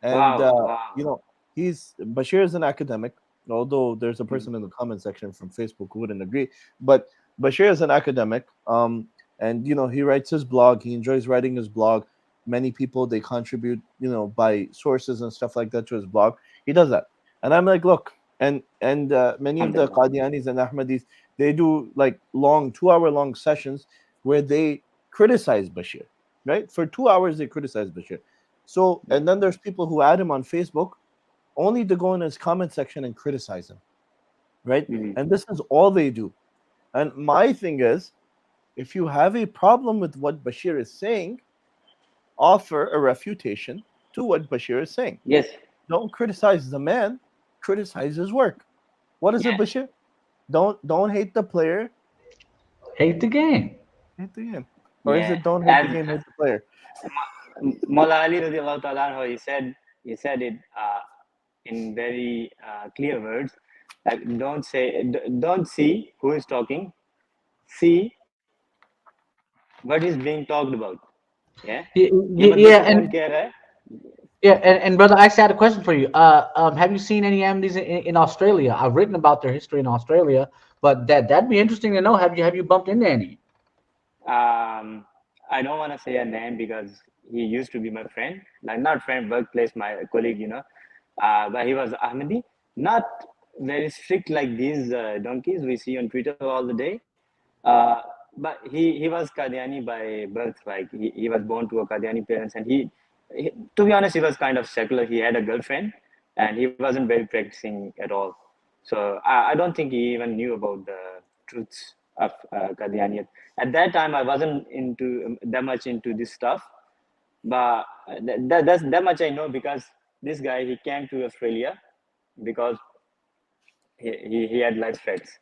And wow, wow. he's Bashir is an academic, although there's a Mm, person in the comment section from Facebook who wouldn't agree. But Bashir is an academic, and he writes his blog. He enjoys writing his blog. Many people, they contribute, by sources and stuff like that to his blog. He does that, and I'm like, look, and many of the alhamdulillah. Qadianis and Ahmadis, they do like long 2 hour long sessions where they criticize Bashir, right? For 2 hours they criticize Bashir. So, Yeah. and then there's people who add him on Facebook only to go in his comment section and criticize him, right? Mm-hmm. And this is all they do. And my thing is, if you have a problem with what Bashir is saying, offer a refutation to what Bashir is saying. Yes. Don't criticize the man, criticize his work. What is it, Yeah. Bashir? Don't hate the player, Hate the game. hate the game. Or is Yeah. it don't hate the As game, hate the player? Mawla Ali radiallahu ta'ala anhu, he said it in very clear words. Like don't see who is talking, see what is being talked about. Yeah. Yeah, ये yeah, बंदे को कौन and कह रहा है? yeah, and brother, I actually had a question for you. Have you seen any Ahmadis in Australia? I've written about their history in Australia, but that'd be interesting to know. Have you bumped into any? I don't want to say a name because he used to be my friend, like not friend, workplace, my colleague, but he was Ahmadi, not very strict like these donkeys we see on Twitter all the day. Uh, but he was Qadiani by birth, like he was born to a Qadiani parents, and to be honest, he was kind of secular. He had a girlfriend, and he wasn't very practicing at all. So I don't think he even knew about the truths of Qadianiyat. At that time, I wasn't into that much into this stuff, but that much I know because this guy he came to Australia because he had life threats,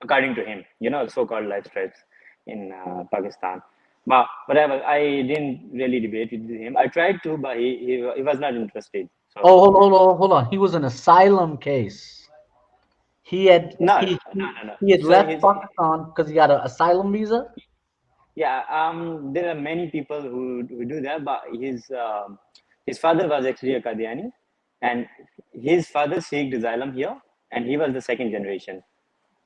according to him, so-called life threats in Pakistan. But whatever, I didn't really debate with him. I tried to, but he was not interested. So Oh, hold on. He was an asylum case. He had no, he no, he, no, no. he had So left Pakistan because he got an asylum visa. yeah, there are many people who do that, but his father was actually a Qadiani, and his father seeked asylum here, and he was the second generation.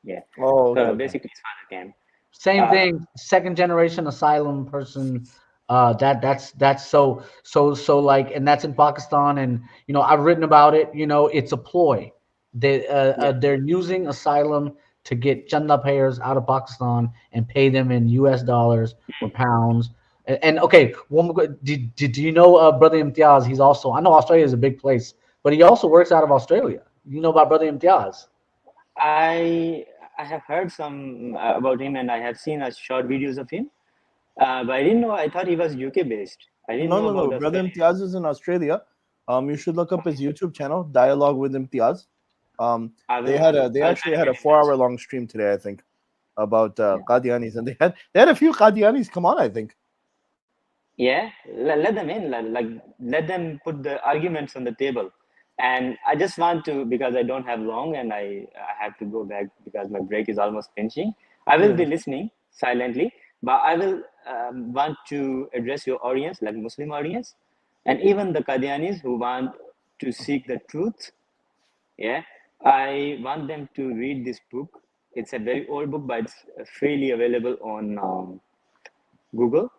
Yeah, Oh, okay, so okay. basically his father came. Same Uh, thing, second generation asylum person. That's so like, and that's in Pakistan, and I've written about it. It's a ploy. yeah, They're using asylum to get chanda payers out of Pakistan and pay them in U.S. dollars or pounds. And okay, one more, do you know Brother Imtiaz? He's also, I know Australia is a big place, but he also works out of Australia. You know about Brother Imtiaz? I I have heard some about him, and I have seen a short videos of him. But I didn't know. I thought he was UK based. I didn't No, know no, about no. the Brother Australian. Imtiaz is in Australia. You should look up his YouTube channel, Dialogue with Imtiaz. They I'll actually try to had get a in touch. 4 hour long stream today, I think, about Yeah. Qadianis, and they had a few Qadianis come on, I think. Yeah, let them in, like let them put the arguments on the table. And I just want to, because I don't have long and I have to go back because my break is almost finishing. I will be Yeah. listening silently, but I will want to address your audience, like Muslim audience, and even the Qadianis who want to seek the truth. Yeah, I want them to read this book. It's a very old book, but it's freely available on Google.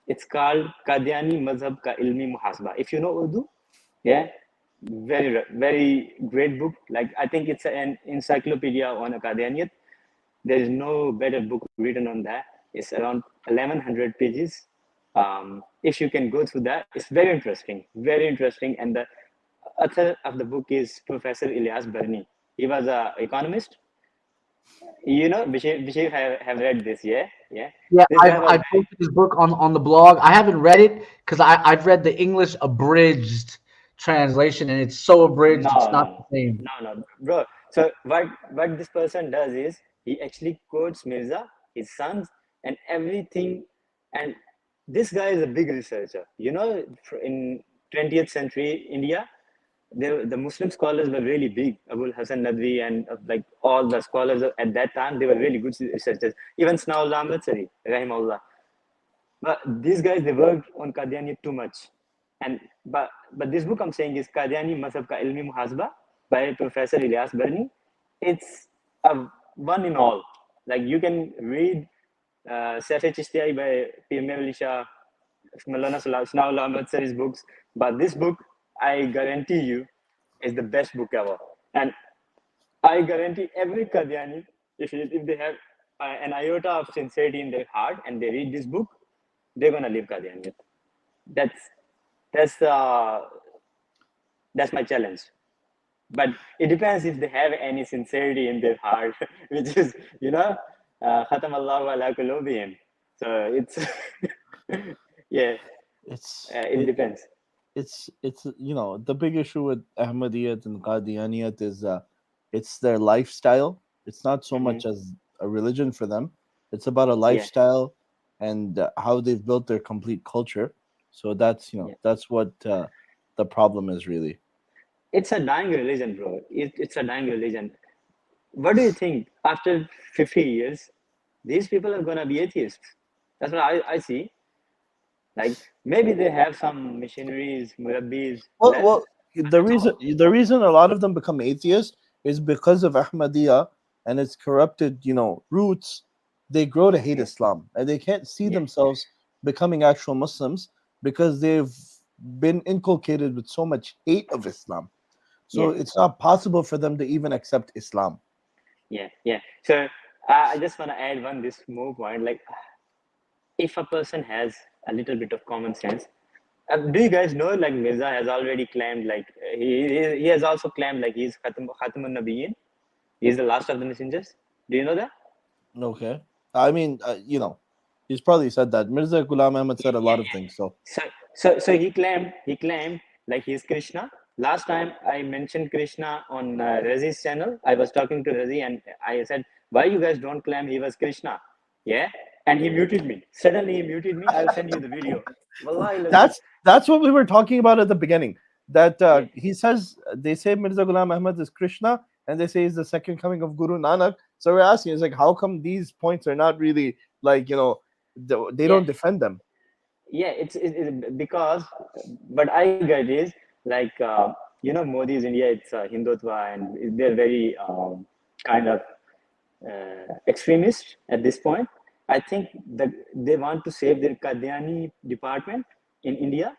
It's called Qadiani Mazhab Ka Ilmi Muhasba. If you know Urdu, yeah, very great book. Like I think it's an encyclopedia on a Qadianiyat. There is no better book written on that. It's around 1100 pages. If you can go through that, it's very interesting, very interesting. And the author of the book is Professor Ilyas Barni. He was a economist. You know, Bashir have read this, yeah, yeah. Yeah, This guy was I've posted this book on the blog. I haven't read it because I've read the English abridged translation, and it's so abridged, it's no, not no, the same. no, no, bro. So what this person does is he actually quotes Mirza, his sons, and everything. And this guy is a big researcher. You know, in 20th century India, the Muslim scholars were really big. Abul Hasan Nadwi and like all the scholars at that time, they were really good researchers. Even Snaullah Matsari, Rahimahullah. But these guys they worked on Qadiani too much, and but this book I'm saying is Qadiani Mazhab Ka Ilmi Muhasba by Professor Ilyas Barni. It's a one in all. Like you can read Safi Chishtiyai by Pir Mevli Shah, Maulana Sanawullah Ahmad Sari's books, but this book I guarantee you is the best book ever. And I guarantee every Qadiani, if they have an iota of sincerity in their heart and they read this book, they're gonna leave Qadianiyat. That's that's uh, that's my challenge. But it depends if they have any sincerity in their heart, which is Khatam Allahu ala qulubihim. So it's yeah, It's it depends. it's the big issue with Ahmadiyyat and Qadianiyat is it's their lifestyle. It's not so Hmm. much as a religion for them. It's about a Yeah, lifestyle and how they've built their complete culture. So yeah. that's what the problem is really. It's a dying religion, bro. It's a dying religion. What do you think? After 50 years, these people are gonna be atheists. That's what I see. Like maybe they have some missionaries, murabbis. Well, the That's reason all. the reason a lot of them become atheists is because of Ahmadiyya and its corrupted, roots. They grow to hate Yeah, Islam, and they can't see yeah, themselves becoming actual Muslims because they've been inculcated with so much hate of Islam. So yeah, it's not possible for them to even accept Islam. yeah, yeah. So I just want to add one this more point. Like, if a person has a little bit of common sense, do you guys know? Like Mirza has already claimed, like he has also claimed, like he's Khatamun Nabiyyin. He's the last of the messengers. Do you know that? Okay, I mean, he's probably said that. Mirza Ghulam Ahmad Yeah, said a yeah, lot of yeah. things. So So he claimed like he's Krishna. Last time I mentioned Krishna on Razi's channel, I was talking to Razi and I said, "Why you guys don't claim he was Krishna?" Yeah, and he muted me. Suddenly he muted me. I'll send you the video. Wallahi lazim. that's what we were talking about at the beginning. That Yeah, he says they say Mirza Ghulam Ahmad is Krishna, and they say he's the second coming of Guru Nanak. So we're asking, it's like, how come these points are not really like they yeah, don't defend them? yeah. It's because what I get is like Modi's India. It's Hindutva and they're very kind of extremist at this point. I think that they want to save their Qadiani department in India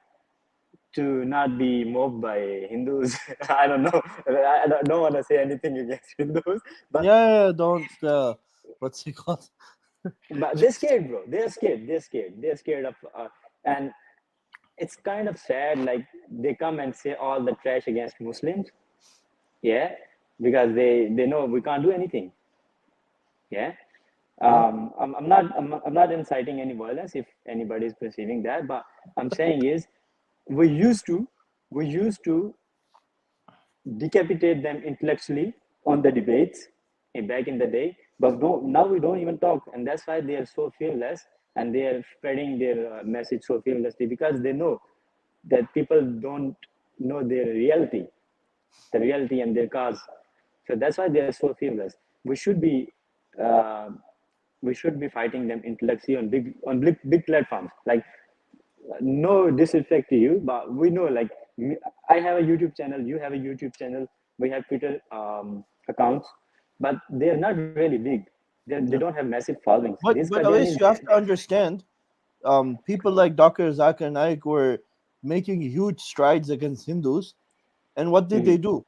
to not be mobbed by Hindus. I don't know. I don't want to say anything against Hindus, but Yeah, don't what's it called? they're scared, bro. They're scared. They're scared. They're scared of, and it's kind of sad. Like they come and say all the trash against Muslims. Yeah, because they know we can't do anything. Yeah. Yeah. I'm not inciting any violence if anybody is perceiving that, but I'm saying is we used to we used to decapitate them intellectually on the debates back in the day, but now we don't even talk, and that's why they are so fearless, and they are spreading their message so fearlessly, because they know that people don't know their reality, the reality and their cause. So that's why they are so fearless. We should be uh, we should be fighting them intellectually on big platforms. Like, no disrespect to you, but we know, like, I have a YouTube channel, you have a YouTube channel, we have Twitter accounts, but they're not really big. They Yeah. don't have massive followings. These But at Qadianis, least you have to understand, people like Dr. Zakir Naik were making huge strides against Hindus, and what did they do?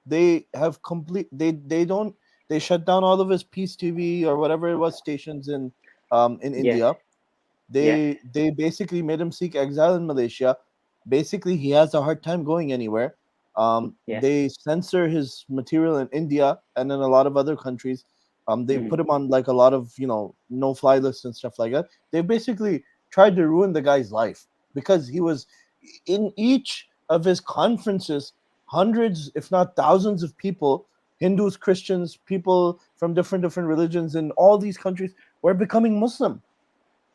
They have complete. They don't. They shut down all of his Peace TV or whatever it was stations in yeah, India. yeah, They basically made him seek exile in Malaysia. Basically, he has a hard time going anywhere. yeah, They censor his material in India and in a lot of other countries. They put him on like a lot of no fly lists and stuff like that. They basically tried to ruin the guy's life because he was in each of his conferences. Hundreds, if not thousands, of people, Hindus, Christians, people from different religions in all these countries were becoming Muslim,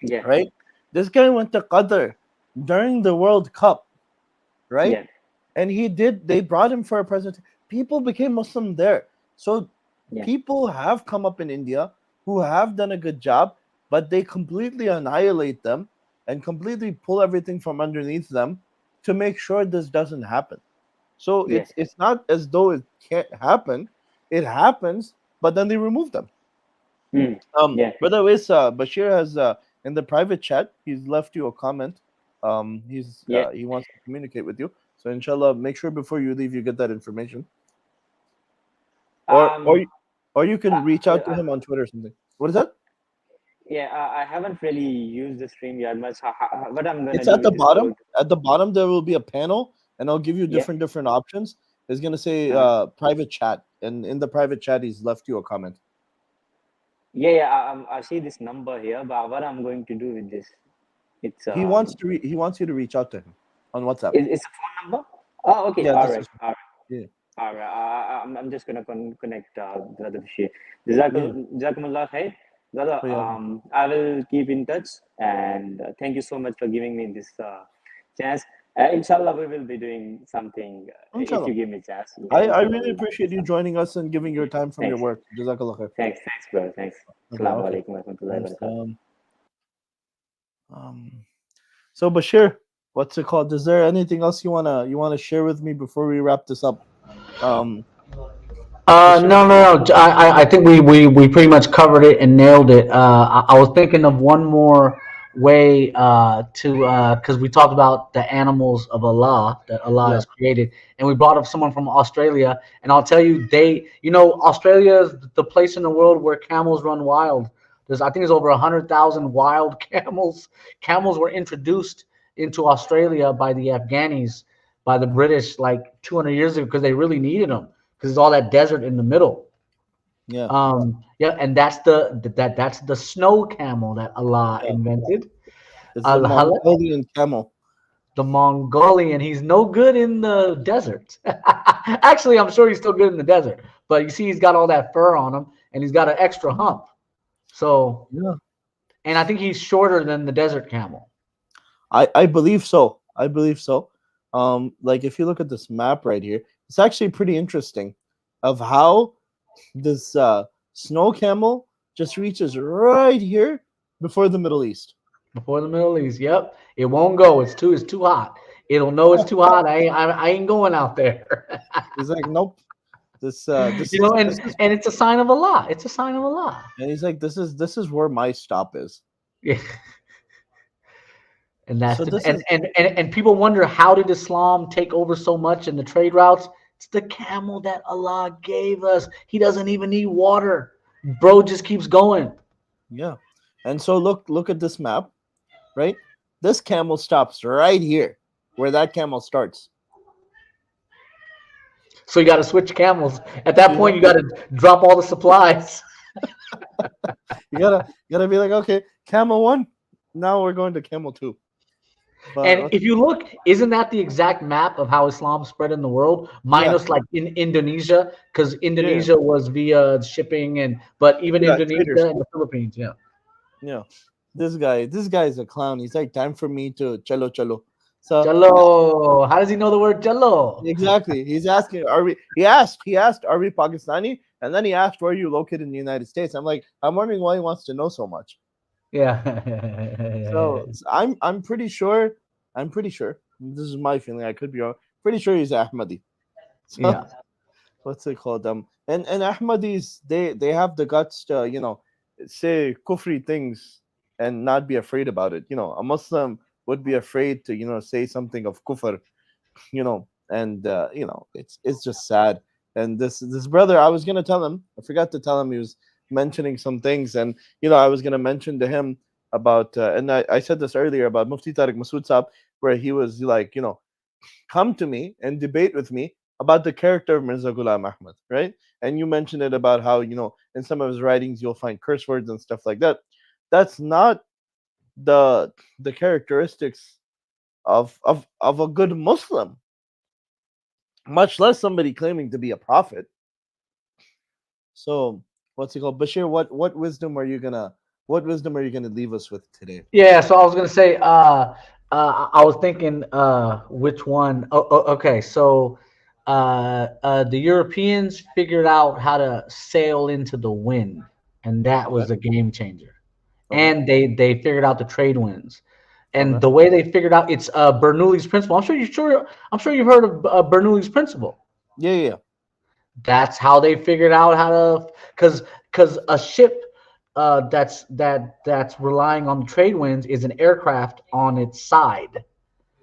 yeah, right? This guy went to Qatar during the World Cup, right? yeah, And they brought him for a presentation. People became Muslim there. So yeah, people have come up in India who have done a good job, but they completely annihilate them and completely pull everything from underneath them to make sure this doesn't happen. So yeah, it's not as though it can't happen. It happens, but then they remove them. yeah. By the way, Bashir has in the private chat, he's left you a comment. Yeah. He wants to communicate with you. So inshallah, make sure before you leave you get that information, or or Um. you- or you Uh, can reach uh, out to uh, him on Twitter or something. What is that? yeah. I haven't really used the stream yet much. What I'm gonna It's do at with the this bottom. code? At the bottom there will be a panel, and I'll give you Yeah. different options. It's gonna say Uh, private chat, and in the private chat, he's left you a comment. yeah. Yeah. I see this number here, but what I'm going to do with this? It's He wants you to reach out to him on WhatsApp. it's a phone number. Oh, okay. Yeah, All this right. is All right. yeah All right. I'm just gonna connect Brother Bashir. yeah. Jazakumullah khair. Brother, Oh, yeah. I will keep in touch, and thank you so much for giving me this chance. Inshallah, we will be doing something if you Inshallah. give me a chance. Yeah, I inshallah, really we'll do appreciate you something. joining us and giving your time from your Thanks, work. Jazakallah khair. thanks, bro. Thanks. Okay, Assalamu okay. alaikum wa rahmatullahi wa Nice. barakatuh. So Bashir, what's it called? Is there anything else you wanna share with me before we wrap this up? Um, Bashir. No, no, no. I think we pretty much covered it and nailed it. I was thinking of one more way to because we talked about the animals of Allah that Allah Yeah, has created, and we brought up someone from Australia, and I'll tell you, Australia is the place in the world where camels run wild. I think there's over 100,000 wild camels. Camels were introduced into Australia by the Afghanis, by the British, like 200 years ago, because they really needed them because there's all that desert in the middle. yeah. Yeah, and that's the snow camel that Allah Yeah. invented. It's the Al Halak, Mongolian camel. the Mongolian. He's no good in the desert. Actually, I'm sure he's still good in the desert, but you see, he's got all that fur on him, and he's got an extra hump. So, Yeah, and I think he's shorter than the desert camel. I believe so. I believe so. Like if you look at this map right here, it's actually pretty interesting of how this snow camel just reaches right here before the Middle East. Before the Middle East. Yep, it won't go. It's too hot. It'll know it's too hot. I ain't going out there. He's like, nope. This You know, is and this is, and it's a sign of Allah. It's a sign of Allah. and he's like, this is where my stop is. Yeah. And So that's the this is and people wonder, how did Islam take over so much in the trade routes? It's the camel that Allah gave us. He doesn't even need water. Bro just keeps going. yeah. And so look at this map, right? This camel stops right here where that camel starts. So you got to switch camels. At that You know, point, you got to drop all the supplies. you gotta be like, okay, camel one. Now we're going to camel two. But And if you look, isn't that the exact map of how Islam spread in the world? yeah, Minus like in Indonesia, because yeah, Indonesia was via shipping, and but even yeah, traders. Indonesia and the Philippines, yeah. Yeah, this guy is a clown. He's like, time for me to chalo chalo. So Jallo. How does he know the word Jallo? exactly, he's asking, are we? He asked, are we Pakistani? And then he asked, where are you located in the United States? I'm like, I'm wondering why he wants to know so much. Yeah. So I'm pretty sure. I'm pretty sure. This is my feeling. I could be wrong. Pretty sure he's Ahmadi. So Yeah. what's it called? And Ahmadis, they have the guts to say kufri things and not be afraid about it. A Muslim would be afraid to say something of kufr. And it's just sad. And this brother, I was gonna tell him. I forgot to tell him. He was mentioning some things, and I was gonna mention to him about and I said this earlier about Mufti Tariq Masood Saab, where he was like, come to me and debate with me about the character of Mirza Ghulam Ahmad, right? And you mentioned it about how, in some of his writings you'll find curse words and stuff like that. That's not the characteristics of a good Muslim, much less somebody claiming to be a prophet. So what's it called? Bashir, what wisdom are you gonna leave us with today? Yeah, so I was gonna say, I was thinking, which one? Okay. So, the Europeans figured out how to sail into the wind, and that Okay. was a game changer. Okay. And they figured out the trade winds, and Okay. the way they figured out it's Bernoulli's principle. I'm sure you've heard of Bernoulli's principle. Yeah, yeah, yeah. That's how they figured out how to, because a ship that's relying on the trade winds is an aircraft on its side.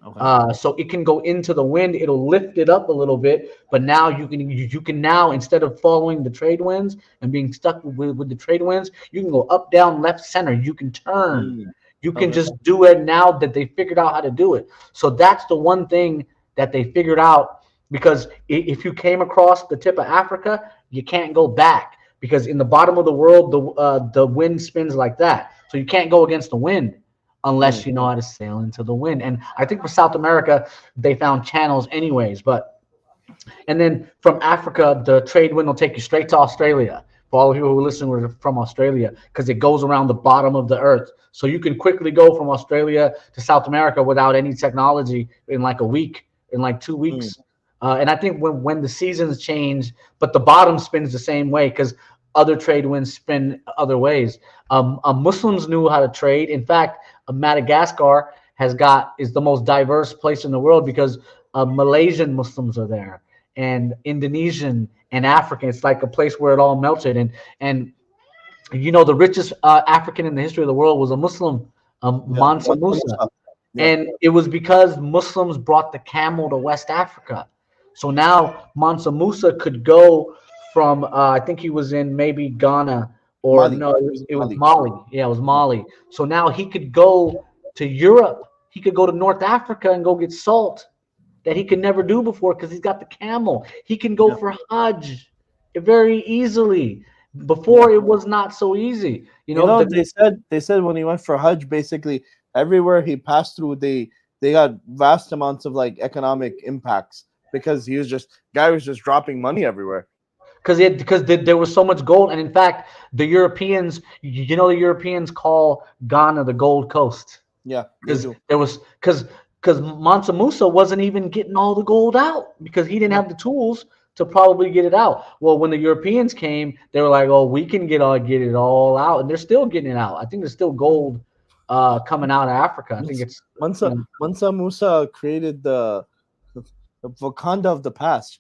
Okay. So it can go into the wind. It'll lift it up a little bit, but now you can now, instead of following the trade winds and being stuck with the trade winds, you can go up, down, left, center. You can turn. Mm, You can okay. just do it now that they figured out how to do it. So that's the one thing that they figured out, because if you came across the tip of Africa, you can't go back, because in the bottom of the world the wind spins like that. So you can't go against the wind unless Mm, you know how to sail into the wind. And I think for South America, they found channels anyways. But and then from Africa, the trade wind will take you straight to Australia. For all of you who are listening from Australia, because it goes around the bottom of the earth. So you can quickly go from Australia to South America without any technology in like a week, in like two mm, weeks. And I think when the seasons change, but the bottom spins the same way because other trade winds spin other ways. Muslims knew how to trade. In fact, Madagascar is the most diverse place in the world because Malaysian Muslims are there, and Indonesian and African. It's like a place where it all melted. And the richest African in the history of the world was a Muslim, yeah. Mansa What's Musa, up? Yeah. and it was because Muslims brought the camel to West Africa. So now Mansa Musa could go from I think he was in maybe Ghana, or Mali. no, He was in it was Mali. Mali. Yeah, it was Yeah. Mali. So now he could go to Europe. He could go to North Africa and go get salt that he could never do before because he's got the camel. He can go Yeah. for Hajj very easily. Yeah. Before it was not so easy. They said when he went for Hajj, basically everywhere he passed through, they got vast amounts of like economic impacts because guy was just dropping money everywhere. because there was so much gold, and in fact, the Europeans, the Europeans call Ghana the Gold Coast Yeah, they because do. Mansa Musa wasn't even getting all the gold out because he didn't Yeah. have the tools to probably get it out. Well, when the Europeans came, they were like, "Oh, we can get it all out," and they're still getting it out. I think there's still gold coming out of Africa. I think Mans- it's you Mansa know Mansa Musa created the Wakanda of the past.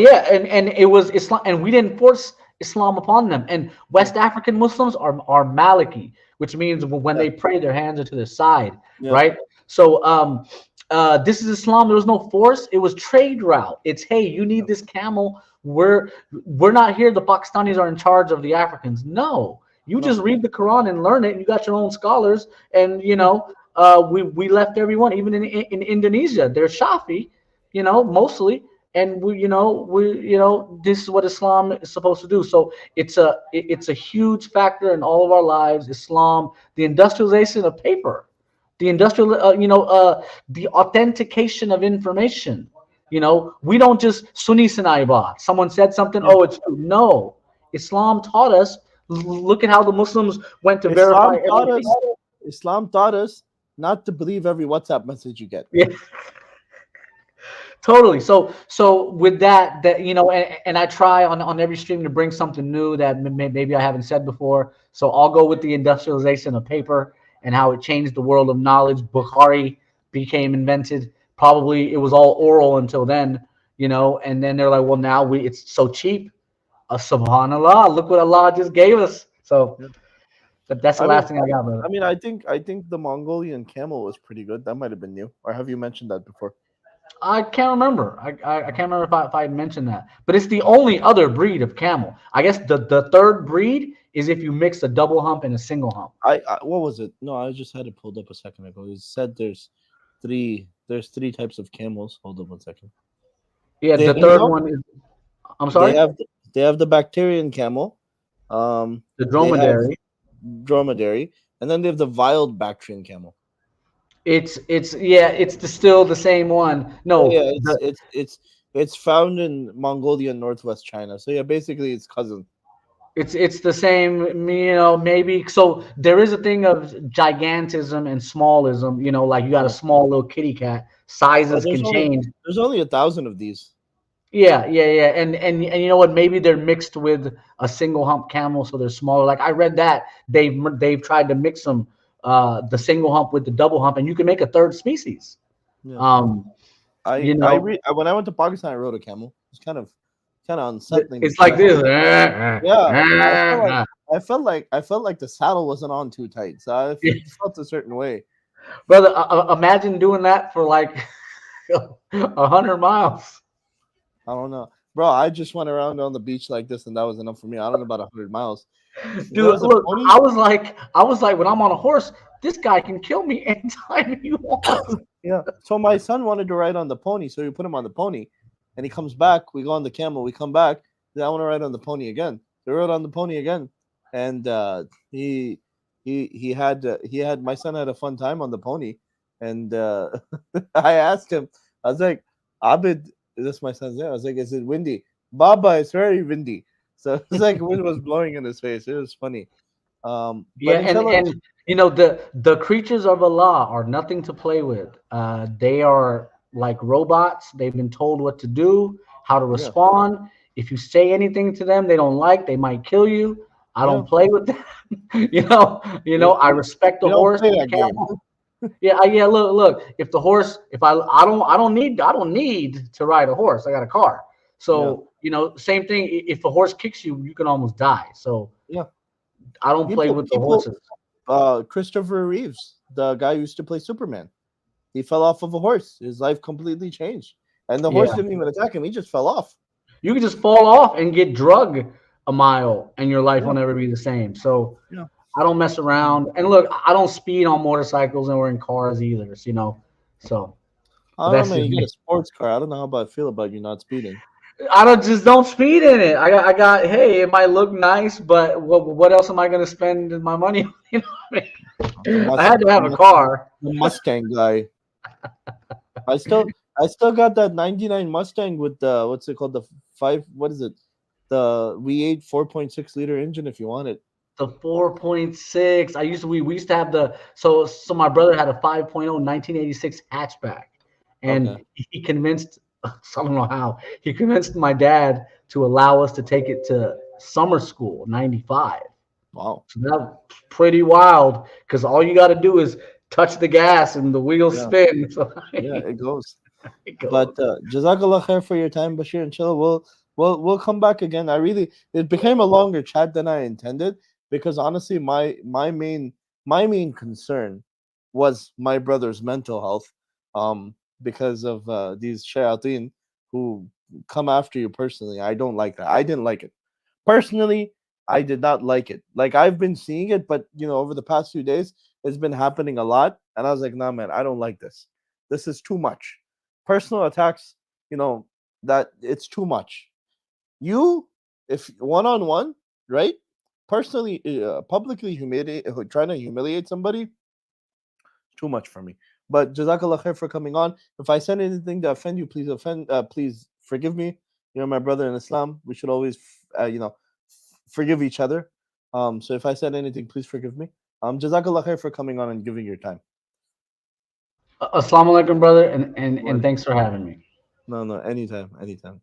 yeah, and it was Islam, and we didn't force Islam upon them. And Yeah. West African Muslims are Maliki, which means when Yeah. they pray, their hands are to their side, Yeah. right? So this is Islam. There was no force. It was trade route. It's, hey, you Yeah. need this camel. We're not here. The Pakistanis are in charge of the Africans. No, you No. just read the Quran and learn it. And you got your own scholars, and Yeah. we left everyone, even in Indonesia, they're Shafi, mostly. and this is what Islam is supposed to do. So it's a huge factor in all of our lives. Islam, the industrialization of paper, the industrial, the authentication of information. We don't just Sunni Sinaiba. Someone said something, Yeah. oh, it's true. No, Islam taught us. Look at how the Muslims went to verify Islam taught everything. us. Islam taught us not to believe every WhatsApp message you get. Yeah, totally. So with and I try on every stream to bring something new that maybe I haven't said before. So I'll go with the industrialization of paper and how it changed the world of knowledge. Bukhari became invented. Probably it was all oral until then, and then they're like, well, now it's so cheap. Subhan Allah, look what Allah just gave us. So Yeah. that's the I mean, last thing I got, brother. I think the Mongolian camel was pretty good. That might have been new, or have you mentioned that before? I can't remember. I can't remember if I had mentioned that. But it's the only other breed of camel. I guess the third breed is if you mix a double hump and a single hump. I what was it? No, I just had it pulled up a second ago. It said there's three types of camels. Hold on one second. Yeah, They the you third know one is, I'm they sorry, have they have the Bactrian camel. the They have dromedary. dromedary, and then they have the wild Bactrian camel. It's still the same one. Yeah, No, yeah, it's found in Mongolia and northwest China. So yeah, basically it's cousin. it's the same. Maybe so. There is a thing of gigantism and smallism. Like you got a Yeah. small little kitty cat. Oh, Sizes there's can only change. there's only 1,000 of these. Yeah. And you know what? Maybe they're mixed with a single hump camel, so they're smaller. Like I read that they've tried to mix them, the single hump with the double hump, and you can make a third species. Yeah. Um, I you I know, re- when I went to Pakistan, I rode a camel. It's kind of unsettling to it's try. like this. Yeah, I felt like the saddle wasn't on too tight, so I felt a certain way. Brother, imagine doing that for like 100 miles. I don't know, bro. I just went around on the beach like this, and that was enough for me. I don't know about 100 miles. There Dude, was a look, pony. I was like, when I'm on a horse, this guy can kill me anytime he wants. Yeah. So my son wanted to ride on the pony, so we put him on the pony, and he comes back. We go on the camel. We come back. Then I want to ride on the pony again. So we rode on the pony again, and he had my son had a fun time on the pony, and I asked him. I was like, Abid, is this my son's name? I was like, is it windy? Baba, it's very windy. So it's like wind was blowing in his face. It was funny. Yeah, But and inshallah, the creatures of Allah are nothing to play with. They are like robots. They've been told what to do, how to yeah, respond. If you say anything to them they don't like, they might kill you. I yeah, don't play with them. yeah. I respect the We don't horse play and the that game. camel. Yeah. Look. If the horse, if I don't need to ride a horse. I got a car. Yeah, So same thing. If a horse kicks you, you can almost die. So yeah. I don't play People, with the people. horses. Christopher Reeves, the guy who used to play Superman, he fell off of a horse. His life completely changed, and the horse Yeah. didn't even attack him. He just fell off. You can just fall off and get drug a mile, and your life Yeah, will never be the same. So yeah. I don't mess around. And look, I don't speed on motorcycles or in cars either. So I but don't know, that's man. just You get me. a sports car. I don't know how I feel about you not speeding. I don't speed in it. I got. Hey, it might look nice, but what else am I going to spend my money on? What I The mean? I had to have a Mustang, car. the Mustang guy. I still got that '99 Mustang with the what's it called, the five, what is it, the V8 4.6 liter engine if you want it. The 4.6. We used to have so my brother had a 5.0 1986 hatchback, and Okay. he convinced I don't know how he convinced my dad to allow us to take it to summer school 95. Wow. So that was pretty wild because all you got to do is touch the gas and the wheels Yeah. spin. So Yeah, it goes. it But goes. Jazakallah khair for your time, Bashir. Inshallah, we'll come back again. It became a longer chat than I intended because honestly, my main concern was my brother's mental health, because of these shayateen who come after you personally. I don't like that. I didn't like it personally. I did not like it. Like I've been seeing it, but over the past few days, it's been happening a lot, and I was like, nah, man, I don't like this. This is too much personal attacks, you know, that it's too much. You, if one on one, right? Personally, publicly humiliate, trying to humiliate somebody, too much for me. But Jazakallah khair for coming on. If I said anything to offend you, please forgive me. You're my brother in Islam. We should always, forgive each other. So if I said anything, please forgive me. Jazakallah khair for coming on and giving your time. Assalamu alaikum, brother, and Well, thanks for having me. no, anytime, anytime.